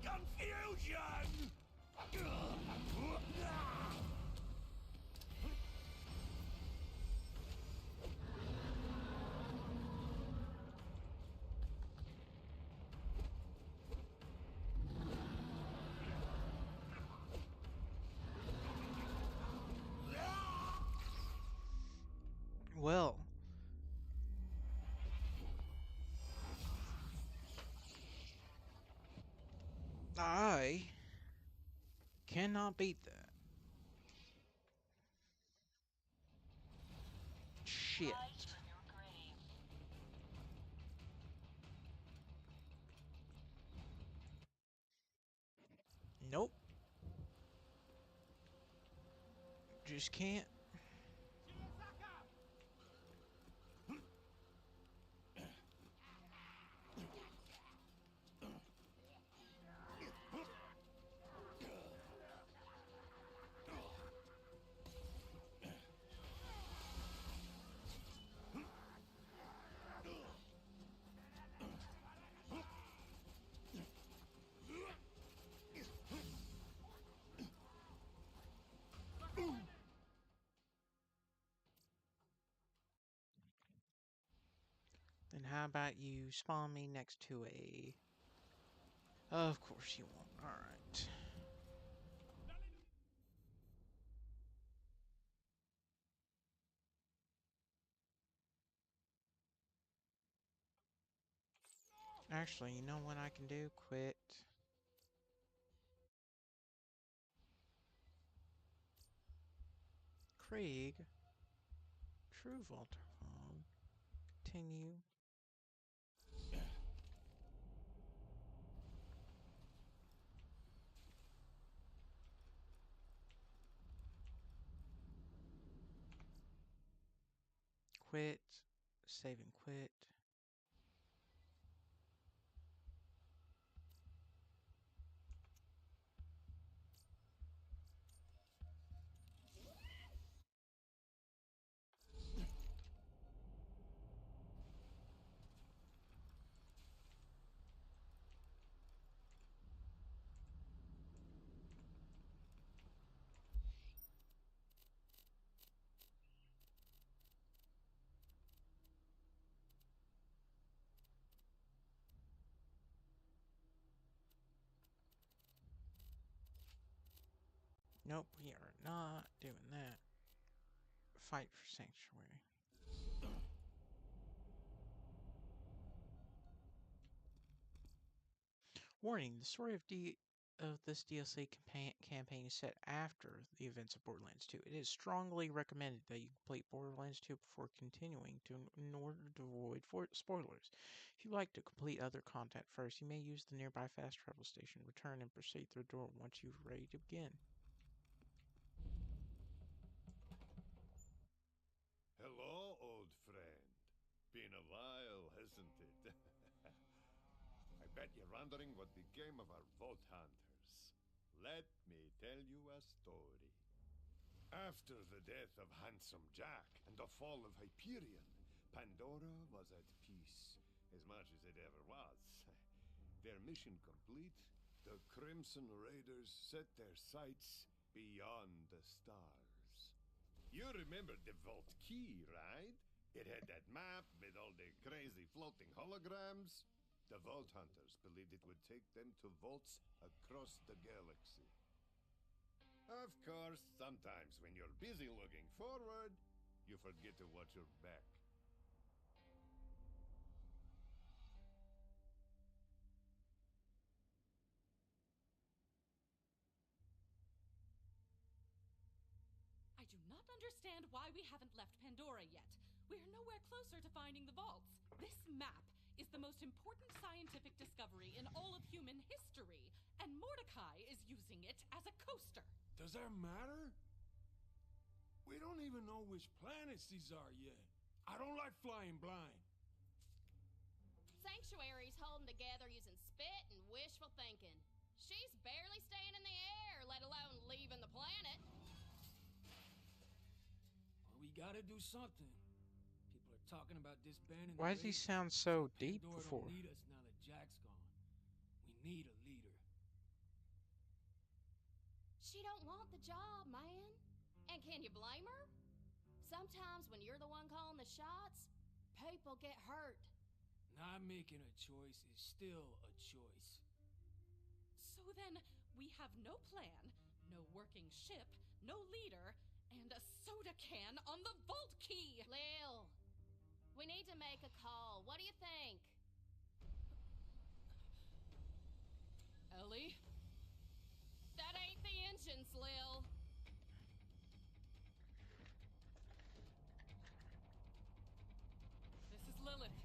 Confusion! Well, I cannot beat that. Shit. Rise from your grave. Nope. Just can't. Then how about you spawn me next to Of course you won't. Alright. Actually, you know what I can do? Quit. Krieg. True Volterfog. Continue. Quit. Save and quit. Nope, we are not doing that. Fight for Sanctuary. Warning, the story of this DLC campaign is set after the events of Borderlands 2. It is strongly recommended that you complete Borderlands 2 before continuing in order to avoid spoilers. If you'd like to complete other content first, you may use the nearby fast travel station, return, and proceed through the door once you're ready to begin. Hello, old friend. Been a while, hasn't it? I bet you're wondering what became of our Vault Hunters. Let me tell you a story. After the death of Handsome Jack and the fall of Hyperion, Pandora was at peace, as much as it ever was. Their mission complete, the Crimson Raiders set their sights beyond the stars. You remember the Vault Key, right? It had that map with all the crazy floating holograms. The Vault Hunters believed it would take them to vaults across the galaxy. Of course, sometimes when you're busy looking forward, you forget to watch your back. I do not understand why we haven't left Pandora yet. We are nowhere closer to finding the vaults. This map is the most important scientific discovery in all of human history, and Mordecai is using it as a coaster. Does that matter? We don't even know which planets these are yet. I don't like flying blind. Sanctuary's holding together using spit and wishful thinking. She's barely staying in the air, let alone leaving the planet. Well, we gotta do something. People are talking about disbanding. Why does he sound so deep Pandora before? don't need us now that Jack's gone. We need a leader. She don't want the job, man. And can you blame her? Sometimes when you're the one calling the shots, people get hurt. Not making a choice is still a choice. So then, we have no plan, no working ship, no leader, and a soda can on the vault key! Lil, we need to make a call. What do you think? Ellie? That ain't the engines, Lil. This is Lilith.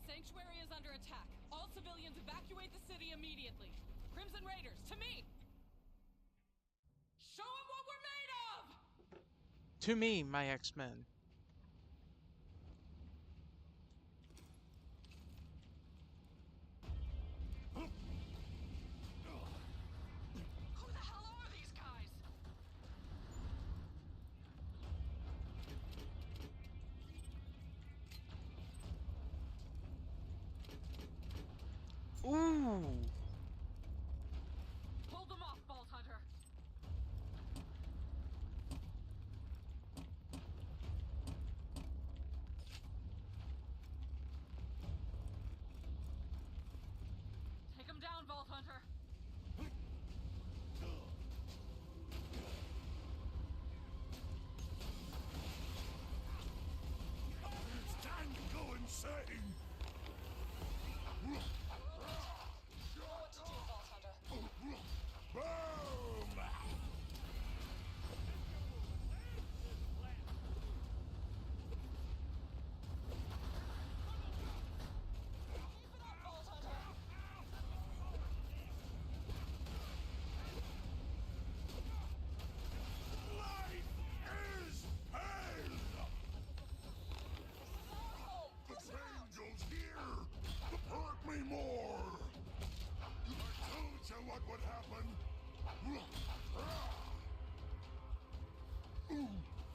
Sanctuary is under attack. All civilians evacuate the city immediately. Crimson Raiders, to me! Show them what we're made of! To me, my X-Men. Who the hell are these guys? Ooh! Hold them off, Vault Hunter! Take them down, Vault Hunter!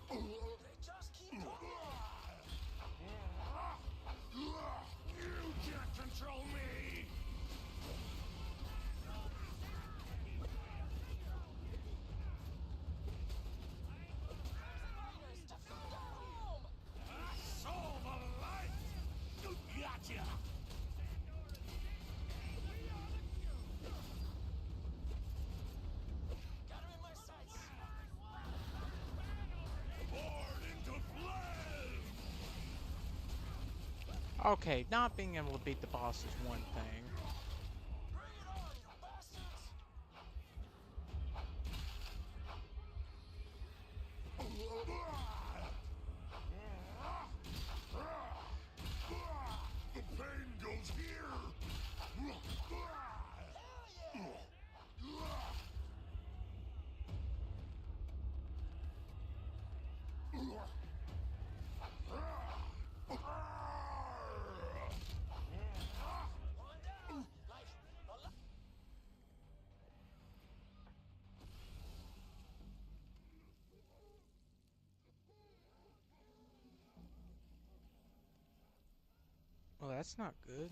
They just keep coming. You can't control me. Soul of light. Gotcha. Got him in my sights. Born into flame. Okay, not being able to beat the boss is one thing. Bring it on, you bastards. The pain goes here. Well, that's not good.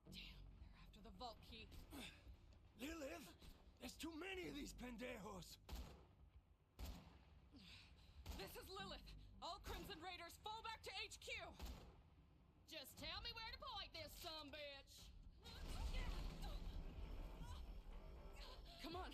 Damn, they're after the vault key. Lilith, there's too many of these pendejos. This is Lilith. All Crimson Raiders, fall back to HQ. Just tell me where to point this sumbitch. Come on.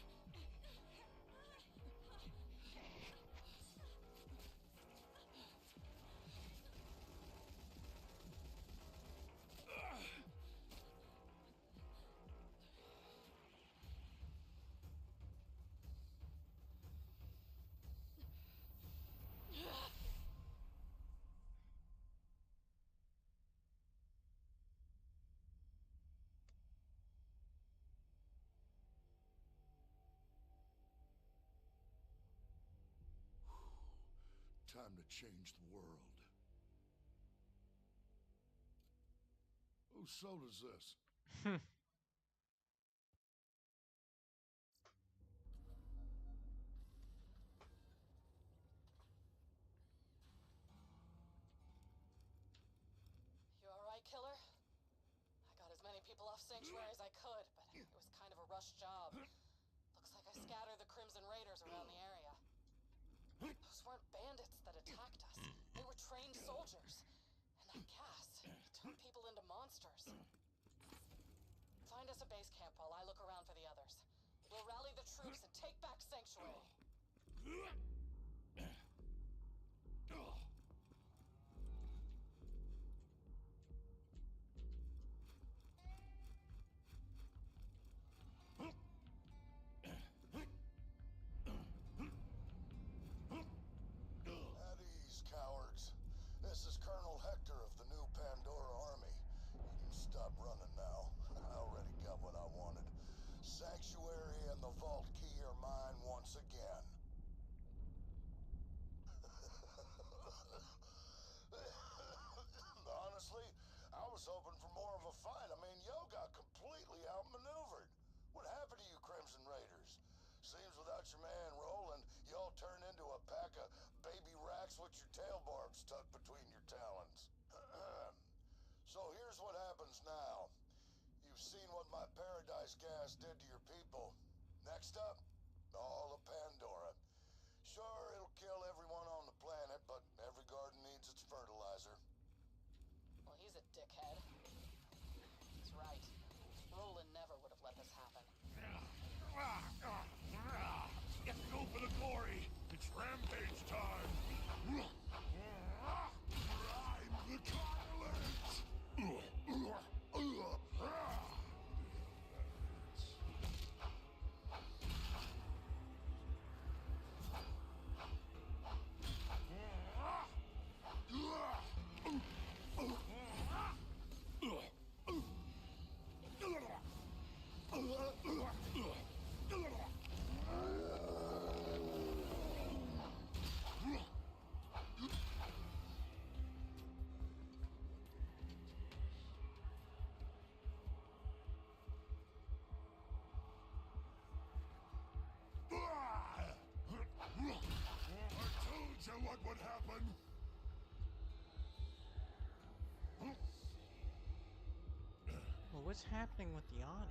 Time to change the world. Whose soul is this? You alright, killer? I got as many people off Sanctuary as I could, but it was kind of a rush job. Looks like I scattered the Crimson Raiders around the area. Those weren't bandits that attacked us. They were trained soldiers. And that gas, it turned people into monsters. Find us a base camp while I look around for the others. We'll rally the troops and take back Sanctuary. At ease, cowards. This is Colonel Hector of the new Pandora Army. You can stop running now. I already got what I wanted. Sanctuary and the vault key are mine once again. Honestly, I was hoping for more of a fight. I mean, Yo got completely outmaneuvered. What happened to you Crimson Raiders? Seems without your man Roland, y'all turned into a pack of baby racks with your tail barbs tucked between your talons. So here's what happens now. You've seen what my paradise gas did to your people. Next up, all of Pandora. Sure, it'll kill everyone on the planet, but every garden needs its fertilizer. Well, he's a dickhead. He's right. Roland never would have let this happen. Let's go for the glory. It's rampage time. I'm the tyrant. what's happening with the audio?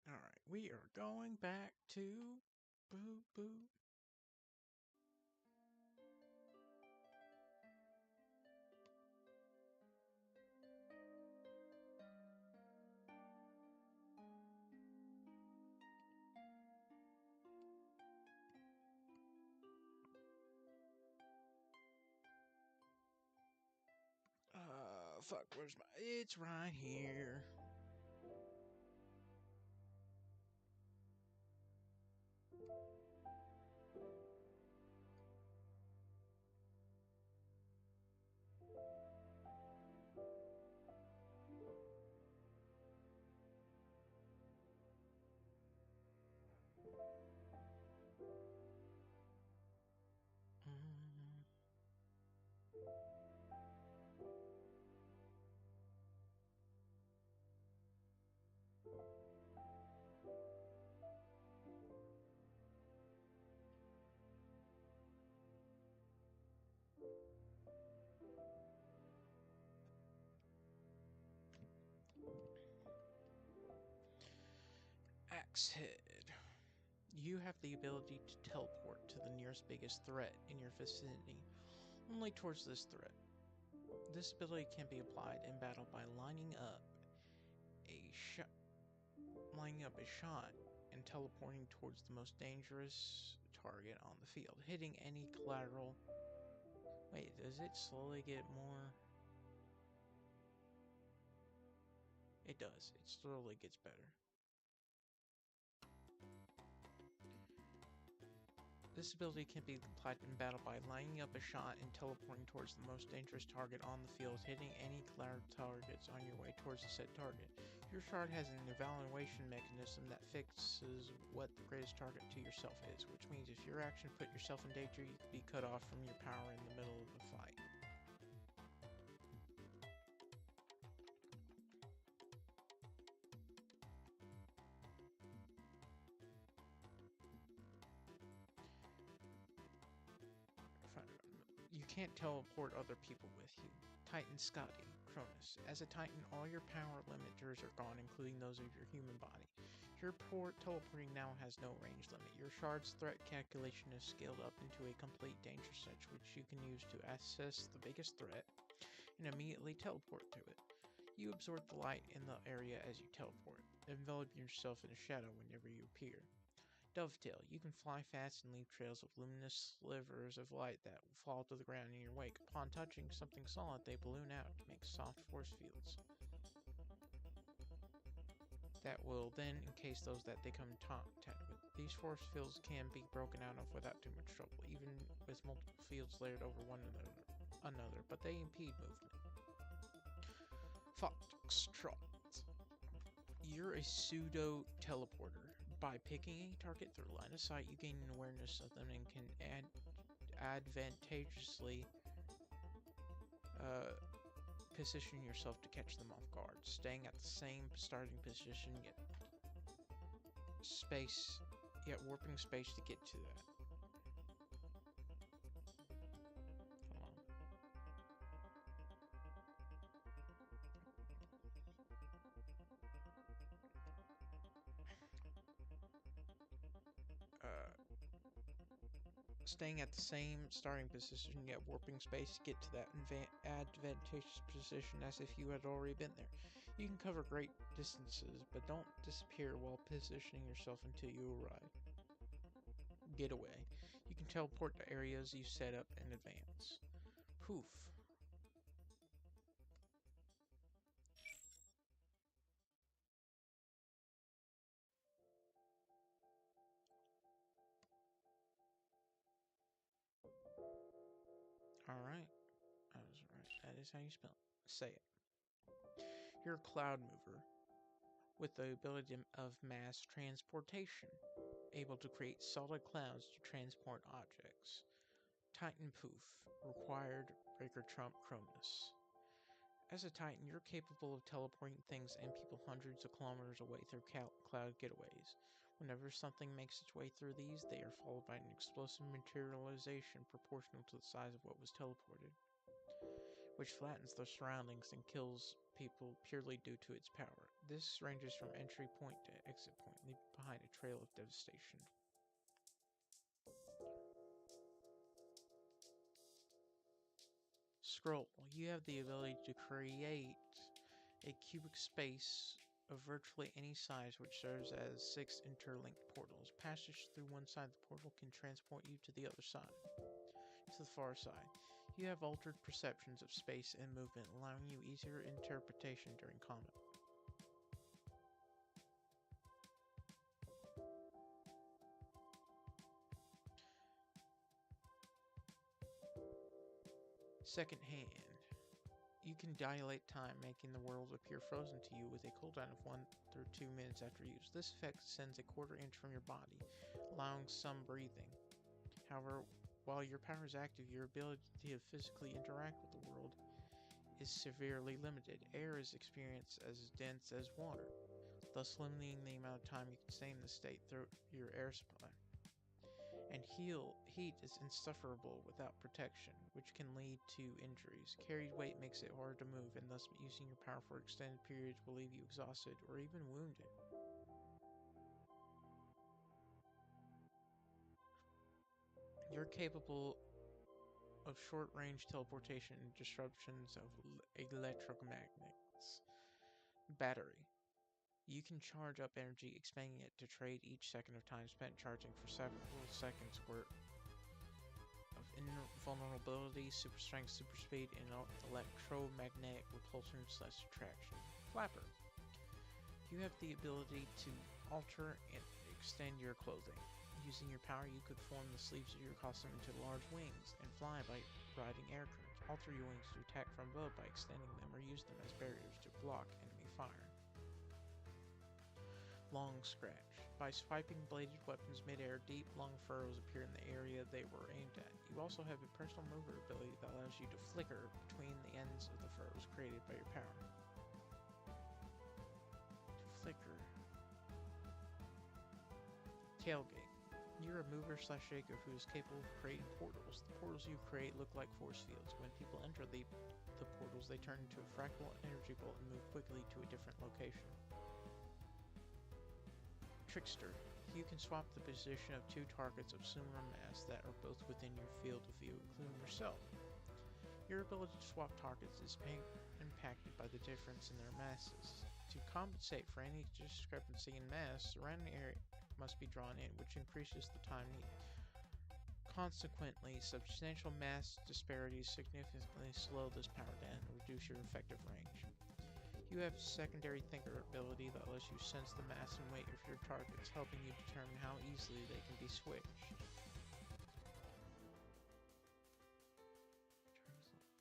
Alright, we are going back to Boo Boo. Fuck, where's my... It's right here. Mm. Axehead. You have the ability to teleport to the nearest biggest threat in your vicinity, only towards this threat. This ability can be applied in battle by lining up a shot and teleporting towards the most dangerous target on the field, hitting any collateral. Wait, does it slowly get more? It does. It slowly gets better. This ability can be applied in battle by lining up a shot and teleporting towards the most dangerous target on the field, hitting any collateral targets on your way towards the said target. Your shard has an evaluation mechanism that fixes what the greatest target to yourself is, which means if your action put yourself in danger, you could be cut off from your power in the middle of the fight. You can't teleport other people with you. Titan Scotty, Cronus. As a Titan, all your power limiters are gone, including those of your human body. Your teleporting now has no range limit. Your shard's threat calculation is scaled up into a complete danger search, which you can use to assess the biggest threat and immediately teleport to it. You absorb the light in the area as you teleport, enveloping yourself in a shadow whenever you appear. Dovetail. You can fly fast and leave trails of luminous slivers of light that will fall to the ground in your wake. Upon touching something solid, they balloon out to make soft force fields that will then encase those that they come in contact with. These force fields can be broken out of without too much trouble, even with multiple fields layered over one another, but they impede movement. Foxtrot. You're a pseudo teleporter. By picking a target through line of sight, you gain an awareness of them and can advantageously position yourself to catch them off guard, staying at the same starting position yet warping space to get to that. Staying at the same starting position, yet warping space to get to that advantageous position as if you had already been there. You can cover great distances, but don't disappear while positioning yourself until you arrive. Getaway. You can teleport to areas you set up in advance. Poof. Alright. I was right. That is how you say it. You're a cloud mover. with the ability of mass transportation, able to create solid clouds to transport objects. Titan Poof, required Breaker Trump Cronus. As a Titan, you're capable of teleporting things and people hundreds of kilometers away through cloud getaways. Whenever something makes its way through these, they are followed by an explosive materialization proportional to the size of what was teleported, which flattens the surroundings and kills people purely due to its power. This ranges from entry point to exit point, leaving behind a trail of devastation. Scroll. You have the ability to create a cubic space of virtually any size which serves as 6 interlinked portals. Passage through one side of the portal can transport you to the other side. To the far side, you have altered perceptions of space and movement, allowing you easier interpretation during combat. Second hand. You can dilate time, making the world appear frozen to you with a cooldown of 1 or 2 minutes after use. This effect sends a quarter inch from your body, allowing some breathing. However, while your power is active, your ability to physically interact with the world is severely limited. Air is experienced as dense as water, thus limiting the amount of time you can stay in this state through your air supply. And heat is insufferable without protection, which can lead to injuries. Carried weight makes it hard to move, and thus using your power for extended periods will leave you exhausted or even wounded. You're capable of short-range teleportation and disruptions of electromagnets. Battery. You can charge up energy, expending it to trade each second of time spent charging for several seconds worth of invulnerability, super strength, super speed, and electromagnetic repulsion/attraction. Flapper. You have the ability to alter and extend your clothing. Using your power, you could form the sleeves of your costume into large wings and fly by riding air currents. Alter your wings to attack from above by extending them or use them as barriers to block enemy fire. Long Scratch. By swiping bladed weapons mid-air, deep, long furrows appear in the area they were aimed at. You also have a personal mover ability that allows you to flicker between the ends of the furrows created by your power. Flicker. Tailgate. You're a mover/shaker who is capable of creating portals. The portals you create look like force fields. When people enter the portals, they turn into a fractal energy bolt and move quickly to a different location. Trickster. You can swap the position of two targets of similar mass that are both within your field of view, including yourself. Your ability to swap targets is impacted by the difference in their masses. To compensate for any discrepancy in mass, surrounding area must be drawn in, which increases the time needed. Consequently, substantial mass disparities significantly slow this power down and reduce your effective range. You have secondary thinker ability that lets you sense the mass and weight of your targets, helping you determine how easily they can be switched.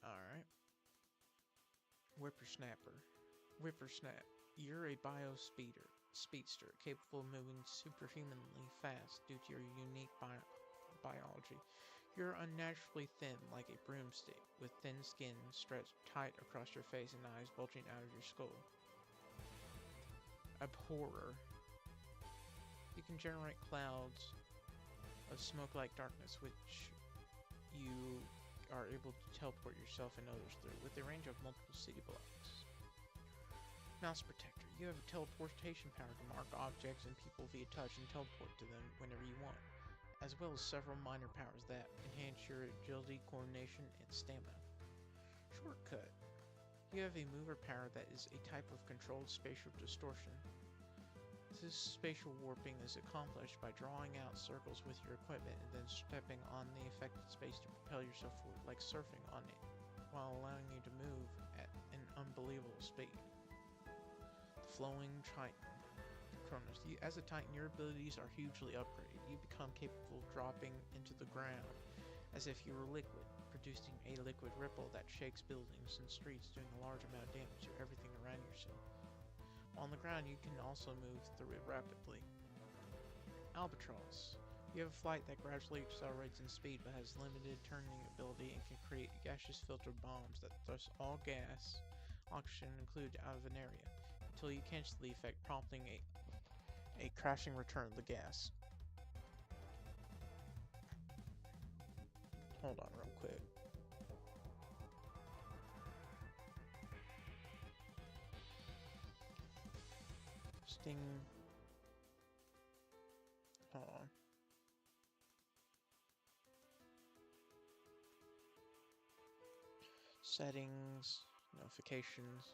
Alright. Whippersnapper. Whippersnap. You're a speedster, capable of moving superhumanly fast due to your unique biology. You're unnaturally thin, like a broomstick, with thin skin stretched tight across your face and eyes bulging out of your skull. Abhorrer. You can generate clouds of smoke-like darkness, which you are able to teleport yourself and others through, with a range of multiple city blocks. Mouse Protector. You have a teleportation power to mark objects and people via touch and teleport to them whenever you want, as well as several minor powers that enhance your agility, coordination, and stamina. Shortcut. You have a mover power that is a type of controlled spatial distortion. This spatial warping is accomplished by drawing out circles with your equipment and then stepping on the affected space to propel yourself forward, like surfing on it, while allowing you to move at an unbelievable speed. Flowing Titan. Cronus. As a Titan, your abilities are hugely upgraded. You become capable of dropping into the ground as if you were liquid, producing a liquid ripple that shakes buildings and streets, doing a large amount of damage to everything around yourself. On the ground, you can also move through it rapidly. Albatross. You have a flight that gradually accelerates in speed but has limited turning ability and can create gaseous filter bombs that thrust all gas, oxygen included, out of an area, until you catch the effect, prompting a crashing return of the gas. Hold on real quick. Sting. Hold on. Settings, notifications.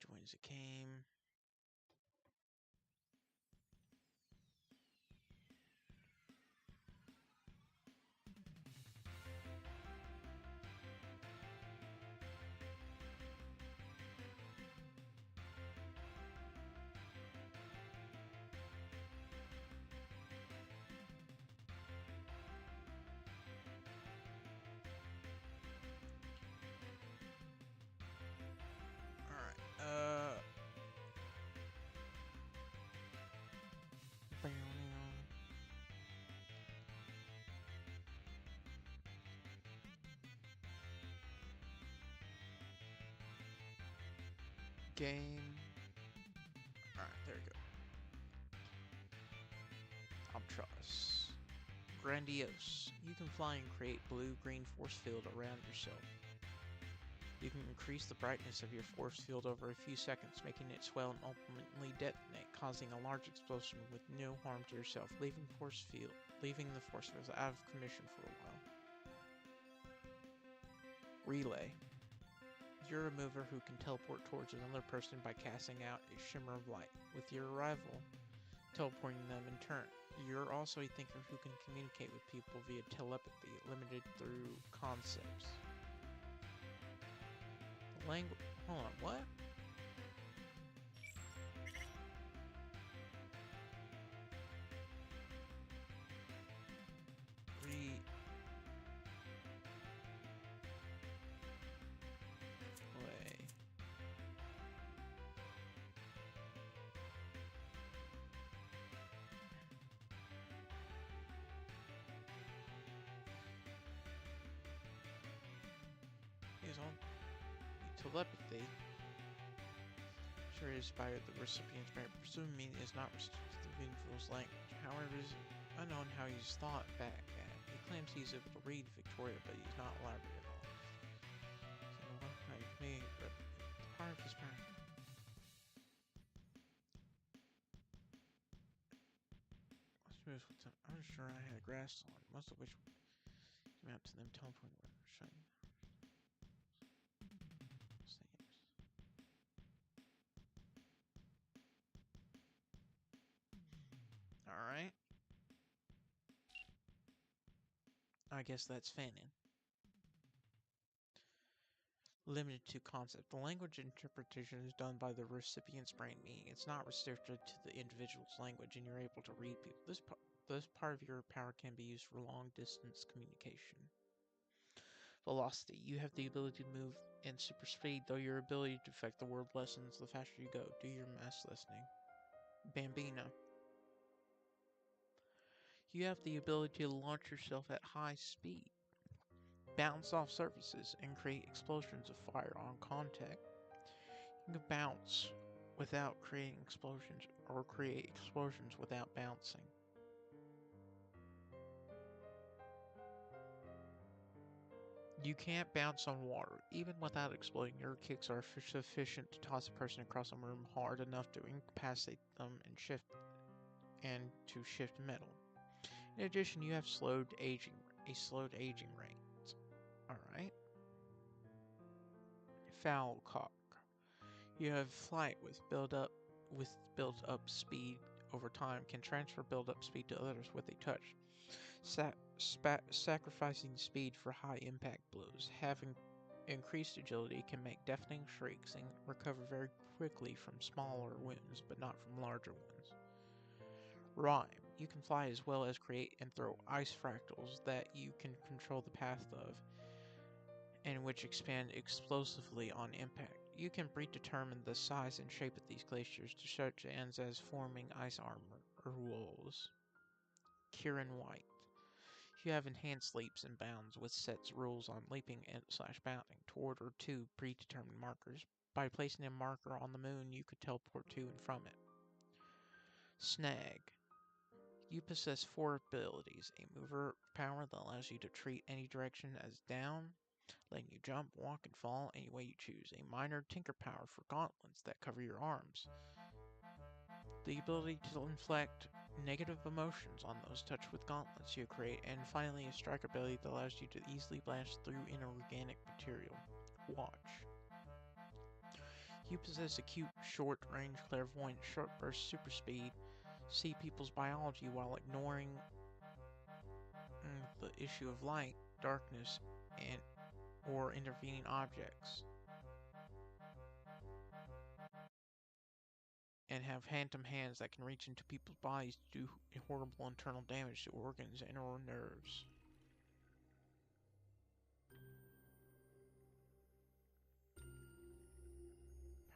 Joins a game. Game. Alright, there we go. Albatross. Grandiose. You can fly and create blue-green force field around yourself. You can increase the brightness of your force field over a few seconds, making it swell and ultimately detonate, causing a large explosion with no harm to yourself, leaving the force field out of commission for a while. Relay. You're a mover who can teleport towards another person by casting out a shimmer of light. With your arrival, teleporting them in turn. You're also a thinker who can communicate with people via telepathy, limited through concepts. Language. Hold on, what? Telepathy sure is by the recipient's brain, presuming it is not restricted to the individual's language. However, it is unknown how he's thought back at. He claims he's able to read Victoria, but he's not elaborate at all. So, the power of his parent. I'm sure I had a grass on, most of which came out to them teleporting. Alright. I guess that's fanning. Limited to concept. The language interpretation is done by the recipient's brain, meaning it's not restricted to the individual's language and you're able to read people. This part of your power can be used for long-distance communication. Velocity. You have the ability to move in super speed, though your ability to affect the world lessens the faster you go. Do your mass listening. Bambina. You have the ability to launch yourself at high speed, bounce off surfaces, and create explosions of fire on contact. You can bounce without creating explosions, or create explosions without bouncing. You can't bounce on water. Even without exploding, your kicks are sufficient to toss a person across a room hard enough to incapacitate them and to shift metal. In addition, you have a slowed aging rate. Alright. Foul cock. You have flight with built up speed over time, can transfer build up speed to others with a touch. Sacrificing speed for high impact blows. Having increased agility can make deafening shrieks and recover very quickly from smaller wounds, but not from larger ones. Rhyme. You can fly as well as create and throw ice fractals that you can control the path of, and which expand explosively on impact. You can predetermine the size and shape of these glaciers to such ends as forming ice armor or walls. Kieran White. You have enhanced leaps and bounds with sets rules on leaping and / bounding toward or to predetermined markers. By placing a marker on the moon, you could teleport to and from it. Snag. You possess 4 abilities: a mover power that allows you to treat any direction as down, letting you jump, walk, and fall any way you choose. A minor tinker power for gauntlets that cover your arms. The ability to inflict negative emotions on those touched with gauntlets you create. And finally, a strike ability that allows you to easily blast through inorganic material. Watch. You possess acute, short-range, clairvoyant, short burst, super speed, see people's biology while ignoring the issue of light, darkness, and or intervening objects, and have phantom hands that can reach into people's bodies to do horrible internal damage to organs and or nerves.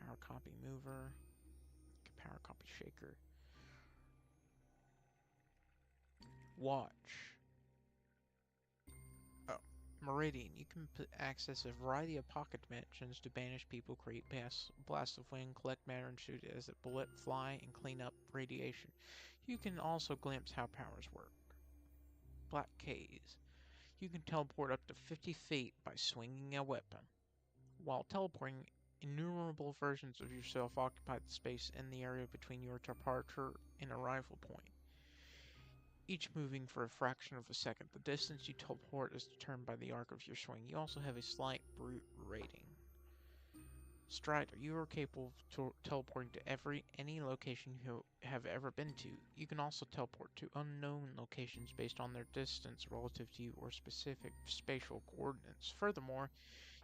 Power copy mover, power copy shaker. Watch. Meridian. You can access a variety of pocket dimensions to banish people, create blasts of wind, collect matter, and shoot it as a bullet, fly, and clean up radiation. You can also glimpse how powers work. Black K's. You can teleport up to 50 feet by swinging a weapon. While teleporting, innumerable versions of yourself occupy the space in the area between your departure and arrival point, each moving for a fraction of a second. The distance you teleport is determined by the arc of your swing. You also have a slight brute rating. Strider. You are capable of teleporting to any location you have ever been to. You can also teleport to unknown locations based on their distance relative to you or specific spatial coordinates. Furthermore,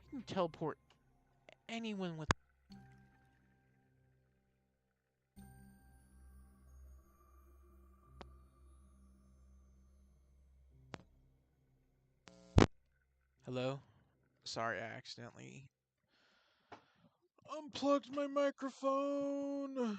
you can teleport anyone with Hello? Sorry, I accidentally unplugged my microphone.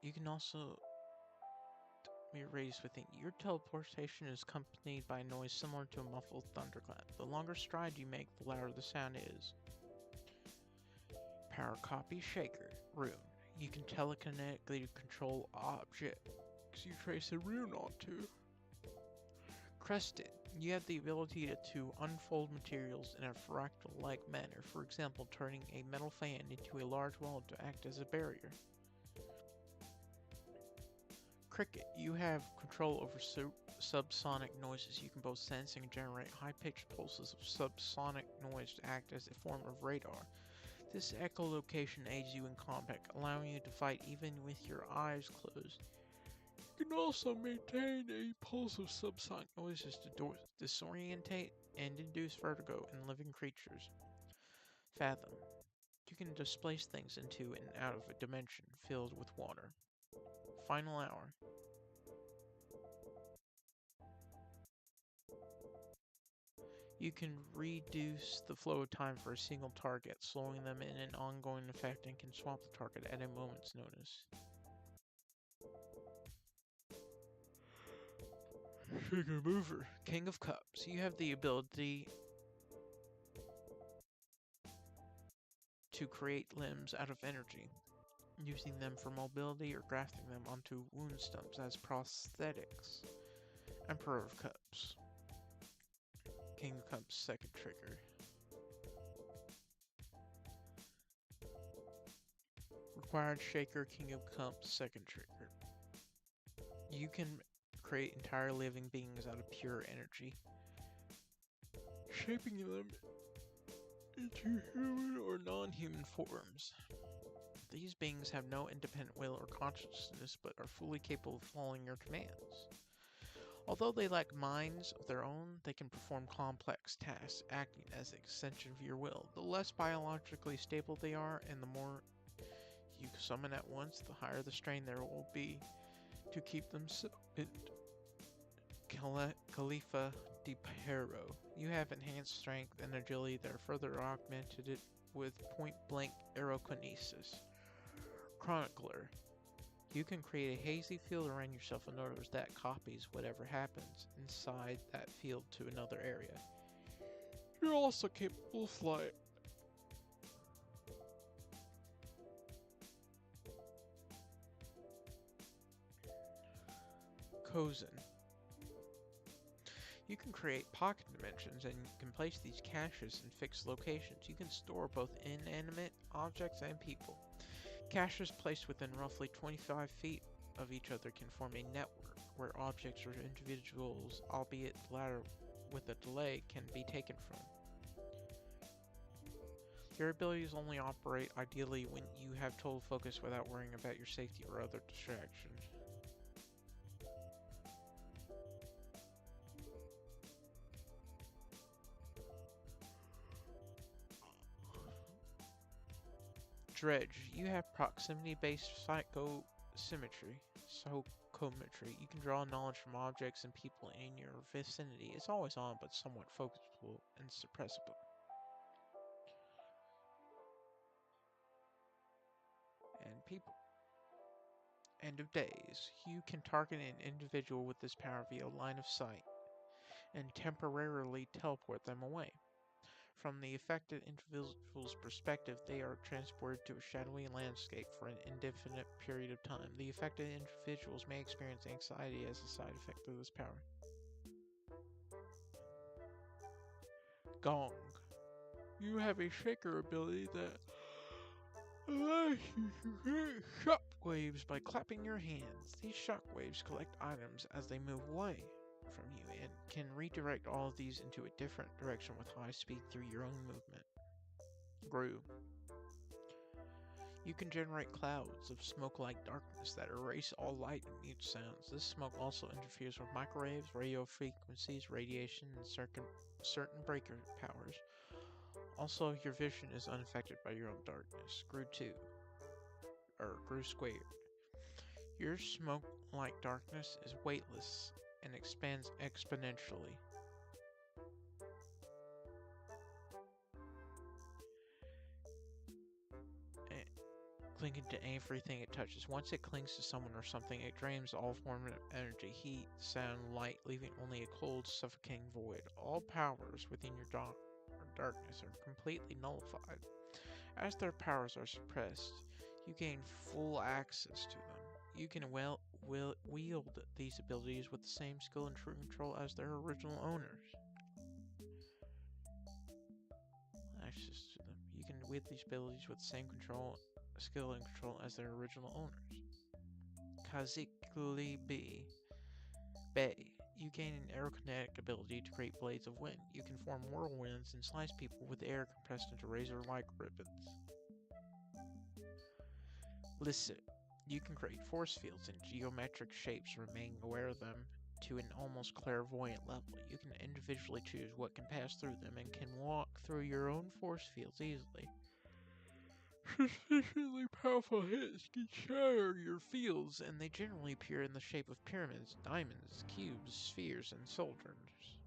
You can also be raised within. Your teleportation is accompanied by a noise similar to a muffled thunderclap. The longer stride you make, the louder the sound is. Power copy shaker. Rune. You can telekinetically control objects you trace a rune onto. Crested. You have the ability to unfold materials in a fractal-like manner, for example, turning a metal fan into a large wall to act as a barrier. Cricket. You have control over subsonic noises. You can both sense and generate high-pitched pulses of subsonic noise to act as a form of radar. This echolocation aids you in combat, allowing you to fight even with your eyes closed. You can also maintain a pulse of subsonic noises to disorientate and induce vertigo in living creatures. Fathom. You can displace things into and out of a dimension filled with water. Final hour. You can reduce the flow of time for a single target, slowing them in an ongoing effect, and can swap the target at a moment's notice. Shaker Mover. King of Cups. You have the ability to create limbs out of energy, using them for mobility or grafting them onto wound stumps as prosthetics. Emperor of Cups. King of Cups second trigger. Required Shaker King of Cups second trigger. You can create entire living beings out of pure energy, shaping them into human or non-human forms. These beings have no independent will or consciousness, but are fully capable of following your commands. Although they lack minds of their own, they can perform complex tasks, acting as an extension of your will. The less biologically stable they are, and the more you summon at once, the higher the strain there will be to keep them summoned. Khalifa de Perro. You have enhanced strength and agility that are further augmented with point-blank aerokinesis. Chronicler. You can create a hazy field around yourself in order that copies whatever happens inside that field to another area. You're also capable of flight. Cozen. You can create pocket dimensions and you can place these caches in fixed locations. You can store both inanimate objects and people. Caches placed within roughly 25 feet of each other can form a network where objects or individuals, albeit the latter with a delay, can be taken from. Your abilities only operate ideally when you have total focus without worrying about your safety or other distractions. Dredge. You have proximity-based psychometry. You can draw knowledge from objects and people in your vicinity. It's always on, but somewhat focusable and suppressible. And people. End of days. You can target an individual with this power via line of sight and temporarily teleport them away. From the affected individual's perspective, they are transported to a shadowy landscape for an indefinite period of time. The affected individuals may experience anxiety as a side effect of this power. Gong. You have a shaker ability that allows you to create shock waves by clapping your hands. These shock waves collect items as they move away from you and can redirect all of these into a different direction with high speed through your own movement. Grew. You can generate clouds of smoke-like darkness that erase all light and mute sounds. This smoke also interferes with microwaves, radio frequencies, radiation, and certain breaker powers. Also, your vision is unaffected by your own darkness. Grew squared. Your smoke-like darkness is weightless and expands exponentially. Clinging to everything it touches. Once it clings to someone or something, it drains all form of energy, heat, sound, light, leaving only a cold, suffocating void. All powers within your darkness are completely nullified. As their powers are suppressed, you gain full access to them. You can wield these abilities with the same skill and true control as their original owners. Access to them. You can wield these abilities with the same skill and control as their original owners. Kazikli Bay. You gain an aerokinetic ability to create blades of wind. You can form whirlwinds and slice people with air compressed into razor-like ribbons. Licit. You can create force fields in geometric shapes, remaining aware of them to an almost clairvoyant level. You can individually choose what can pass through them and can walk through your own force fields easily. Sufficiently powerful hits can shatter your fields, and they generally appear in the shape of pyramids, diamonds, cubes, spheres, and cauldrons.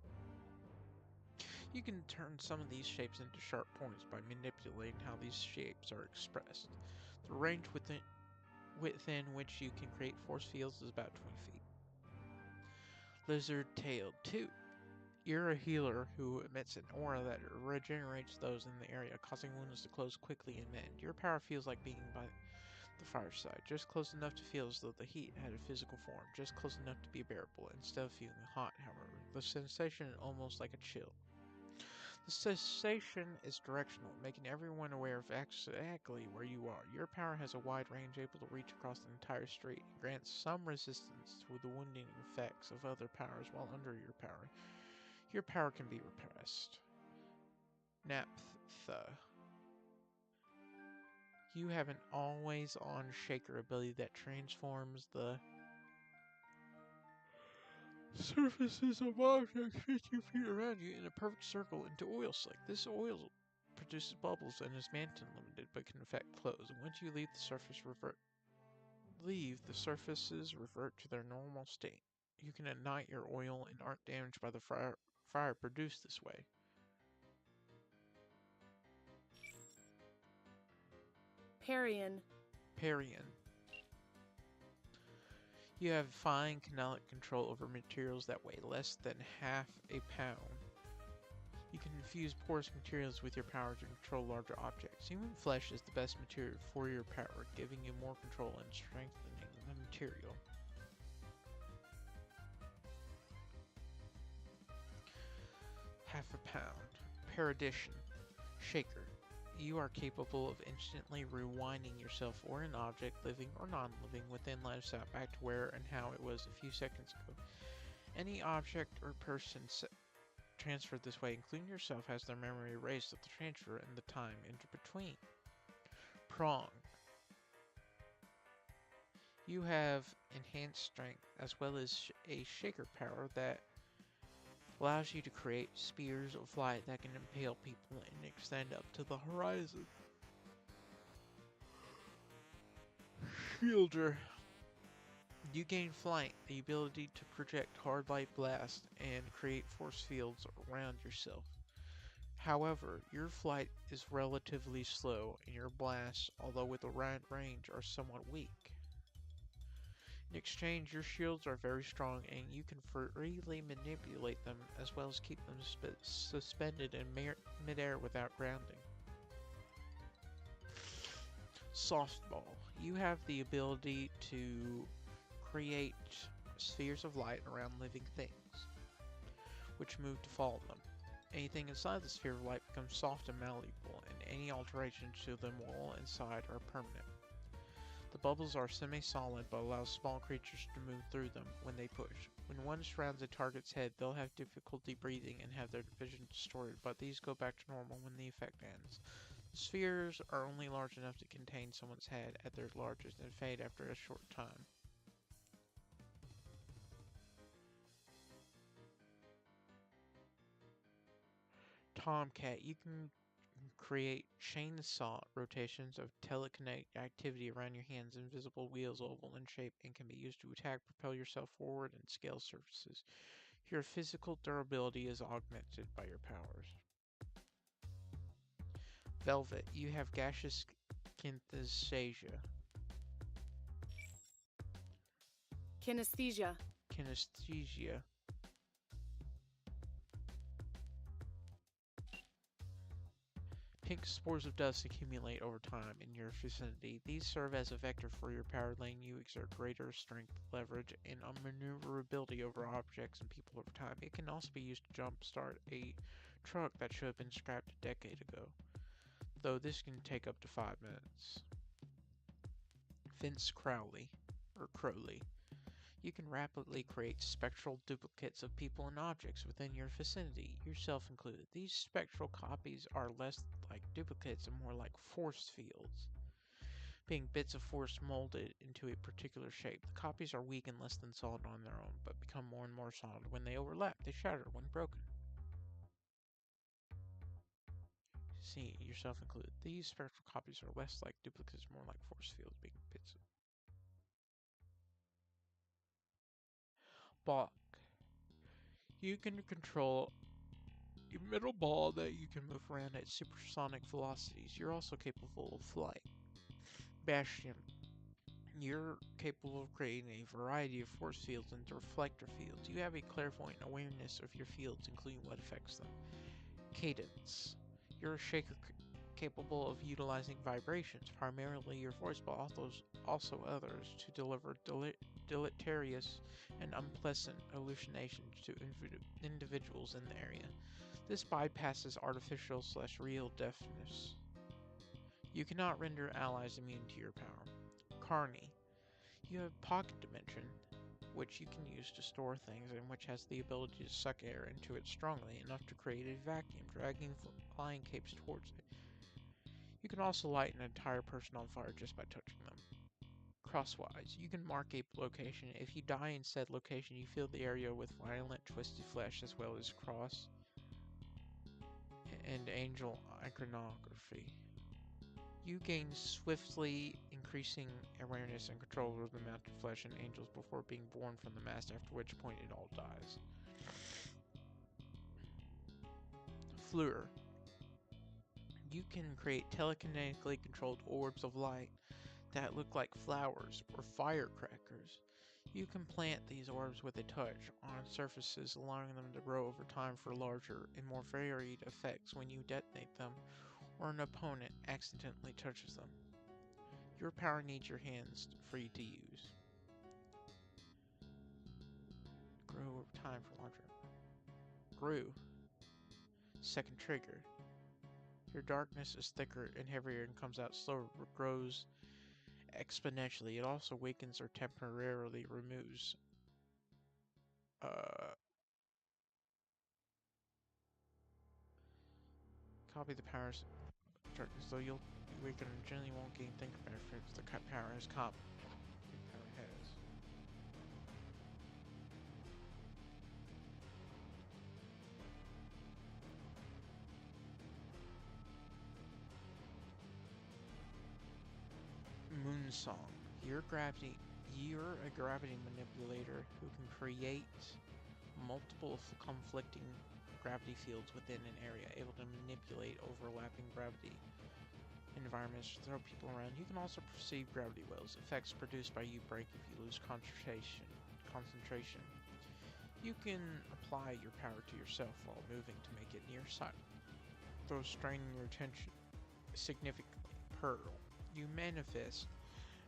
You can turn some of these shapes into sharp points by manipulating how these shapes are expressed. The range within which you can create force fields is about 20 feet. Lizard-tailed 2. You're a healer who emits an aura that regenerates those in the area, causing wounds to close quickly and mend. Your power feels like being by the fireside, just close enough to feel as though the heat had a physical form, just close enough to be bearable, instead of feeling hot, however. The sensation is almost like a chill. The sensation is directional, making everyone aware of exactly where you are. Your power has a wide range, able to reach across the entire street, and grants some resistance to the wounding effects of other powers while under your power. Your power can be repressed. Naphtha. You have an always-on shaker ability that transforms the surfaces of objects 50 feet around you in a perfect circle into oil slick. This oil produces bubbles and is mantle limited but can affect clothes. Once you leave the surfaces revert to their normal state. You can ignite your oil and aren't damaged by the fire produced this way. Parian. You have fine kinetic control over materials that weigh less than half a pound. You can infuse porous materials with your power to control larger objects. Human flesh is the best material for your power, giving you more control and strengthening the material. Half a pound. Paradition. Shaker. You are capable of instantly rewinding yourself or an object, living or non-living, within line of sight back to where and how it was a few seconds ago. Any object or person transferred this way, including yourself, has their memory erased at the transfer and the time in between. Prong. You have enhanced strength as well as a shaker power that allows you to create spears of light that can impale people and extend up to the horizon. Shielder. You gain flight, the ability to project hard light blasts and create force fields around yourself. However, your flight is relatively slow and your blasts, although with a wide range, are somewhat weak. In exchange, your shields are very strong and you can freely manipulate them as well as keep them suspended in midair without grounding. Softball. You have the ability to create spheres of light around living things, which move to follow them. Anything inside the sphere of light becomes soft and malleable, and any alterations to them while inside are permanent. The bubbles are semi-solid but allow small creatures to move through them when they push. When one surrounds a target's head, they'll have difficulty breathing and have their vision distorted, but these go back to normal when the effect ends. Spheres are only large enough to contain someone's head at their largest and fade after a short time. Tomcat. You can create chainsaw rotations of telekinetic activity around your hands, invisible wheels oval in shape, and can be used to attack, propel yourself forward, and scale surfaces. Your physical durability is augmented by your powers. Velvet. You have gaseous kinesthesia. Kinesthesia. Pink spores of dust accumulate over time in your vicinity. These serve as a vector for your power, letting you exert greater strength, leverage, and maneuverability over objects and people over time. It can also be used to jumpstart a truck that should have been scrapped a decade ago, though this can take up to 5 minutes. Crowley. You can rapidly create spectral duplicates of people and objects within your vicinity, yourself included. These spectral copies are less like duplicates and more like force fields, being bits of force molded into a particular shape. The copies are weak and less than solid on their own, but become more and more solid when they overlap. They shatter when broken. See, yourself included. These spectral copies are less like duplicates, more like force fields, being bits of Balk. You can control a metal ball that you can move around at supersonic velocities. You're also capable of flight. Bastion. You're capable of creating a variety of force fields into reflector fields. You have a clairvoyant awareness of your fields, including what affects them. Cadence. You're a shaker capable of utilizing vibrations, primarily your voice, but also others, to deliver deleterious and unpleasant hallucinations to individuals in the area. This bypasses artificial/real deafness. You cannot render allies immune to your power. Carney. You have Pocket Dimension, which you can use to store things and which has the ability to suck air into it strongly enough to create a vacuum, dragging flying capes towards it. You can also light an entire person on fire just by touching them. Crosswise, you can mark a location. If you die in said location, you fill the area with violent, twisted flesh as well as cross and angel iconography. You gain swiftly increasing awareness and control over the mounted flesh and angels before being born from the mask, after which point it all dies. Fleur. You can create telekinetically controlled orbs of light that look like flowers or firecrackers. You can plant these orbs with a touch on surfaces, allowing them to grow over time for larger and more varied effects when you detonate them or an opponent accidentally touches them. Your power needs your hands free to use. Grow over time for larger. Grew. Second trigger. Your darkness is thicker and heavier and comes out slower, but grows exponentially. It also weakens or temporarily removes copy the powers of darkness, though you'll be weakened and generally won't gain think benefits the power has copy. Power has. Moonsong. You're a gravity manipulator who can create multiple conflicting gravity fields within an area, able to manipulate overlapping gravity environments to throw people around. You can also perceive gravity wells. Effects produced by you break if you lose concentration. You can apply your power to yourself while moving to make it nearsighted, though straining your attention significantly. Pearl. You manifest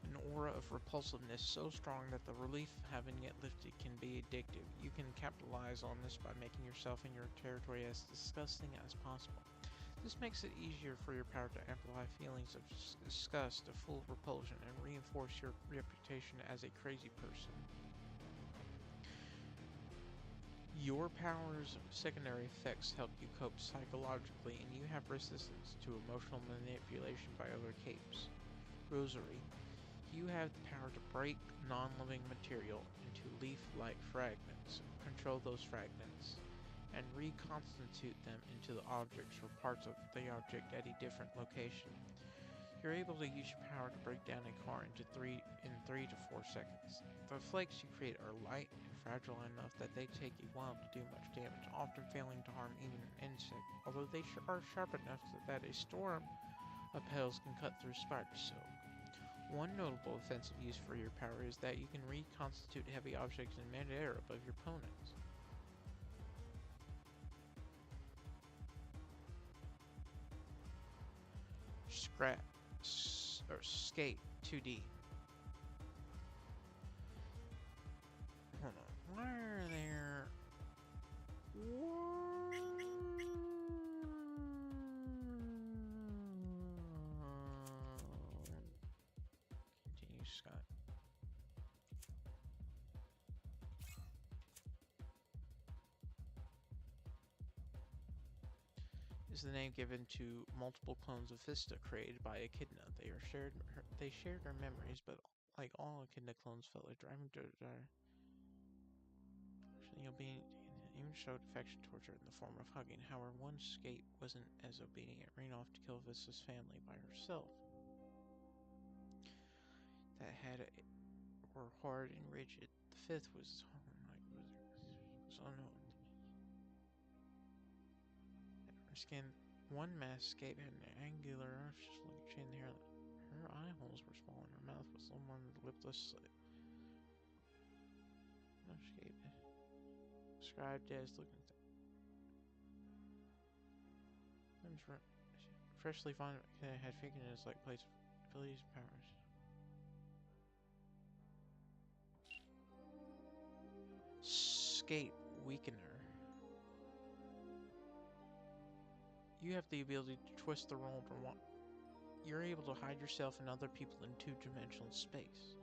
an aura of repulsiveness so strong that the relief of having it lifted can be addictive. You can capitalize on this by making yourself and your territory as disgusting as possible. This makes it easier for your power to amplify feelings of disgust, of full repulsion, and reinforce your reputation as a crazy person. Your power's secondary effects help you cope psychologically, and you have resistance to emotional manipulation by other capes. Rosary. You have the power to break non-living material into leaf-like fragments, control those fragments, and reconstitute them into the objects or parts of the object at a different location. You're able to use your power to break down a car in 3 to 4 seconds. The flakes you create are light and fragile enough that they take a while to do much damage, often failing to harm even an insect, although they are sharp enough that a storm of petals can cut through spider silk. One notable offensive use for your power is that you can reconstitute heavy objects in mid-air above your opponents. Skate 2D. Hold on. Why are there... Continue, Scott. Is the name given to multiple clones of Vista created by Echidna. They shared their memories, but like all Echidna clones, felt like driving to even showed affection towards her in the form of hugging. However, one Skate wasn't as obedient, ran off to kill Vista's family by herself. That were hard and rigid. The fifth was unknown. Her skin, one masked Skate had an angular, chin hair. Her eye holes were small, and her mouth was little more than the lipless slit. No Skate described as looking. Freshly found had fingernails like plates, abilities, and powers. Skate Weakener. You have the ability to twist the world or want. You're able to hide yourself and other people in two-dimensional space.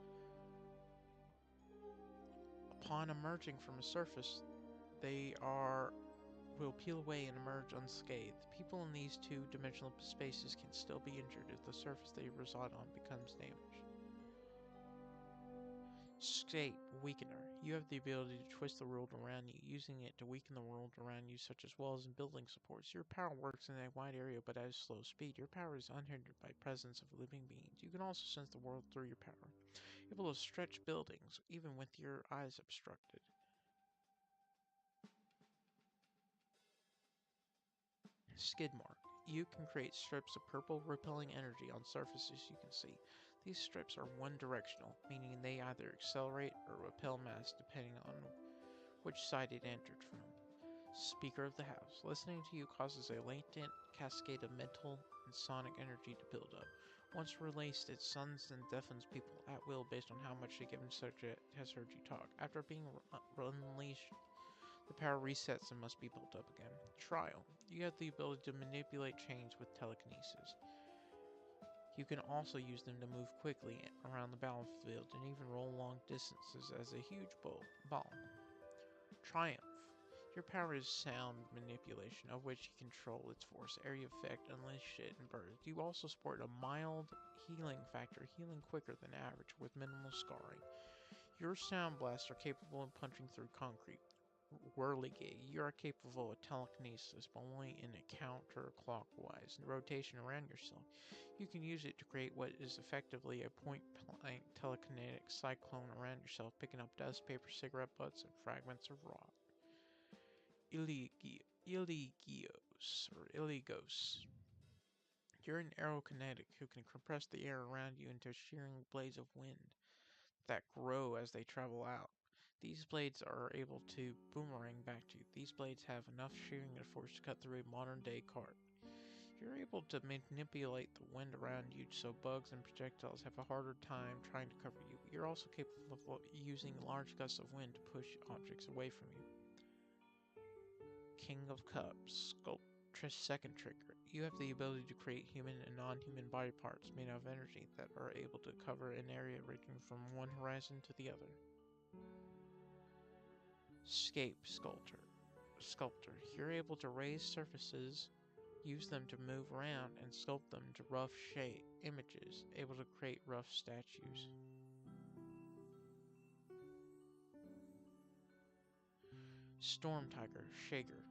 Upon emerging from a surface, they are will peel away and emerge unscathed. People in these two-dimensional spaces can still be injured if the surface they reside on becomes damaged. Scape Weakener. You have the ability to twist the world around you, using it to weaken the world around you, such as walls and building supports. Your power works in a wide area but at a slow speed. Your power is unhindered by presence of living beings. You can also sense the world through your power, able to stretch buildings, even with your eyes obstructed. Skid Mark. You can create strips of purple repelling energy on surfaces you can see. These strips are one-directional, meaning they either accelerate or repel mass depending on which side it entered from. Speaker of the House. Listening to you causes a latent cascade of mental and sonic energy to build up. Once released, it stuns and deafens people at will based on how much a given subject has heard you talk. After being unleashed, the power resets and must be built up again. Trial. You have the ability to manipulate chains with telekinesis. You can also use them to move quickly around the battlefield and even roll long distances as a huge ball. Triumph. Your power is sound manipulation, of which you control its force, area effect, unleash it, and burst. You also sport a mild healing factor, healing quicker than average with minimal scarring. Your sound blasts are capable of punching through concrete. Whirligig. You are capable of telekinesis, but only in a counterclockwise rotation around yourself. You can use it to create what is effectively a point-blank telekinetic cyclone around yourself, picking up dust, paper, cigarette butts, and fragments of rock. Illegos. You're an aerokinetic who can compress the air around you into shearing blades of wind that grow as they travel out. These blades are able to boomerang back to you. These blades have enough shearing force to cut through a modern-day cart. You're able to manipulate the wind around you so bugs and projectiles have a harder time trying to cover you. You're also capable of using large gusts of wind to push objects away from you. King of Cups, Sculptress Second Trigger. You have the ability to create human and non-human body parts made of energy that are able to cover an area ranging from one horizon to the other. Scape Sculptor. You're able to raise surfaces, use them to move around, and sculpt them to rough shape images, able to create rough statues. Storm Tiger Shaker.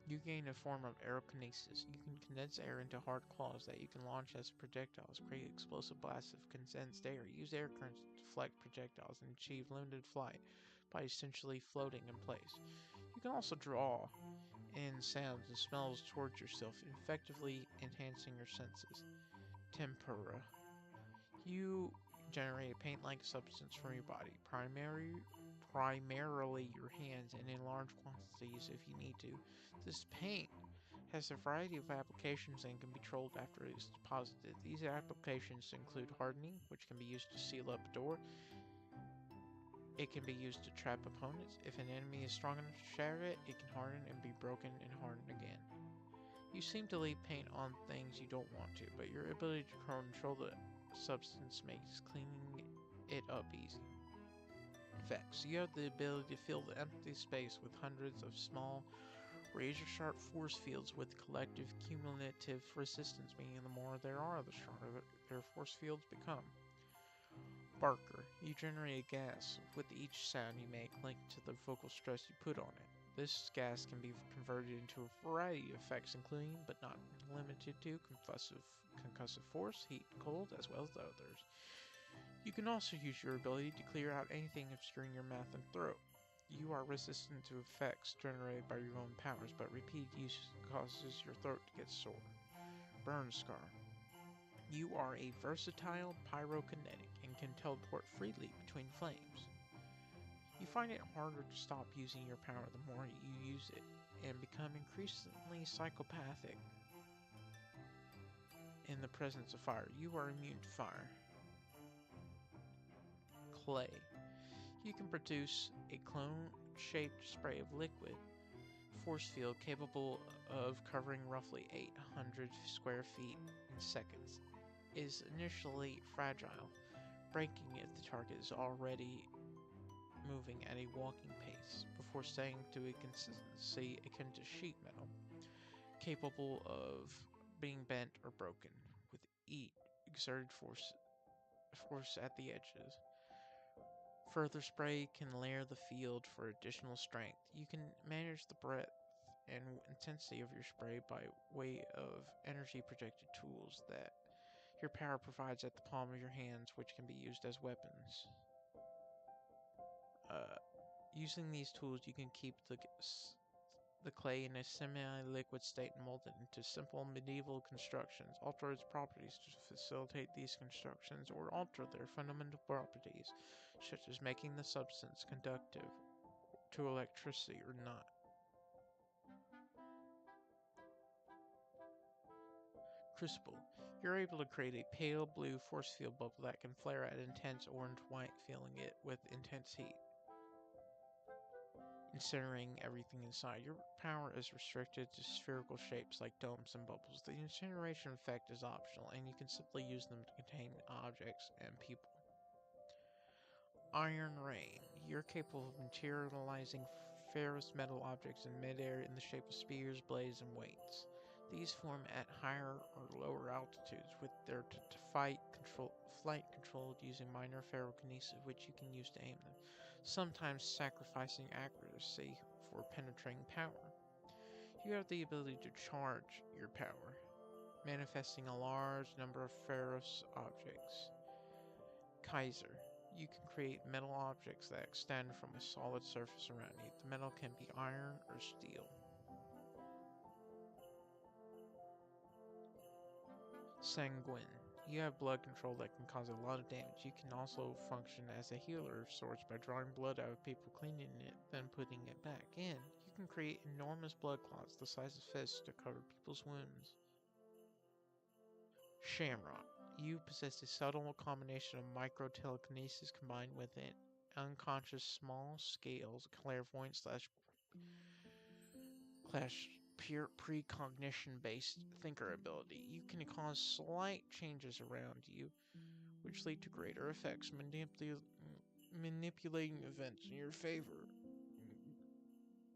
You gain a form of aerokinesis. You can condense air into hard claws that you can launch as projectiles, create explosive blasts of condensed air, use air currents to deflect projectiles, and achieve limited flight by essentially floating in place. You can also draw in sounds and smells towards yourself, effectively enhancing your senses. Tempera. You generate a paint-like substance from your body, primarily your hands, and in large quantities if you need to. This paint has a variety of applications and can be trolled after it is deposited. These applications include hardening, which can be used to seal up a door. It can be used to trap opponents. If an enemy is strong enough to shatter it, it can harden and be broken and hardened again. You seem to leave paint on things you don't want to, but your ability to control the substance makes cleaning it up easy. Effects. You have the ability to fill the empty space with hundreds of small, razor-sharp force fields with collective cumulative resistance, meaning the more there are, the stronger their force fields become. Barker. You generate a gas with each sound you make linked to the vocal stress you put on it. This gas can be converted into a variety of effects, including, but not limited to, concussive force, heat, cold, as well as others. You can also use your ability to clear out anything obscuring your mouth and throat. You are resistant to effects generated by your own powers, but repeated use causes your throat to get sore. Burn Scar. You are a versatile pyrokinetic and can teleport freely between flames. You find it harder to stop using your power the more you use it, and become increasingly psychopathic in the presence of fire. You are immune to fire. Clay. You can produce a clone-shaped spray of liquid force field capable of covering roughly 800 square feet in seconds. It is initially fragile, breaking if the target is already moving moving at a walking pace, before staying to a consistency akin to sheet metal, capable of being bent or broken, with exerted force at the edges. Further spray can layer the field for additional strength. You can manage the breadth and intensity of your spray by way of energy projected tools that your power provides at the palm of your hands, which can be used as weapons. Using these tools, you can keep the clay in a semi-liquid state and mold it into simple medieval constructions, alter its properties to facilitate these constructions, or alter their fundamental properties, such as making the substance conductive to electricity or not. Crucible. You're able to create a pale blue force field bubble that can flare at intense orange-white, filling it with intense heat, incinerating everything inside. Your power is restricted to spherical shapes like domes and bubbles. The incineration effect is optional, and you can simply use them to contain objects and people. Iron Rain. You're capable of materializing ferrous metal objects in midair in the shape of spears, blades, and weights. These form at higher or lower altitudes, with their flight controlled using minor ferrokinesis, which you can use to aim them, sometimes sacrificing accuracy for penetrating power. You have the ability to charge your power, manifesting a large number of ferrous objects. Kaiser. You can create metal objects that extend from a solid surface around you. The metal can be iron or steel. Sanguine. You have blood control that can cause a lot of damage. You can also function as a healer of sorts by drawing blood out of people, cleaning it, then putting it back in. You can create enormous blood clots the size of fists to cover people's wounds. Shamrock. You possess a subtle combination of micro-telekinesis combined with an unconscious small scales clairvoyant slash pure precognition based thinker ability. You can cause slight changes around you, which lead to greater effects, manipulating events in your favor,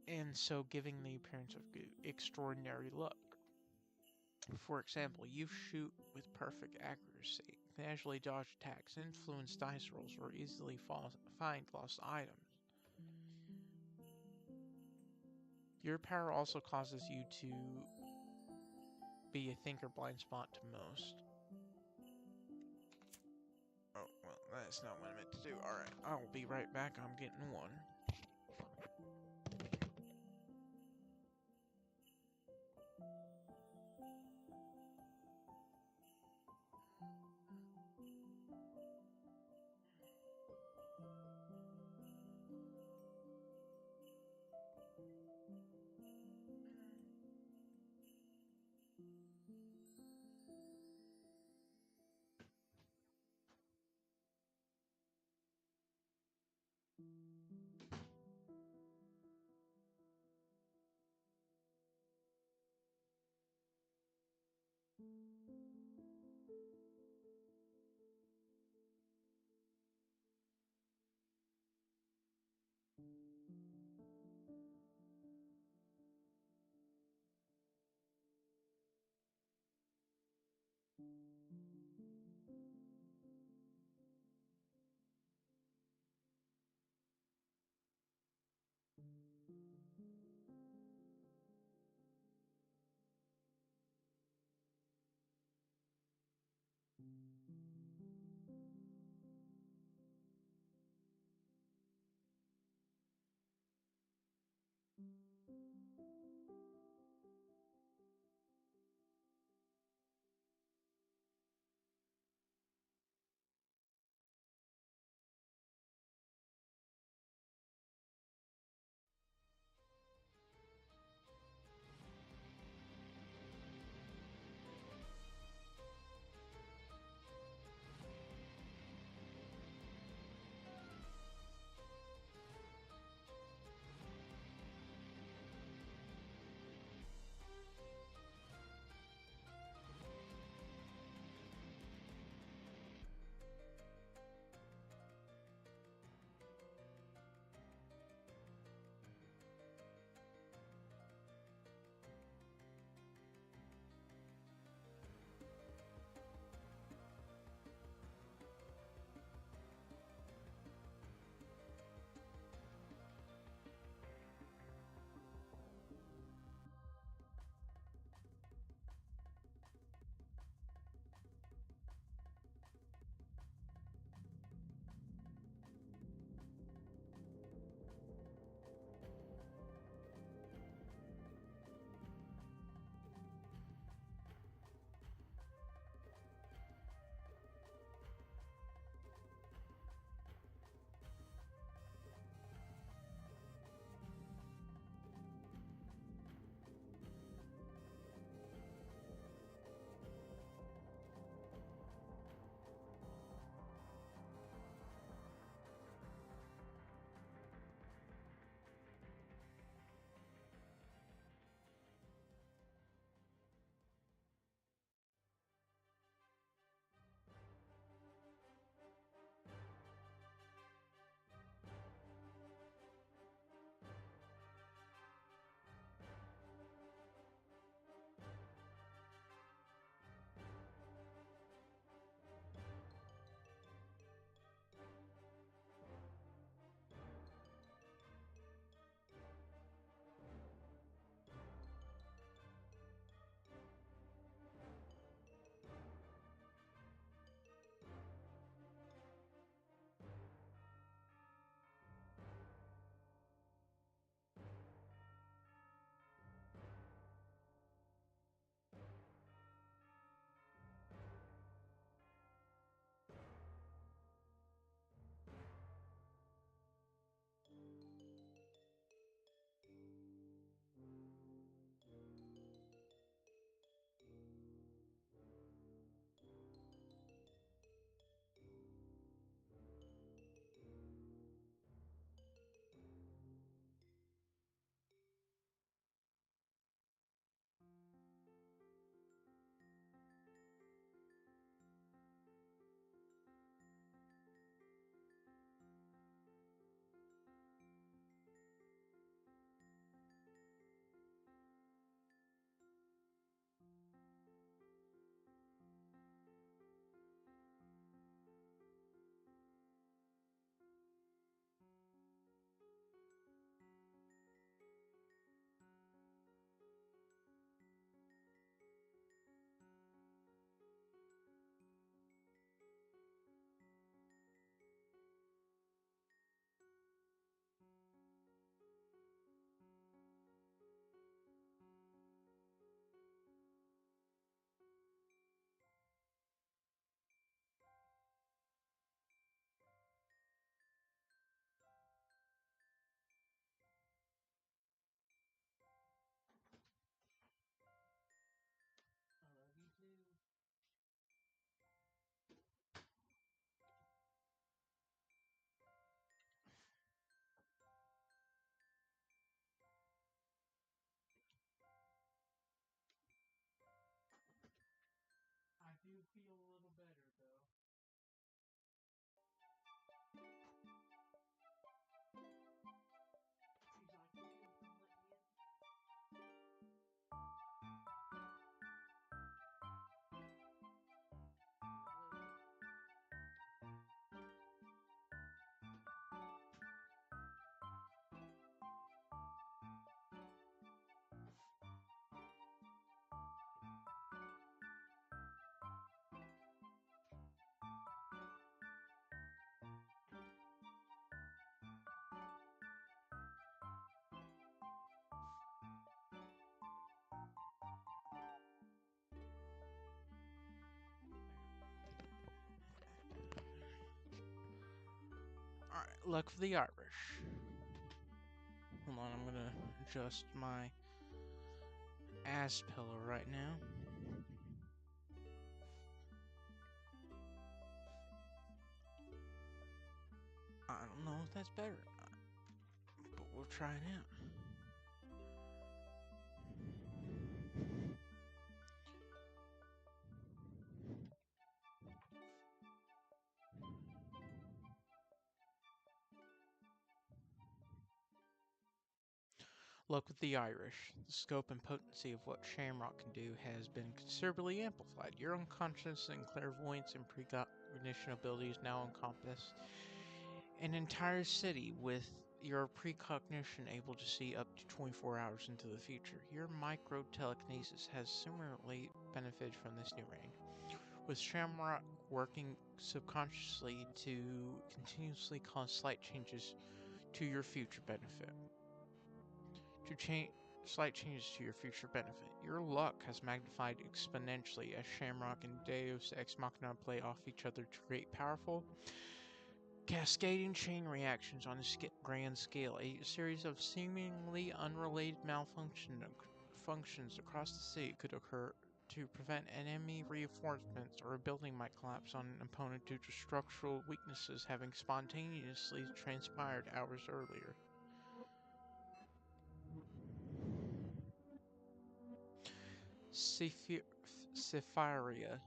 and so giving the appearance of extraordinary luck. For example, you shoot with perfect accuracy, casually dodge attacks, influence dice rolls, or easily find lost items. Your power also causes you to be a thinker blind spot to most. Oh, well, that's not what I meant to do. Alright, I'll be right back. I'm getting one. Alright, luck for the Irish. Hold on, I'm gonna adjust my ass pillow right now. I don't know if that's better or not, but we'll try it out. Luck with the Irish. The scope and potency of what Shamrock can do has been considerably amplified. Your unconscious and clairvoyance and precognition abilities now encompass an entire city, with your precognition able to see up to 24 hours into the future. Your micro telekinesis has similarly benefited from this new range, with Shamrock working subconsciously to continuously cause slight changes to your future benefit. Slight changes to your future benefit. Your luck has magnified exponentially as Shamrock and Deus Ex Machina play off each other to create powerful, cascading chain reactions on a grand scale. A series of seemingly unrelated functions across the city could occur to prevent enemy reinforcements, or a building might collapse on an opponent due to structural weaknesses having spontaneously transpired hours earlier. Sephiria.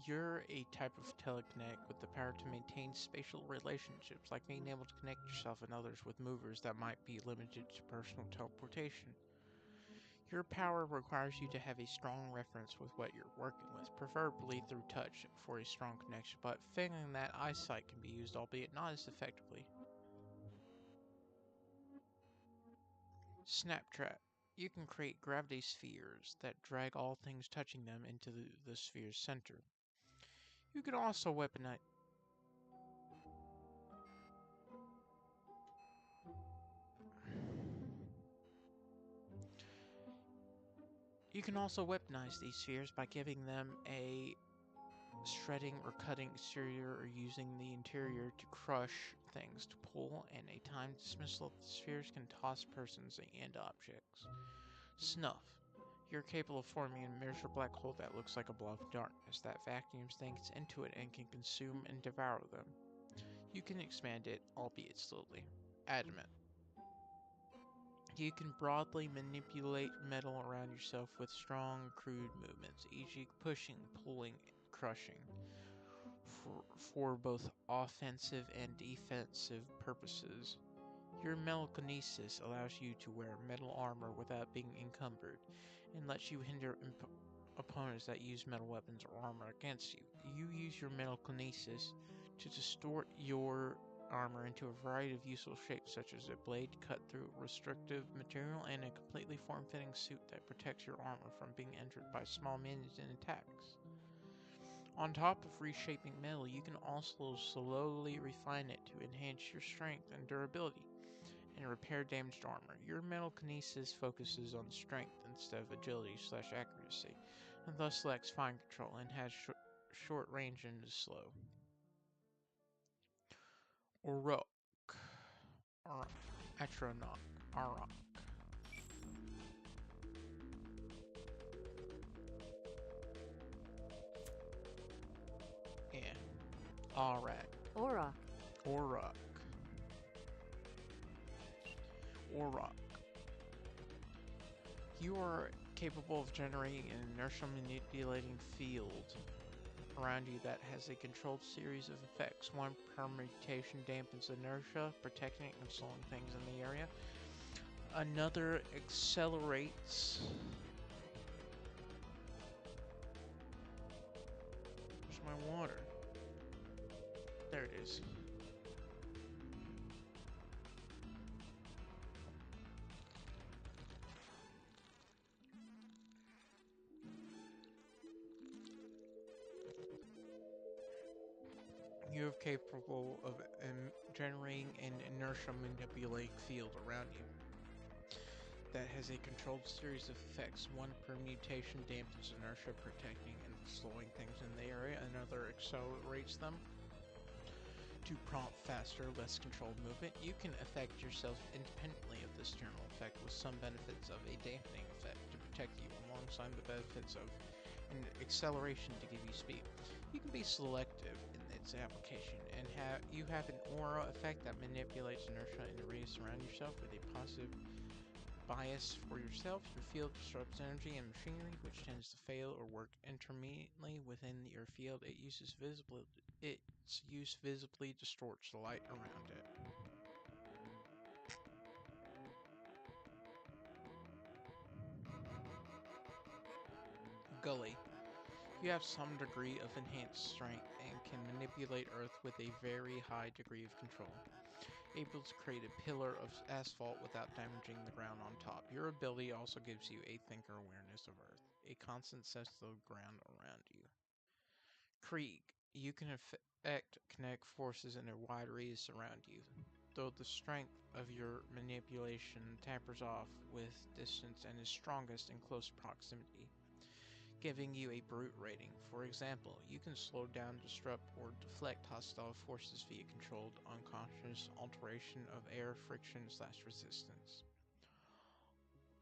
You're a type of telekinetic with the power to maintain spatial relationships, like being able to connect yourself and others with movers that might be limited to personal teleportation. Your power requires you to have a strong reference with what you're working with, preferably through touch for a strong connection, but failing that, eyesight can be used, albeit not as effectively. Snaptrap. You can create gravity spheres that drag all things touching them into the sphere's center. You can also weaponize. You can also weaponize these spheres by giving them a shredding or cutting exterior, or using the interior to crush things to pull, and a timed dismissal of the spheres can toss persons and objects. Snuff. You're capable of forming an immeasurable black hole that looks like a blob of darkness that vacuums things into it and can consume and devour them. You can expand it, albeit slowly. Adamant. You can broadly manipulate metal around yourself with strong, crude movements, e.g. pushing, pulling, crushing, for both offensive and defensive purposes. Your metalkinesis allows you to wear metal armor without being encumbered, and lets you hinder opponents that use metal weapons or armor against you. You use your metalkinesis to distort your armor into a variety of useful shapes, such as a blade cut through restrictive material and a completely form-fitting suit that protects your armor from being entered by small minions and attacks. On top of reshaping metal, you can also slowly refine it to enhance your strength and durability, and repair damaged armor. Your metalkinesis focuses on strength instead of agility/accuracy, and thus lacks fine control and has short range and is slow. Orok. Atronach. Arok. Yeah. Aurak. Orok. Orok. Orok. You are capable of generating an inertial manipulating field around you that has a controlled series of effects. One permutation dampens inertia, protecting and slowing things in the area. Another accelerates. Where's my water? There it is. You are capable of generating an inertia manipulating field around you that has a controlled series of effects. One permutation dampens inertia, protecting and slowing things in the area. Another accelerates them to prompt faster, less controlled movement. You can affect yourself independently of this general effect, with some benefits of a dampening effect to protect you, alongside the benefits of an acceleration to give you speed. You can be selective in its application, and you have an aura effect that manipulates inertia in areas around yourself with a positive bias for yourself. Your field disrupts energy and machinery, which tends to fail or work intermittently within your field. Its use visibly distorts the light around it. Gully. You have some degree of enhanced strength and can manipulate Earth with a very high degree of control, able to create a pillar of asphalt without damaging the ground on top. Your ability also gives you a thinker awareness of Earth, a constant sense of the ground around you. Krieg. You can affect kinetic forces in a wide radius around you, though the strength of your manipulation tapers off with distance and is strongest in close proximity, giving you a brute rating. For example, you can slow down, disrupt, or deflect hostile forces via controlled, unconscious alteration of air friction/resistance.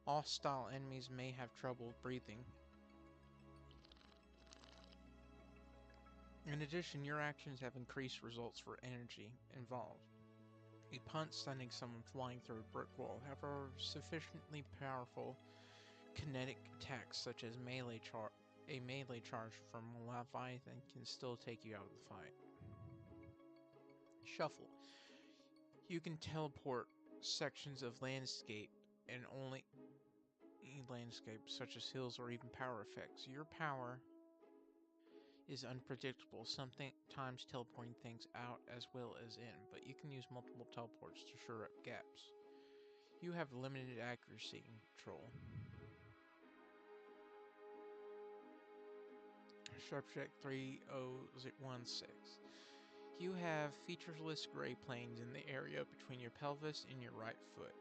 Hostile enemies may have trouble breathing. In addition, your actions have increased results for energy involved. A punch sending someone flying through a brick wall, however, sufficiently powerful kinetic attacks such as a melee charge from Leviathan can still take you out of the fight. Shuffle. You can teleport sections of landscape and only landscape such as hills or even power effects. Your power is unpredictable, sometimes teleporting things out as well as in, but you can use multiple teleports to shore up gaps. You have limited accuracy and control. Subject 3016. You have featureless gray planes in the area between your pelvis and your right foot,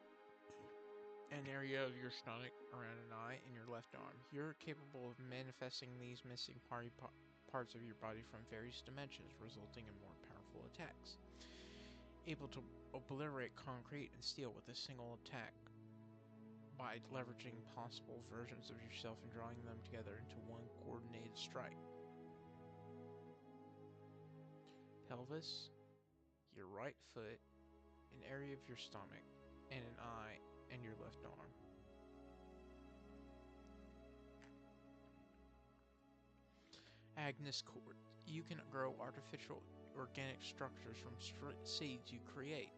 an area of your stomach around an eye, and your left arm. You're capable of manifesting these missing parts of your body from various dimensions, resulting in more powerful attacks. Able to obliterate concrete and steel with a single attack by leveraging possible versions of yourself and drawing them together into one coordinated strike. Pelvis, your right foot, an area of your stomach, and an eye, and your left arm. Agnes Cord. You can grow artificial organic structures from seeds you create.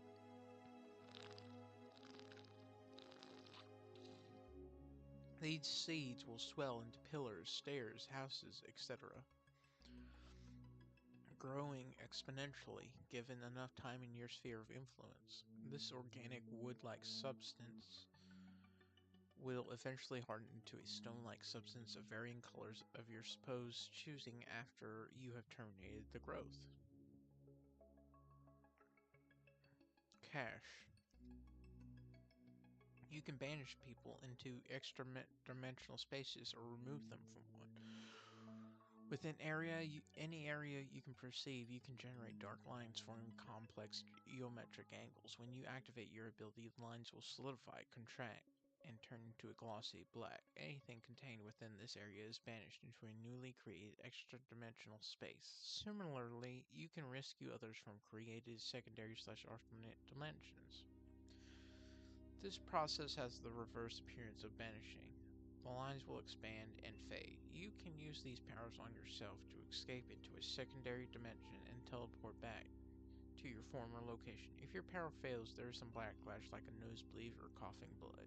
These seeds will swell into pillars, stairs, houses, etc., growing exponentially given enough time in your sphere of influence. This organic wood-like substance will eventually harden into a stone-like substance of varying colors of your supposed choosing after you have terminated the growth. Cache. You can banish people into extra-dimensional spaces or remove them from one. Within any area you can perceive, you can generate dark lines forming complex geometric angles. When you activate your ability, the lines will solidify, contract, and turn into a glossy black. Anything contained within this area is banished into a newly created extra-dimensional space. Similarly, you can rescue others from created secondary/alternate dimensions. This process has the reverse appearance of banishing. The the lines will expand and fade. You can use these powers on yourself to escape into a secondary dimension and teleport back to your former location. If your power fails, there is some backlash like a nosebleed or coughing blood.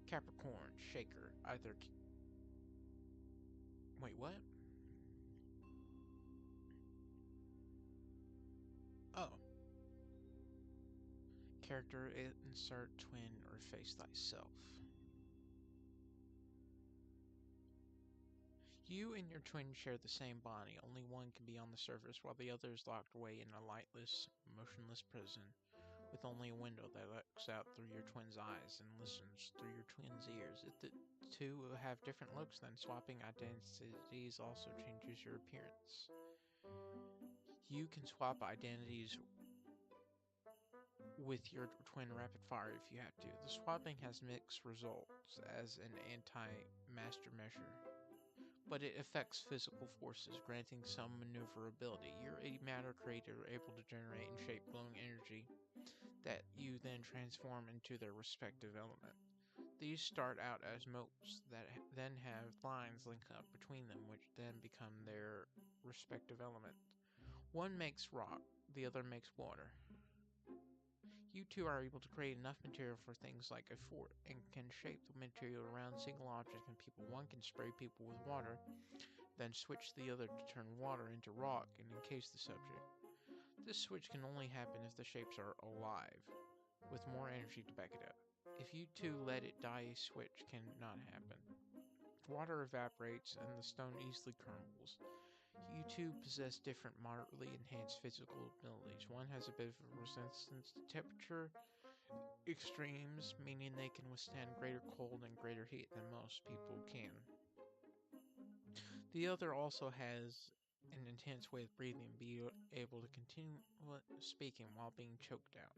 Capricorn, Shaker, either... Wait, what? Oh. Character, insert twin or face thyself. You and your twin share the same body, only one can be on the surface while the other is locked away in a lightless, motionless prison with only a window that looks out through your twin's eyes and listens through your twin's ears. If the two have different looks, then swapping identities also changes your appearance. You can swap identities with your twin rapid fire if you have to. The swapping has mixed results as an anti-master measure, but it affects physical forces, granting some maneuverability. You're a matter creator able to generate and shape glowing energy that you then transform into their respective element. These start out as motes that then have lines link up between them, which then become their respective element. One makes rock, the other makes water. You two are able to create enough material for things like a fort and can shape the material around single objects and people. One can spray people with water, then switch the other to turn water into rock and encase the subject. This switch can only happen if the shapes are alive, with more energy to back it up. If you two let it die, a switch cannot happen. Water evaporates and the stone easily crumbles. You two possess different moderately enhanced physical abilities. One has a bit of a resistance to temperature extremes, meaning they can withstand greater cold and greater heat than most people can. The other also has an intense way of breathing, being able to continue speaking while being choked out.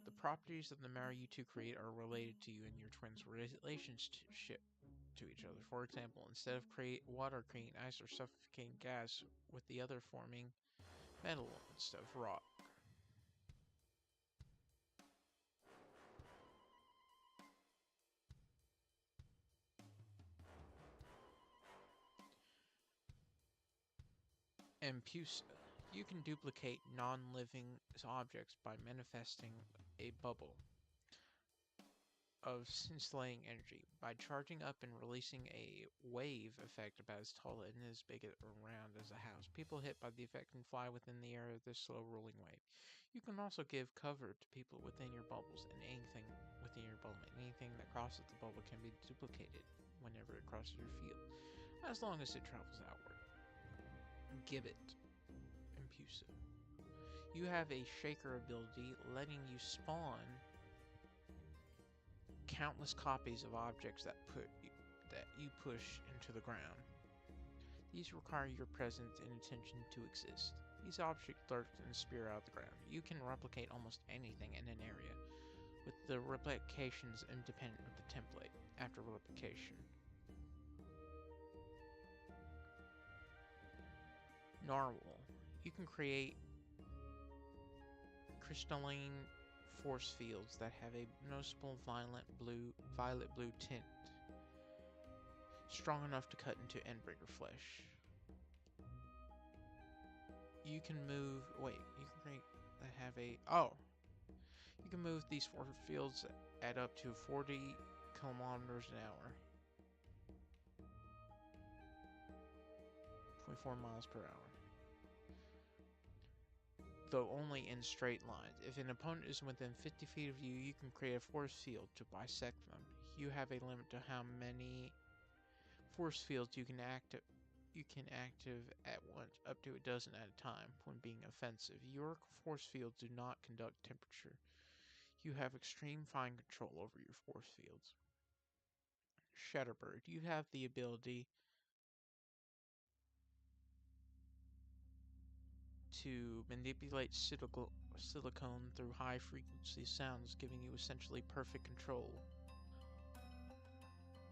The properties of the matter you two create are related to you and your twins' relationship to each other. For example, instead of water creating ice or suffocating gas, with the other forming metal instead of rock. And Pusa. You can duplicate non-living objects by manifesting a bubble of scintillating energy. By charging up and releasing a wave effect about as tall and as big or round as a house. People hit by the effect can fly within the area of this slow rolling wave. You can also give cover to people within your bubbles, and anything within your bubble. Anything that crosses the bubble can be duplicated whenever it crosses your field, as long as it travels outward. Gibbet and Pusa. You have a shaker ability letting you spawn countless copies of objects that you push into the ground. These require your presence and attention to exist. These objects lurk and spear out of the ground. You can replicate almost anything in an area, with the replications independent of the template after replication. Narwhal. You can create crystalline force fields that have a noticeable violet blue tint, strong enough to cut into Endbringer flesh. You can move. You can create that have a. Oh! You can move these force fields at up to 40 kilometers an hour. 24 miles per hour. Though only in straight lines. If an opponent is within 50 feet of you, you can create a force field to bisect them. You have a limit to how many force fields you can active at once, up to a dozen at a time when being offensive. Your force fields do not conduct temperature. You have extreme fine control over your force fields. Shatterbird. You have the ability to manipulate silicone through high-frequency sounds, giving you essentially perfect control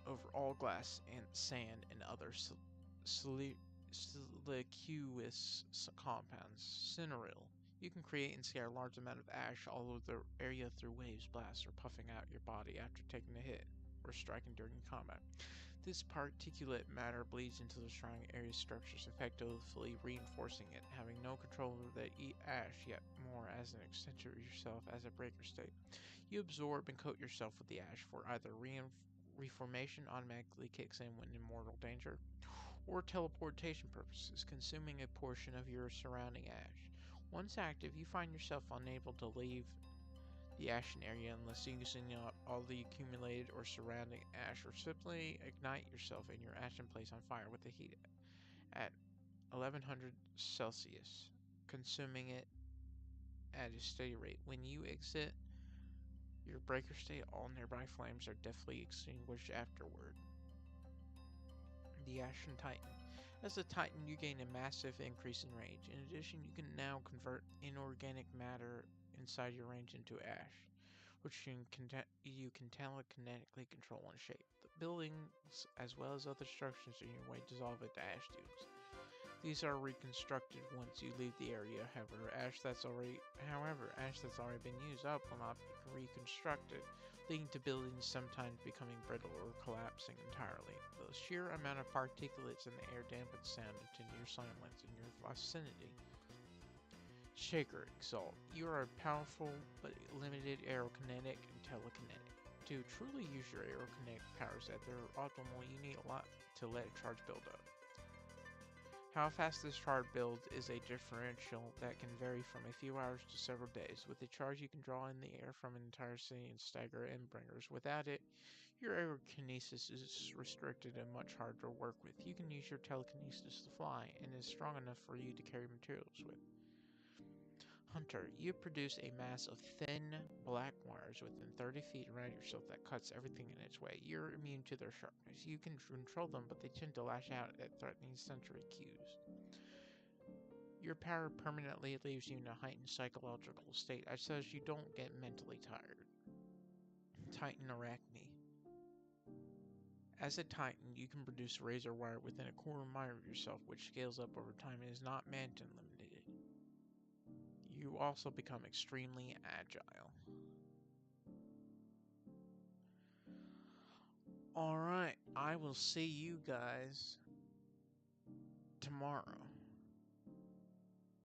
over all glass and sand and other siliceous compounds. Cineril. You can create and scare a large amount of ash all over the area through waves, blasts, or puffing out your body after taking a hit or striking during combat. This particulate matter bleeds into the surrounding area's structures, effectively reinforcing it, having no control over the ash, yet more as an extension of yourself as a breaker state. You absorb and coat yourself with the ash for either reformation automatically kicks in when in mortal danger, or teleportation purposes, consuming a portion of your surrounding ash. Once active, you find yourself unable to leave the ashen area unless using up all the accumulated or surrounding ash, or simply ignite yourself in your ashen place on fire with the heat at 1100 Celsius, consuming it at a steady rate. When you exit your breaker state, all nearby flames are deftly extinguished afterward. The Ashen Titan. As a Titan, you gain a massive increase in range. In addition, you can now convert inorganic matter inside your range into ash, which you can telekinetically control and shape. The buildings, as well as other structures in your way, dissolve into ash dunes. These are reconstructed once you leave the area. However, ash that's already been used up will not be reconstructed, leading to buildings sometimes becoming brittle or collapsing entirely. The sheer amount of particulates in the air dampens sound into near silence in your vicinity. Shaker Exalt. You are powerful but limited aerokinetic and telekinetic. To truly use your aerokinetic powers at their optimal, you need a lot to let a charge build up. How fast this charge builds is a differential that can vary from a few hours to several days. With a charge, you can draw in the air from an entire city and stagger endbringers. Without it, your aerokinesis is restricted and much harder to work with. You can use your telekinesis to fly, and is strong enough for you to carry materials with. Hunter, you produce a mass of thin, black wires within 30 feet around yourself that cuts everything in its way. You're immune to their sharpness. You can control them, but they tend to lash out at threatening sensory cues. Your power permanently leaves you in a heightened psychological state, as such you don't get mentally tired. Titan Arachne. As a Titan, you can produce razor wire within a quarter mile of yourself, which scales up over time and is not manton limited. You also become extremely agile. Alright, I will see you guys tomorrow.